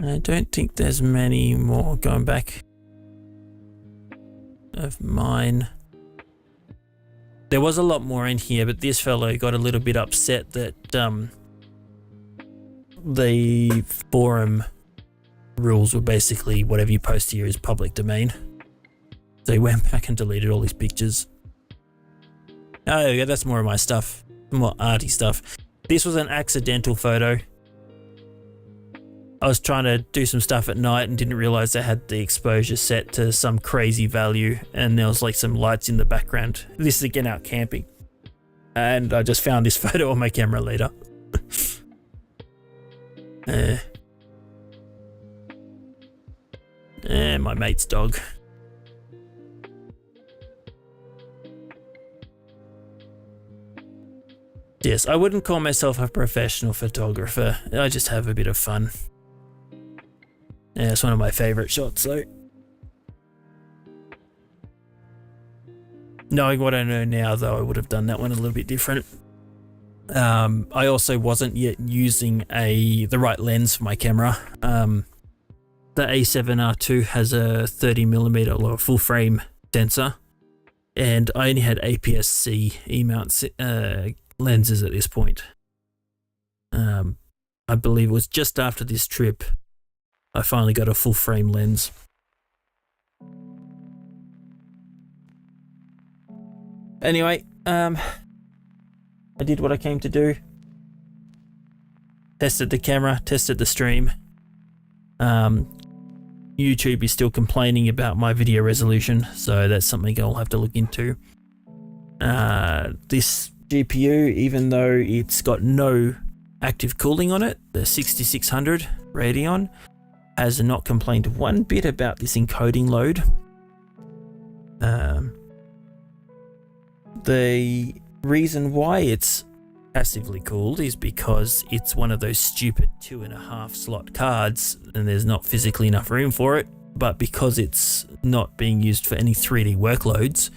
I don't think there's many more going back of mine. There was a lot more in here, but this fellow got a little bit upset that the forum rules were basically whatever you post here is public domain. So he went back and deleted all his pictures. Oh yeah, that's more of my stuff, more arty stuff. This was an accidental photo. I was trying to do some stuff at night and didn't realize I had the exposure set to some crazy value, and there was like some lights in the background. This is again out camping, and I just found this photo on my camera later. My mate's dog. Yes, I wouldn't call myself a professional photographer. I just have a bit of fun. Yeah, it's one of my favorite shots though. Knowing what I know now though, I would have done that one a little bit different. I also wasn't yet using the right lens for my camera. The A7R2 has a 30mm or full frame sensor, and I only had APS-C E-mount lenses at this point. I believe it was just after this trip I finally got a full frame lens. Anyway, I did what I came to do. Tested the camera, tested the stream. YouTube is still complaining about my video resolution, so that's something I'll have to look into. This GPU, even though it's got no active cooling on it, the 6600 Radeon, has not complained one bit about this encoding load. The reason why it's passively cooled is because it's one of those stupid 2.5 slot cards and there's not physically enough room for it, but because it's not being used for any 3D workloads,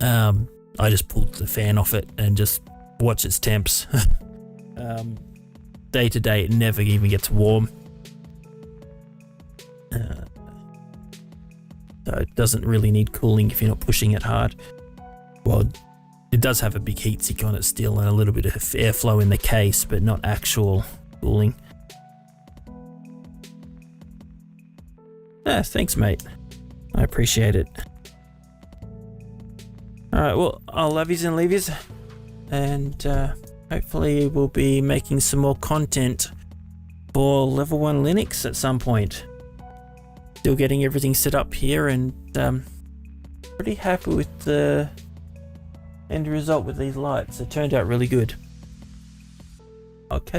I just pulled the fan off it and just watch its temps. Day to day it never even gets warm. So it doesn't really need cooling if you're not pushing it hard. Well, it does have a big heatsink on it still and a little bit of airflow in the case, but not actual cooling. Thanks mate, I appreciate it. Alright, well, I'll love yous and leave yous, and hopefully we'll be making some more content for level 1 Linux at some point. Still getting everything set up here, and pretty happy with the end result with these lights. It turned out really good. Okay.